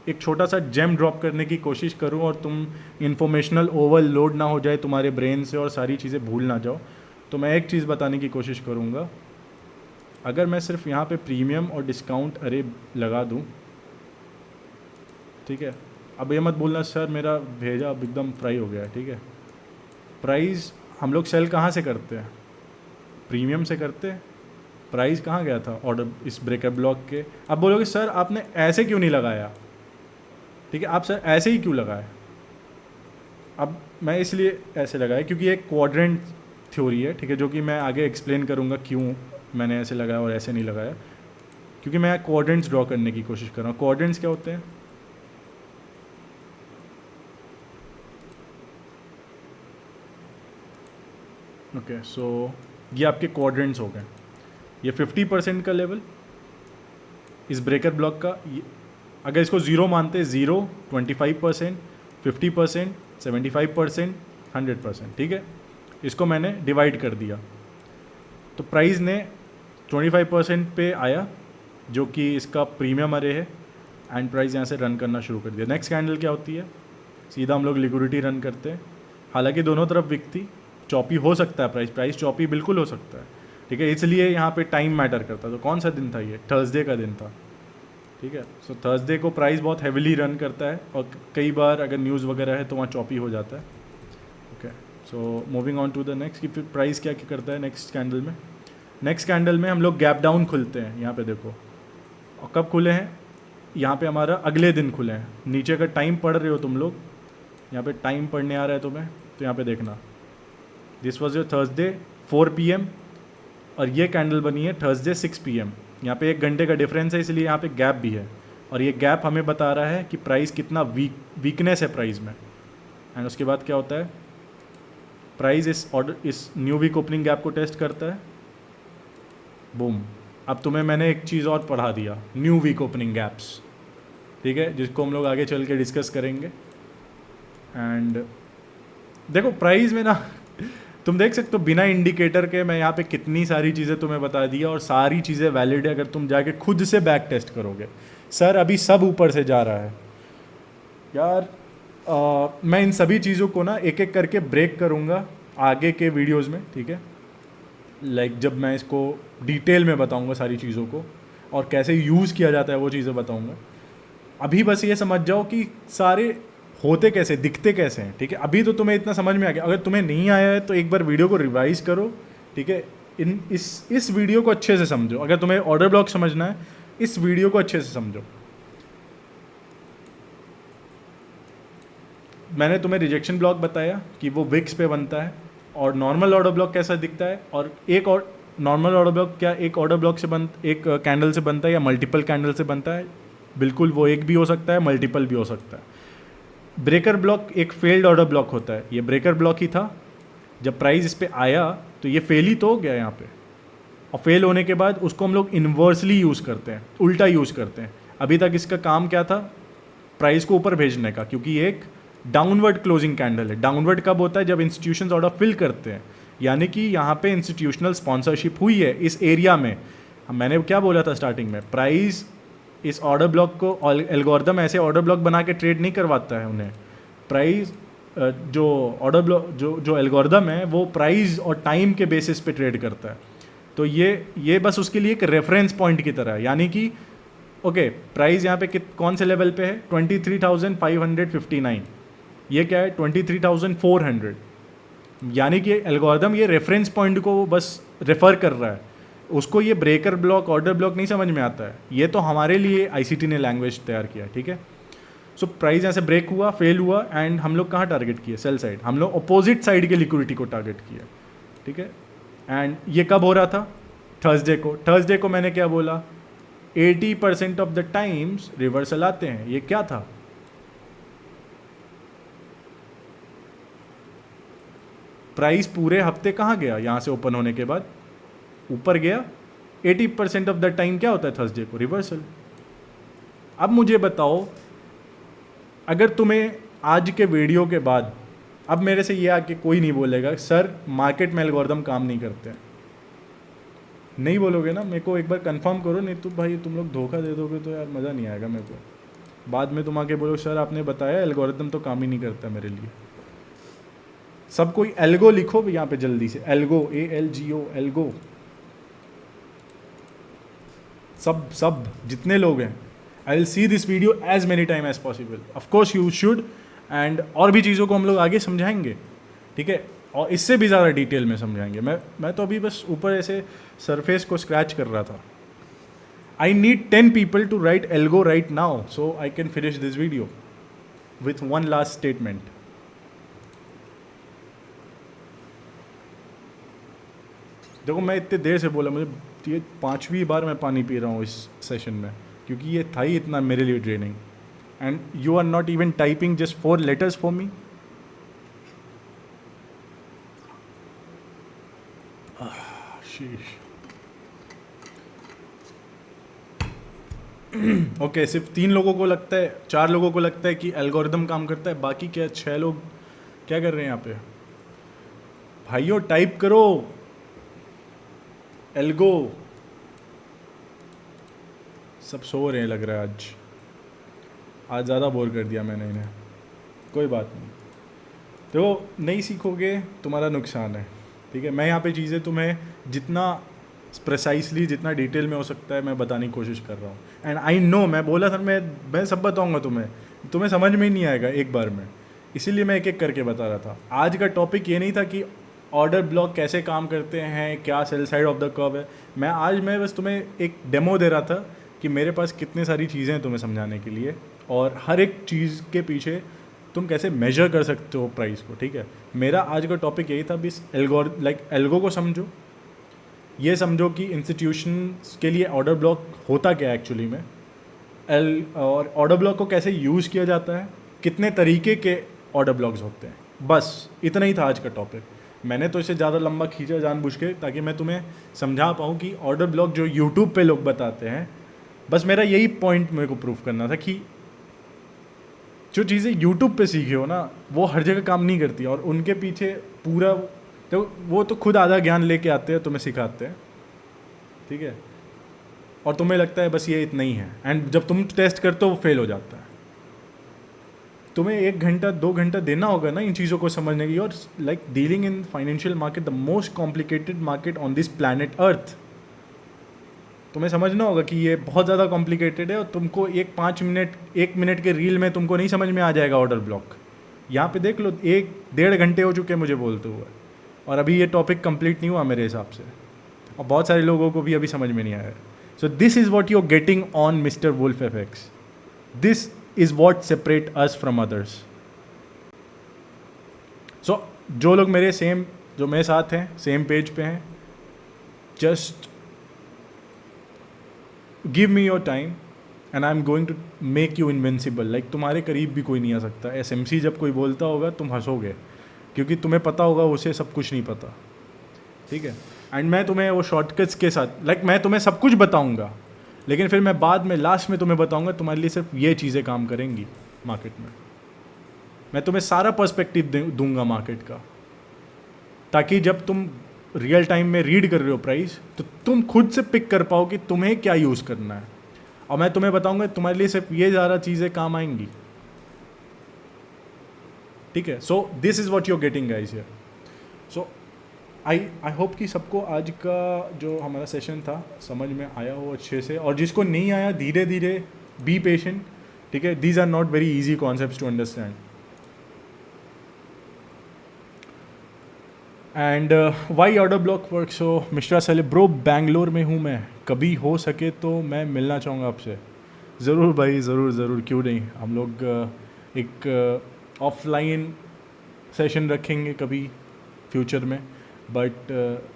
एक छोटा सा जेम ड्रॉप करने की कोशिश करूँ और तुम इन्फॉर्मेशनल ओवरलोड ना हो जाए तुम्हारे ब्रेन से और सारी चीज़ें भूल ना जाओ, तो मैं एक चीज़ बताने की कोशिश करूँगा। अगर मैं सिर्फ यहाँ पे प्रीमियम और डिस्काउंट अरे लगा दूँ, ठीक है। अब ये मत बोलना सर मेरा भेजा अब एकदम फ्राई हो गया है, ठीक है। प्राइस हम लोग सेल कहाँ से करते हैं, प्रीमियम से करते हैं। प्राइस कहाँ गया था, ऑर्डर इस ब्रेकर ब्लॉक के। अब बोलोगे सर आपने ऐसे क्यों नहीं लगाया, ठीक है, आप सर ऐसे ही क्यों लगाए। अब मैं इसलिए ऐसे लगाया क्योंकि एक क्वाड्रेंट थ्योरी है, ठीक है, जो कि मैं आगे एक्सप्लेन करूँगा क्यों मैंने ऐसे लगाया और ऐसे नहीं लगाया, क्योंकि मैं क्वाड्रेंट्स ड्रॉ करने की कोशिश कर रहा हूँ। क्वाड्रेंट्स क्या होते हैं, ओके सो ये आपके क्वाड्रेंट्स हो गए। ये 50% का लेवल इस ब्रेकर ब्लॉक का, अगर इसको ज़ीरो मानते हैं, 0, 25%, 50%, 75%, 100%, ठीक है। इसको मैंने डिवाइड कर दिया तो प्राइस ने 25% पे आया जो कि इसका प्रीमियम अरे है, एंड प्राइस यहाँ से रन करना शुरू कर दिया। नेक्स्ट कैंडल क्या होती है, सीधा हम लोग लिक्विडिटी रन करते हैं। हालांकि दोनों तरफ बिकती, चॉपी हो सकता है प्राइस चॉपी बिल्कुल हो सकता है, ठीक है। इसलिए यहाँ पे टाइम मैटर करता है। तो कौन सा दिन था, ये थर्सडे का दिन था, ठीक है। सो थर्सडे को प्राइस बहुत हैविली रन करता है और कई बार अगर न्यूज़ वगैरह है तो वहाँ चॉपी हो जाता है, okay. So moving on to the next कि फिर प्राइस क्या क्या करता है नेक्स्ट कैंडल में। नेक्स्ट कैंडल में हम लोग गैप डाउन खुलते हैं, यहाँ पे देखो, और कब खुले हैं, यहाँ पे हमारा अगले दिन खुले हैं। नीचे अगर टाइम पढ़ रहे हो तुम लोग, यहाँ पे टाइम पढ़ने आ रहा है तुम्हें, तो यहाँ पे देखना, this was your Thursday 4 PM और ये कैंडल बनी है थर्सडे 6 PM। यहाँ पे 1 घंटे का डिफरेंस है, इसलिए यहाँ पे गैप भी है, और ये गैप हमें बता रहा है कि प्राइस कितना वीकनेस है प्राइस में। एंड उसके बाद क्या होता है, प्राइस इस न्यू वीक ओपनिंग गैप को टेस्ट करता है, बूम। अब तुम्हें मैंने एक चीज़ और पढ़ा दिया, न्यू वीक ओपनिंग गैप्स, ठीक है, जिसको हम लोग आगे चल के डिस्कस करेंगे। एंड देखो प्राइस में ना तुम देख सकते हो बिना इंडिकेटर के मैं यहाँ पे कितनी सारी चीज़ें तुम्हें बता दिया, और सारी चीज़ें वैलिड है अगर तुम जाके खुद से बैक टेस्ट करोगे। सर अभी सब ऊपर से जा रहा है यार, मैं इन सभी चीज़ों को ना एक एक करके ब्रेक करूँगा आगे के वीडियोज़ में, ठीक है। लाइक जब मैं इसको डिटेल में बताऊँगा सारी चीज़ों को और कैसे यूज़ किया जाता है वो चीज़ें बताऊँगा। अभी बस ये समझ जाओ कि सारे होते कैसे, दिखते कैसे हैं, ठीक है। अभी तो तुम्हें इतना समझ में आ गया। अगर तुम्हें नहीं आया है तो एक बार वीडियो को रिवाइज करो, ठीक है। इस वीडियो को अच्छे से समझो। अगर तुम्हें ऑर्डर ब्लॉक समझना है, इस वीडियो को अच्छे से समझो। मैंने तुम्हें रिजेक्शन ब्लॉक बताया कि वो विक्स पे बनता है, और नॉर्मल ऑर्डर ब्लॉक कैसा दिखता है, और एक और नॉर्मल ऑर्डर ब्लॉक क्या एक ऑर्डर ब्लॉक से एक कैंडल से बनता है या मल्टीपल कैंडल से बनता है? बिल्कुल, वो एक भी हो सकता है, मल्टीपल भी हो सकता है। ब्रेकर ब्लॉक एक फेल्ड ऑर्डर ब्लॉक होता है, ये ब्रेकर ब्लॉक ही था। जब प्राइस इस पे आया तो ये फेल ही तो हो गया यहाँ पे, और फेल होने के बाद उसको हम लोग इन्वर्सली यूज़ करते हैं, उल्टा यूज़ करते हैं। अभी तक इसका काम क्या था? प्राइस को ऊपर भेजने का, क्योंकि ये एक डाउनवर्ड क्लोजिंग कैंडल है। डाउनवर्ड कब होता है? जब इंस्टीट्यूशंस ऑर्डर फिल करते हैं, यानी कि यहाँ पे इंस्टीट्यूशनल स्पॉन्सरशिप हुई है इस एरिया में। मैंने क्या बोला था स्टार्टिंग में, प्राइस इस ऑर्डर ब्लॉक को, एल्गोरिदम ऐसे ऑर्डर ब्लॉक बना के ट्रेड नहीं करवाता है उन्हें। प्राइस जो ऑर्डर ब्लॉक जो एल्गोरिदम है वो प्राइस और टाइम के बेसिस पे ट्रेड करता है। तो ये बस उसके लिए एक रेफरेंस पॉइंट की तरह है, यानी कि ओके प्राइस यहाँ पे कौन से लेवल पे है? 23,559। ये क्या है? 23,400। यानी कि एल्गोरिदम ये रेफरेंस पॉइंट को बस रेफ़र कर रहा है, उसको ये ब्रेकर ब्लॉक ऑर्डर ब्लॉक नहीं समझ में आता है। ये तो हमारे लिए आईसीटी ने लैंग्वेज तैयार किया, ठीक है। सो प्राइस यहाँ से ब्रेक हुआ, फेल हुआ, एंड हम लोग कहाँ टारगेट किए? Sell side. हम लोग अपोजिट साइड के लिक्विडिटी को टारगेट किया, ठीक है। एंड ये कब हो रहा था? थर्सडे को। थर्सडे को मैंने क्या बोला? 80% ऑफ द टाइम्स रिवर्सल आते हैं। ये क्या था? प्राइस पूरे हफ्ते कहाँ गया? यहाँ से ओपन होने के बाद ऊपर गया। 80% ऑफ द टाइम क्या होता है थर्सडे को? रिवर्सल। अब मुझे बताओ, अगर तुम्हें आज के वीडियो के बाद अब मेरे से ये आके कोई नहीं बोलेगा सर मार्केट में एल्गोरिदम काम नहीं करते हैं, नहीं बोलोगे ना? मेरे को एक बार कंफर्म करो, नहीं तो भाई तुम लोग धोखा दे दोगे तो यार मज़ा नहीं आएगा मेरे को। बाद में तुम आके बोलो सर आपने बताया एल्गोरिदम तो काम ही नहीं करता मेरे लिए। सब कोई एल्गो लिखो यहाँ पे जल्दी से, एल्गो, ALGO, एल्गो। सब जितने लोग हैं, I will see this video as many time as possible. Of course you should. And और भी चीज़ों को हम लोग आगे समझाएंगे, ठीक है, और इससे भी ज़्यादा डिटेल में समझाएंगे। मैं तो अभी बस ऊपर ऐसे सरफेस को स्क्रैच कर रहा था। I need 10 people to write algo right now so I can finish this video with one last statement. देखो मैं इतने देर से बोला, मुझे ये 5वीं बार मैं पानी पी रहा हूँ इस सेशन में, क्योंकि ये था ही इतना मेरे लिए draining. And you are not even typing just 4 letters for me. Okay सिर्फ 3 लोगों को लगता है, 4 लोगों को लगता है कि एल्गोरिदम काम करता है, बाकी क्या 6 लोग क्या कर रहे हैं यहाँ पे? भाइयों टाइप करो एल्गो। सब सो रहे हैं लग रहा है आज ज़्यादा बोर कर दिया मैंने इन्हें। कोई बात नहीं, तो नहीं सीखोगे तुम्हारा नुकसान है, ठीक है। मैं यहाँ पे चीज़ें तुम्हें जितना प्रिसाइसली, जितना डिटेल में हो सकता है मैं बताने की कोशिश कर रहा हूँ। एंड आई नो, मैं बोला था मैं सब बताऊँगा तुम्हें समझ में ही नहीं आएगा एक बार में, इसीलिए मैं एक एक करके बता रहा था। आज का टॉपिक ये नहीं था कि ऑर्डर ब्लॉक कैसे काम करते हैं, क्या cell side of the curve है। मैं बस तुम्हें एक डेमो दे रहा था कि मेरे पास कितनी सारी चीज़ें हैं तुम्हें समझाने के लिए, और हर एक चीज़ के पीछे तुम कैसे मेजर कर सकते हो प्राइस को, ठीक है। मेरा आज का टॉपिक यही था, बस एल्गो को समझो। ये समझो कि इंस्टीट्यूशंस के लिए ऑर्डर ब्लॉक होता क्या है एक्चुअली में, और ऑर्डर ब्लॉक को कैसे यूज़ किया जाता है, कितने तरीके के ऑर्डर ब्लॉक्स होते हैं। बस इतना ही था आज का टॉपिक। मैंने तो इसे ज़्यादा लंबा खींचा जानबूझ के, ताकि मैं तुम्हें समझा पाऊँ कि ऑर्डर ब्लॉक जो यूट्यूब पे लोग बताते हैं, बस मेरा यही पॉइंट मेरे को प्रूफ करना था कि जो चीज़ें यूट्यूब पे सीखे हो ना वो हर जगह काम नहीं करती, और उनके पीछे पूरा तो वो तो खुद आधा ज्ञान लेके आते हैं, तुम्हें सिखाते हैं, ठीक है, और तुम्हें लगता है बस ये इतना ही है। एंड जब तुम टेस्ट करते हो वो फेल हो जाता है। तुम्हें 1 घंटा 2 घंटा देना होगा ना इन चीज़ों को समझने की। और like dealing in financial market the most complicated market on this planet earth. तुम्हें समझना होगा कि ये बहुत ज़्यादा कॉम्प्लिकेटेड है और तुमको एक मिनट के रील में तुमको नहीं समझ में आ जाएगा ऑर्डर ब्लॉक। यहाँ पे देख लो 1-1.5 घंटे हो चुके हैं मुझे बोलते हुए, और अभी ये टॉपिक कंप्लीट नहीं हुआ मेरे हिसाब से, और बहुत सारे लोगों को भी अभी समझ में नहीं आया। So this is what you are getting on mister wolf FX. This is what separate us from others. So जो लोग जो मेरे साथ हैं, सेम पेज पे हैं, just give me your time and I am going to make you invincible. Like तुम्हारे करीब भी कोई नहीं आ सकता। एसएमसी जब कोई बोलता होगा तुम हंसोगे, क्योंकि तुम्हें पता होगा उसे सब कुछ नहीं पता, ठीक है। एंड मैं तुम्हें वो शॉर्टकट्स के साथ, मैं तुम्हें सब कुछ बताऊंगा, लेकिन फिर मैं बाद में लास्ट में तुम्हें बताऊंगा तुम्हारे लिए सिर्फ ये चीज़ें काम करेंगी मार्केट में। मैं तुम्हें सारा पर्सपेक्टिव दूंगा मार्केट का, ताकि जब तुम रियल टाइम में रीड कर रहे हो प्राइस, तो तुम खुद से पिक कर पाओ कि तुम्हें क्या यूज़ करना है, और मैं तुम्हें बताऊंगा तुम्हारे लिए सिर्फ ये ज़्यादा चीज़ें काम आएंगी, ठीक है। So this is what you are getting guys here. So I hope कि सबको आज का जो हमारा सेशन था समझ में आया हो अच्छे से, और जिसको नहीं आया धीरे धीरे बी पेशेंट, ठीक है। These are not very easy concepts to understand. And why order block work. So mister celeb bro, Bangalore में हूँ मैं, कभी हो सके तो मैं मिलना चाहूँगा आपसे। ज़रूर भाई, ज़रूर ज़रूर, क्यों नहीं। हम लोग एक ऑफलाइन सेशन रखेंगे कभी फ्यूचर में, but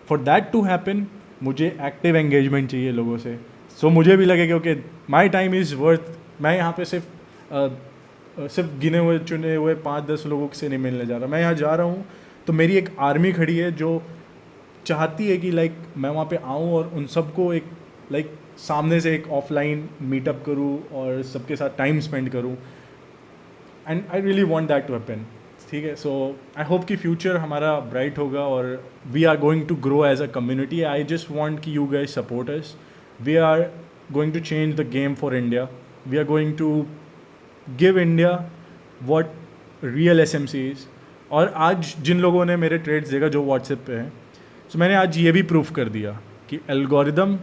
for that to happen मुझे एक्टिव एंगेजमेंट चाहिए लोगों से। सो मुझे भी लगे कि माई टाइम इज़ वर्थ। मैं यहाँ पे सिर्फ गिने हुए चुने हुए 5-10 लोगों से नहीं मिलने जा रहा। मैं यहाँ जा रहा हूँ तो मेरी एक आर्मी खड़ी है जो चाहती है कि लाइक मैं वहाँ पे आऊँ और उन सबको एक लाइक सामने से एक ऑफलाइन मीटअप करूँ और सबके साथ टाइम स्पेंड करूँ, and I really want that to happen, ठीक है। सो आई होप कि फ्यूचर हमारा ब्राइट होगा और we are going to grow as a community. I just want कि you guys support us. We are going to change the game for India. We are going to give India what real SMC is. और आज जिन लोगों ने मेरे trades देखा जो WhatsApp पे हैं, सो मैंने आज ये भी प्रूफ कर दिया कि एल्गोरिदम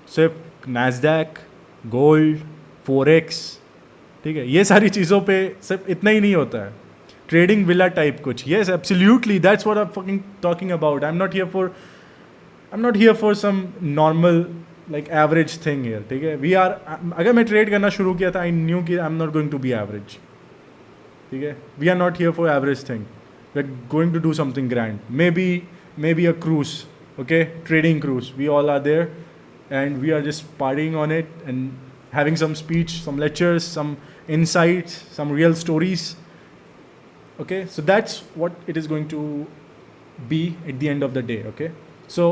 सिर्फ नैस्डैक, गोल्ड, फॉरेक्स, ठीक है, ये सारी चीज़ों पे सिर्फ इतना ही नहीं होता है। ट्रेडिंग विला टाइप कुछ, yes absolutely, that's what I am fucking talking about. I am not here for some normal like average thing here, ठीक है। अगर मैं ट्रेड करना शुरू किया था, आई न्यू कि I am not going to be average, ठीक है। We are not here for average thing, we are going to do something grand, maybe a cruise, okay, trading cruise. We all are there and we are just partying on it and having some speech, some lectures, some insights, some real stories. Okay, so that's what it is going to be at the end of the day. Okay, so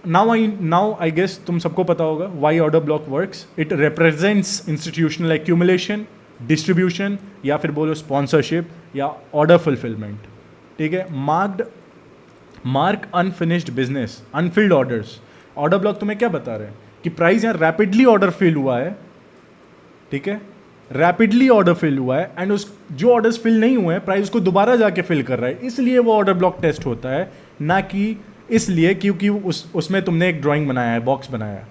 now I guess तुम सबको पता होगा why order block works. It represents institutional accumulation, distribution, या फिर बोलो sponsorship या order fulfillment, ठीक है। Mark unfinished business, Anfield orders. Order block तुम्हें क्या बता रहे हैं कि प्राइस यहाँ रैपिडली ऑर्डर फिल हुआ है, ठीक है, रैपिडली ऑर्डर फिल हुआ है, एंड उस जो ऑर्डर्स फिल नहीं हुए हैं प्राइस को दोबारा जाके फिल कर रहा है, इसलिए वो ऑर्डर ब्लॉक टेस्ट होता है, ना कि इसलिए क्योंकि उसमें तुमने एक ड्राइंग बनाया है, बॉक्स बनाया है,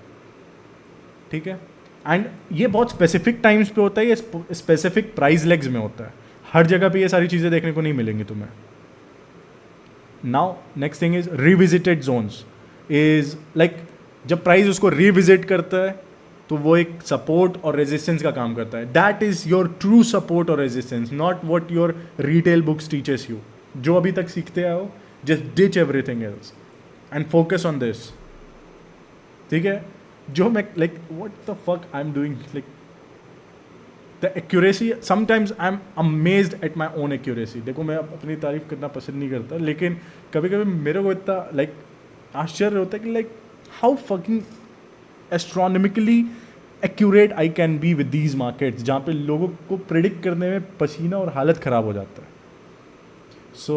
ठीक है। एंड ये बहुत स्पेसिफिक टाइम्स पे होता है, ये स्पेसिफिक प्राइस लेग्स में होता है। हर जगह पे ये सारी चीज़ें देखने को नहीं मिलेंगी तुम्हें। Now next thing is revisited zones, is like जब प्राइस उसको रिविजिट करता है तो वो एक सपोर्ट और रेजिस्टेंस का काम करता है। That is your true support और resistance, not what your retail books teachers you. जो अभी तक सीखते आए हो, just ditch everything else and focus on this, ठीक है। जो मैं like what the fuck I am doing, like the accuracy, sometimes I am amazed at my own accuracy. देखो मैं अपनी तारीफ करना पसंद नहीं करता, लेकिन कभी कभी मेरे को इतना लाइक आश्चर्य होता है कि like how fucking astronomically accurate I can be with these markets, जहाँ पे लोगों को प्रिडिक्ट करने में पसीना और हालत ख़राब हो जाता है। So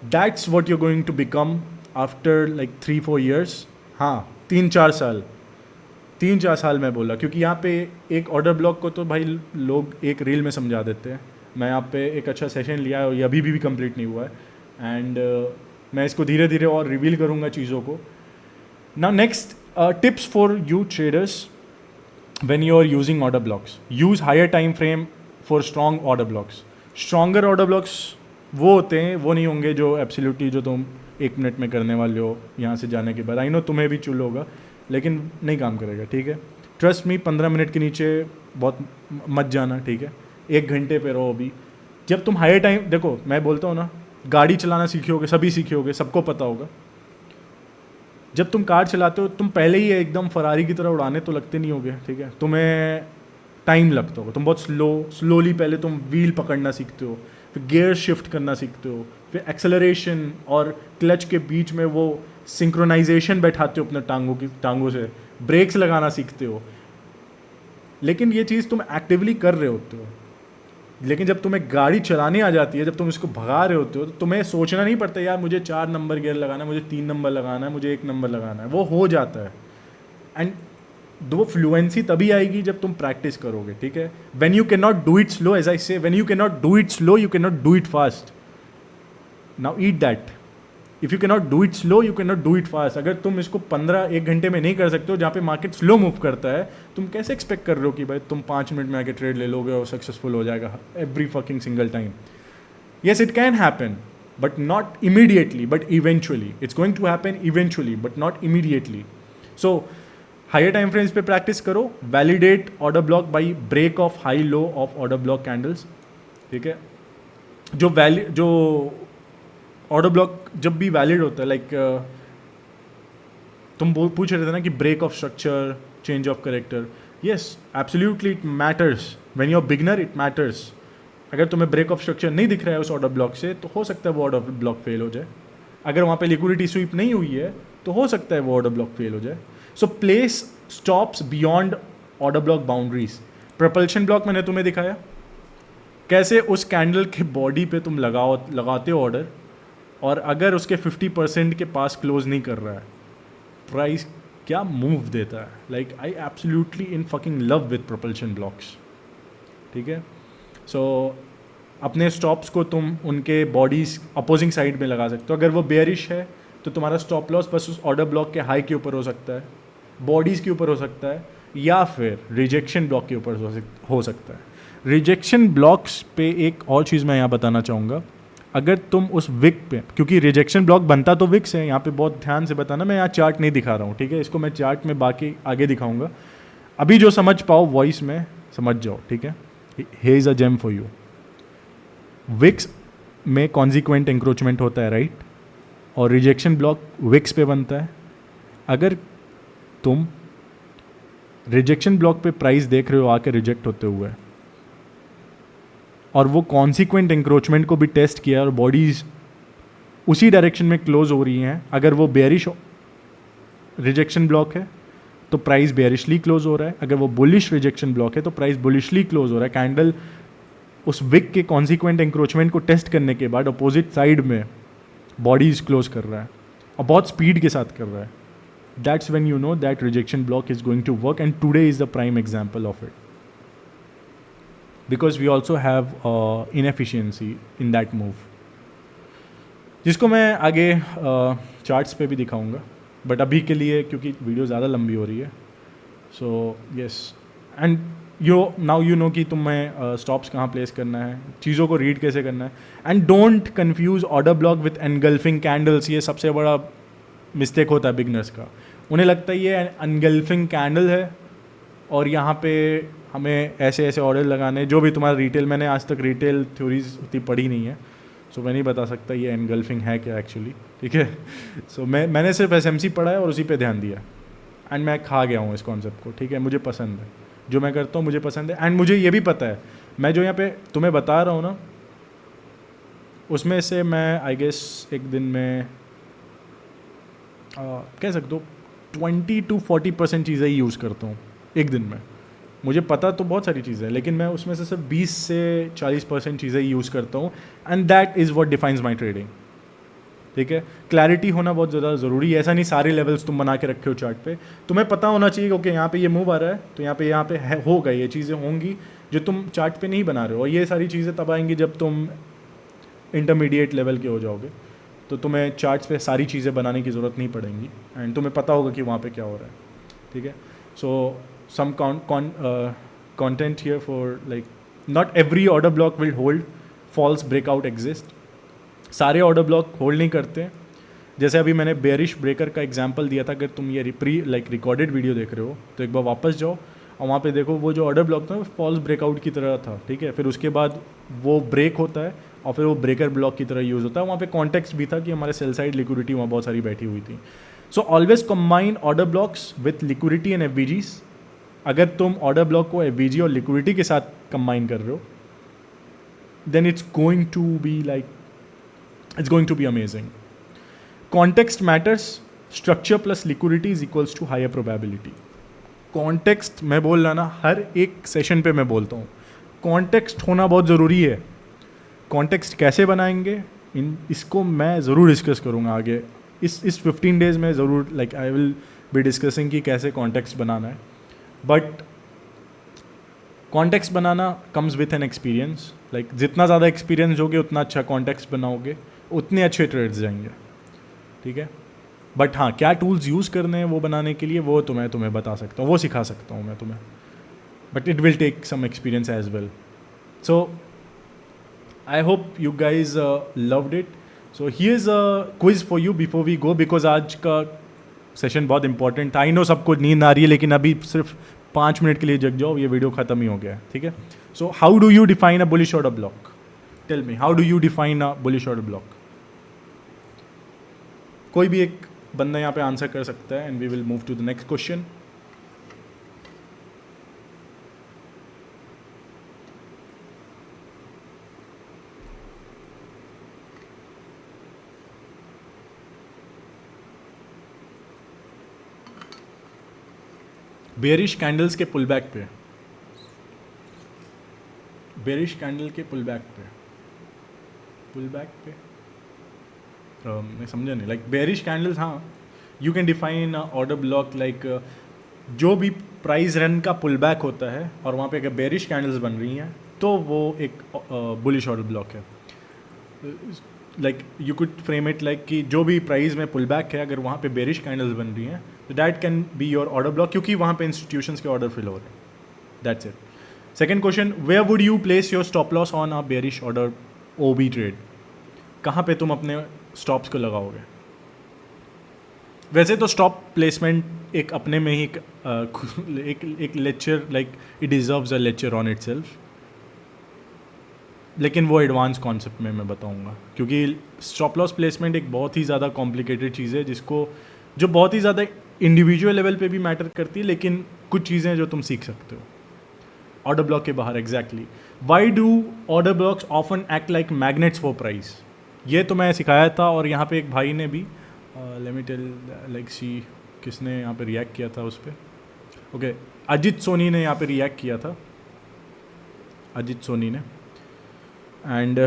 that's what you going to become after like 3-4 years। हाँ, 3-4 साल मैं बोला, क्योंकि यहाँ पे एक ऑर्डर ब्लॉक को तो भाई लोग एक रील में समझा देते हैं। मैं यहाँ पे एक अच्छा सेशन लिया है और ये अभी भी कंप्लीट नहीं हुआ है, एंड मैं इसको धीरे धीरे और रिवील करूँगा चीज़ों को। Now next Tips for you traders when you are using order blocks. Use higher time frame for strong order blocks. Stronger order blocks वो होते हैं, वो नहीं होंगे जो एब्सोल्युटली जो तुम 1 मिनट में करने वाले हो यहाँ से जाने के बाद. आई नो तुम्हें भी चुल होगा, लेकिन नहीं काम करेगा. ठीक है, ट्रस्ट मी, 15 मिनट के नीचे बहुत मत जाना. ठीक है, 1 घंटे पे रहो. अभी जब तुम हायर टाइम, देखो मैं बोलता हूँ ना, गाड़ी चलाना सीखे होगे, सभी सीखे होगे, सबको पता होगा. जब तुम कार चलाते हो, तुम पहले ही एकदम फरारी की तरह उड़ाने तो लगते नहीं होगे. ठीक है, तुम्हें टाइम लगता होगा. तुम बहुत स्लोली पहले तुम व्हील पकड़ना सीखते हो, फिर गियर शिफ्ट करना सीखते हो, फिर एक्सेलरेशन और क्लच के बीच में वो सिंक्रोनाइजेशन बैठाते हो अपने टांगों से, ब्रेक्स लगाना सीखते हो. लेकिन ये चीज़ तुम एक्टिवली कर रहे होते हो. लेकिन जब तुम्हें गाड़ी चलाने आ जाती है, जब तुम इसको भगा रहे होते हो, तो तुम्हें सोचना नहीं पड़ता यार मुझे 4 नंबर गियर लगाना है, मुझे 3 नंबर लगाना है, मुझे 1 नंबर लगाना है. वो हो जाता है. एंड वो फ्लुएंसी तभी आएगी जब तुम प्रैक्टिस करोगे. ठीक है, when you can not do it slow, as I say, when you can not do it slow, you can not do it fast. Now eat that. If you can not do it slow, you can not do it fast. अगर तुम इसको 1 घंटे में नहीं कर सकते हो, जहाँ पे मार्केट स्लो मूव करता है, तुम कैसे एक्सपेक्ट कर रहे हो कि भाई तुम 5 मिनट में आके ट्रेड ले लोगे और सक्सेसफुल हो जाएगा every fucking single time. Yes, it can happen, but not immediately, but eventually. It's going to happen eventually, but not immediately. So higher time frames पे प्रैक्टिस करो. Validate order block by break of high low of order block candles. ठीक है, जो order block जब भी valid होता है, like तुम पूछ रहे थे ना कि break of structure, change of character. Yes, absolutely it matters. When you are beginner it matters. अगर तुम्हें ब्रेक ऑफ स्ट्रक्चर नहीं दिख रहा है उस ऑर्डर ब्लॉक से, तो हो सकता है वो ऑर्डर ब्लॉक फेल हो जाए. अगर वहाँ पे लिक्विडिटी स्वीप नहीं हुई है, तो हो सकता है वो ऑर्डर ब्लॉक फेल हो जाए. So place stops beyond order block boundaries. Propulsion block मैंने तुम्हें दिखाया कैसे उस कैंडल के बॉडी पे तुम लगाते हो ऑर्डर, और अगर उसके 50% के पास क्लोज नहीं कर रहा है, प्राइस क्या मूव देता है. Like I absolutely in fucking love with propulsion blocks. ठीक है, सो अपने स्टॉप्स को तुम उनके बॉडीज अपोजिंग साइड में लगा सकते हो. अगर वो बेयरिश है तो तुम्हारा स्टॉप लॉस बस उस ऑर्डर ब्लॉक के हाई के ऊपर हो सकता है, बॉडीज़ के ऊपर हो सकता है, या फिर रिजेक्शन ब्लॉक के ऊपर हो सकता है. रिजेक्शन ब्लॉक्स पे एक और चीज़ मैं यहाँ बताना चाहूँगा. अगर तुम उस विक पे, क्योंकि रिजेक्शन ब्लॉक बनता तो विक से है, यहाँ पे बहुत ध्यान से बताना, मैं यहाँ चार्ट नहीं दिखा रहा हूँ. ठीक है, इसको मैं चार्ट में बाकी आगे दिखाऊँगा. अभी जो समझ पाओ वॉइस में समझ जाओ. ठीक है, here is a gem for you. Wicks में कॉन्सिक्वेंट इंक्रोचमेंट होता है, राइट, और रिजेक्शन ब्लॉक विक्स पे बनता है. अगर तुम रिजेक्शन ब्लॉक पे प्राइस देख रहे हो आके रिजेक्ट होते हुए, और वो कॉन्सिक्वेंट इंक्रोचमेंट को भी टेस्ट किया और बॉडीज उसी डायरेक्शन में क्लोज हो रही हैं, अगर वो बेयरिश रिजेक्शन ब्लॉक है तो प्राइस बेयरिशली क्लोज हो रहा है. अगर वो बुलिश रिजेक्शन ब्लॉक है तो प्राइस बुलिशली क्लोज हो रहा है. कैंडल उस विक के कॉन्सिक्वेंट इंक्रोचमेंट को टेस्ट करने के बाद अपोजिट साइड में बॉडीज क्लोज कर रहा है और बहुत स्पीड के साथ कर रहा है. That's when you know that rejection block is going to work, and today is the prime example of it, because we also have inefficiency in that move, जिसको मैं आगे चार्ट्स पे भी दिखाऊंगा. बट अभी के लिए क्योंकि वीडियो ज़्यादा लंबी हो रही है, so yes, and now you know कि तुम्हें स्टॉप्स कहाँ प्लेस करना है, चीज़ों को रीड कैसे करना है. And don't confuse order block with engulfing candles. ये सबसे बड़ा मिस्टेक होता है बिगनर्स का. उन्हें लगता है ये एनगल्फिंग कैंडल है और यहाँ पे हमें ऐसे ऐसे ऑर्डर लगाने, जो भी तुम्हारा रिटेल, मैंने आज तक रिटेल थ्योरीज उतनी पढ़ी नहीं है, सो मैं नहीं बता सकता ये एनगल्फिंग है क्या एक्चुअली. ठीक है, सो मैंने सिर्फ एसएमसी पढ़ा है और उसी पे ध्यान दिया, एंड मैं खा गया हूँ इस कॉन्सेप्ट को. ठीक है, मुझे पसंद है जो मैं करता हूँ, मुझे पसंद है. एंड मुझे ये भी पता है, मैं जो यहाँ पे तुम्हें बता रहा हूँ ना, उसमें से मैं आई गेस एक दिन में कह सकते हो 20 to 40% चीज़ें ही यूज़ करता हूँ एक दिन में. मुझे पता तो बहुत सारी चीज़ें हैं, लेकिन मैं उसमें से सिर्फ 20 से 40% चीज़ें ही यूज़ करता हूँ, and that is what defines my trading. ठीक है, क्लैरिटी होना बहुत ज़्यादा ज़रूरी है. ऐसा नहीं सारे लेवल्स तुम बना के रखे हो चार्ट पे, तुम्हें पता होना चाहिए ओके यहाँ पे ये मूव आ रहा है तो यहाँ पे होगा, ये चीज़ें होंगी जो तुम चार्ट पे नहीं बना रहे हो. और ये सारी चीज़ें तब आएंगी जब तुम इंटरमीडिएट लेवल के हो जाओगे, तो तुम्हें चार्ट्स पे सारी चीज़ें बनाने की ज़रूरत नहीं पड़ेंगी, एंड तुम्हें पता होगा कि वहाँ पे क्या हो रहा है. ठीक है. सो सम content here for like not every order block will hold, false breakout exist. सारे ऑर्डर ब्लॉक होल्ड नहीं करते. जैसे अभी मैंने बेयरिश ब्रेकर का एग्जांपल दिया था. अगर तुम ये रिकॉर्डेड वीडियो देख रहे हो तो एक बार वापस जाओ और वहाँ पे देखो वो जो ऑर्डर ब्लॉक था फॉल्स ब्रेकआउट की तरह था. ठीक है. फिर उसके बाद वो ब्रेक होता है और फिर वो ब्रेकर ब्लॉक की तरह यूज़ होता है. वहाँ पे कॉन्टेक्स्ट भी था कि हमारे सेल साइड लिक्विडिटी वहाँ बहुत सारी बैठी हुई थी. So always combine order blocks with liquidity and FVGs. अगर तुम ऑर्डर ब्लॉक को एफवीजी और लिक्विडिटी के साथ कंबाइन कर रहे हो then it's going to be amazing. Context matters. Structure plus liquidity is equals to higher probability. Context मैं बोल रहा ना, हर एक सेशन पे मैं बोलता हूँ कॉन्टेक्स्ट होना बहुत ज़रूरी है. कॉन्टेक्स्ट कैसे बनाएंगे इसको मैं ज़रूर डिस्कस करूँगा आगे. इस 15 डेज़ में ज़रूर like I will be discussing कि कैसे कॉन्टेक्स्ट बनाना है. But context banana comes with an experience. Like जितना ज़्यादा एक्सपीरियंस होगे उतना अच्छा कॉन्टेक्स्ट बनाओगे, उतने अच्छे ट्रेड्स जाएंगे. ठीक है. बट हाँ, क्या टूल्स यूज़ करने हैं वो बनाने के लिए वो तो मैं तुम्हें बता सकता हूँ, वो सिखा सकता हूँ मैं तुम्हें. But it will take some experience as well. So I hope you guys loved it. So here is a quiz for you before we go, because आज का सेशन बहुत इंपॉर्टेंट था. आई नो सबको नींद आ रही है लेकिन अभी सिर्फ 5 मिनट के लिए जग जाओ, ये वीडियो ख़त्म ही हो गया है. ठीक है. So how do you define a bullish order block? Tell me, how do you define a bullish order block? कोई भी एक बंदा यहाँ पे आंसर कर सकता है and we will move to the next question. Bearish candles के पुल बैक पे, बेयरिश कैंडल के पुल बैक पे मैं समझा नहीं. लाइक बेयरिश कैंडल्स, हाँ you can define order block like जो भी प्राइस रन का पुल बैक होता है और वहाँ पे अगर बेयरिश कैंडल्स बन रही हैं तो वो एक बुलिश ऑर्डर ब्लॉक है. Like you could frame it like कि जो भी प्राइस में पुल बैक है अगर वहाँ पे बेयरिश कैंडल्स बन रही हैं तो that can be your order block, क्योंकि वहाँ पे इंस्टीट्यूशंस के ऑर्डर फिल हो रहे हैं. That's it. Second question, where would you place your stop loss on a bearish order OB trade? कहाँ पे तुम अपने स्टॉप्स को लगाओगे? वैसे तो स्टॉप प्लेसमेंट एक अपने में ही एक lecture, like it deserves a lecture on itself. लेकिन वो एडवांस कॉन्सेप्ट में मैं बताऊंगा, क्योंकि स्टॉप लॉस प्लेसमेंट एक बहुत ही ज़्यादा कॉम्प्लिकेटेड चीज़ है जो बहुत ही ज़्यादा इंडिविजुअल लेवल पे भी मैटर करती है, लेकिन कुछ चीज़ें जो तुम सीख सकते हो ऑर्डर ब्लॉक के बाहर. Exactly. Why do order blocks often act like magnets for price? ये तो मैं सिखाया था और यहाँ पे एक भाई ने भी लेट मी टेल लाइक सी किसने यहाँ पे रिएक्ट किया था उस पर. ओके, अजित सोनी ने यहाँ पे रिएक्ट किया था, अजित सोनी ने. एंड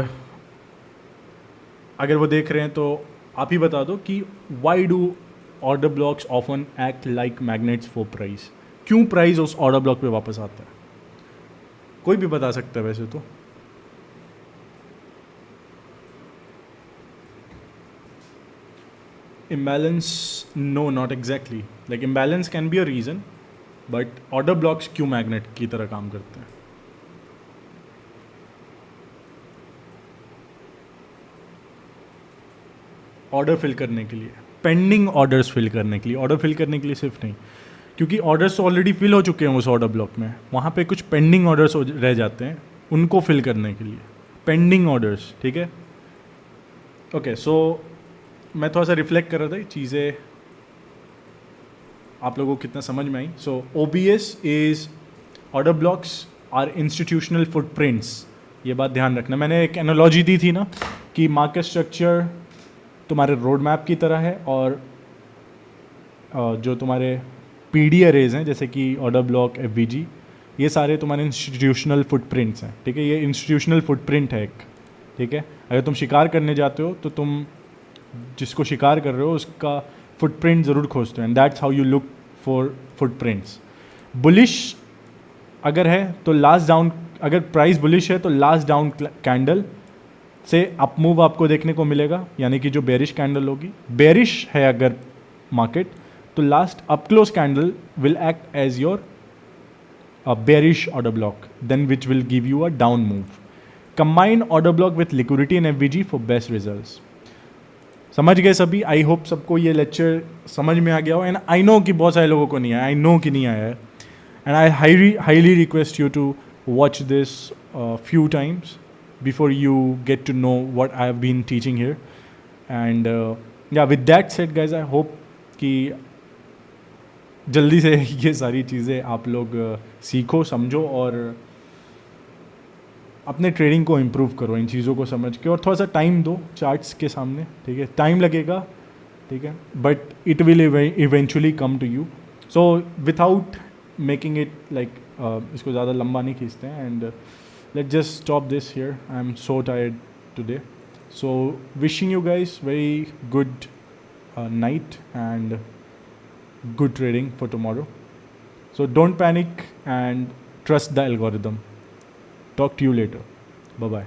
अगर वो देख रहे हैं तो आप ही बता दो कि why do order blocks often act like magnets for price? क्यों प्राइस उस ऑर्डर ब्लॉक पे वापस आता है? कोई भी बता सकता है वैसे तो. Imbalance, no, not exactly. Like imbalance can be a reason, but order blocks क्यों मैग्नेट की तरह काम करते हैं? ऑर्डर फिल करने के लिए, पेंडिंग ऑर्डर्स फिल करने के लिए, ऑर्डर फिल करने के लिए सिर्फ नहीं, क्योंकि ऑर्डर्स ऑलरेडी फिल हो चुके हैं उस ऑर्डर ब्लॉक में. वहाँ पे कुछ पेंडिंग ऑर्डर्स रह जाते हैं, उनको फिल करने के लिए पेंडिंग ऑर्डर्स. ठीक है. ओके, सो मैं थोड़ा सा रिफ्लेक्ट कर रहा था चीज़ें आप लोगों को कितना समझ में आई. सो OBS is order blocks are institutional footprints. ये बात ध्यान रखना. मैंने एक एनालॉजी दी थी ना कि मार्केट स्ट्रक्चर तुम्हारे रोड मैप की तरह है और जो तुम्हारे PD अरेज हैं जैसे कि ऑर्डर ब्लॉक, FVG, ये सारे तुम्हारे इंस्टीट्यूशनल फुटप्रिंट्स हैं. ठीक है. ये इंस्टीट्यूशनल फुटप्रिंट है एक. ठीक है. अगर तुम शिकार करने जाते हो तो तुम जिसको शिकार कर रहे हो उसका फुटप्रिंट ज़रूर खोजते हो, and that's how you look for footprints. Bullish अगर है तो लास्ट डाउन, अगर प्राइस बुलिश है तो लास्ट डाउन कैंडल से अप मूव आपको देखने को मिलेगा, यानी कि जो बेरिश कैंडल होगी. बेरिश है अगर मार्केट तो last up close candle will act as your bearish order block, then which will give you a down move. Combine order block with liquidity and FVG for best results. समझ गए सभी? I hope सबको ये lecture समझ में आ गया हो. And I know कि बहुत सारे लोगों को नहीं आया, आई नो कि नहीं आया है. And I highly request you to watch this few times before you get to know what I have been teaching here. And yeah, with that said guys, I hope कि जल्दी से ये सारी चीज़ें आप लोग सीखो, समझो और अपने ट्रेडिंग को इम्प्रूव करो इन चीज़ों को समझ के, और थोड़ा सा टाइम दो चार्ट्स के सामने. ठीक है, टाइम लगेगा, ठीक है, but it will eventually come to you. So without making it like, इसको ज़्यादा लंबा नहीं खींचते हैं. And let just stop this here. I am so tired today. So wishing you guys very good night and good trading for tomorrow. So don't panic and trust the algorithm. Talk to you later. Bye bye.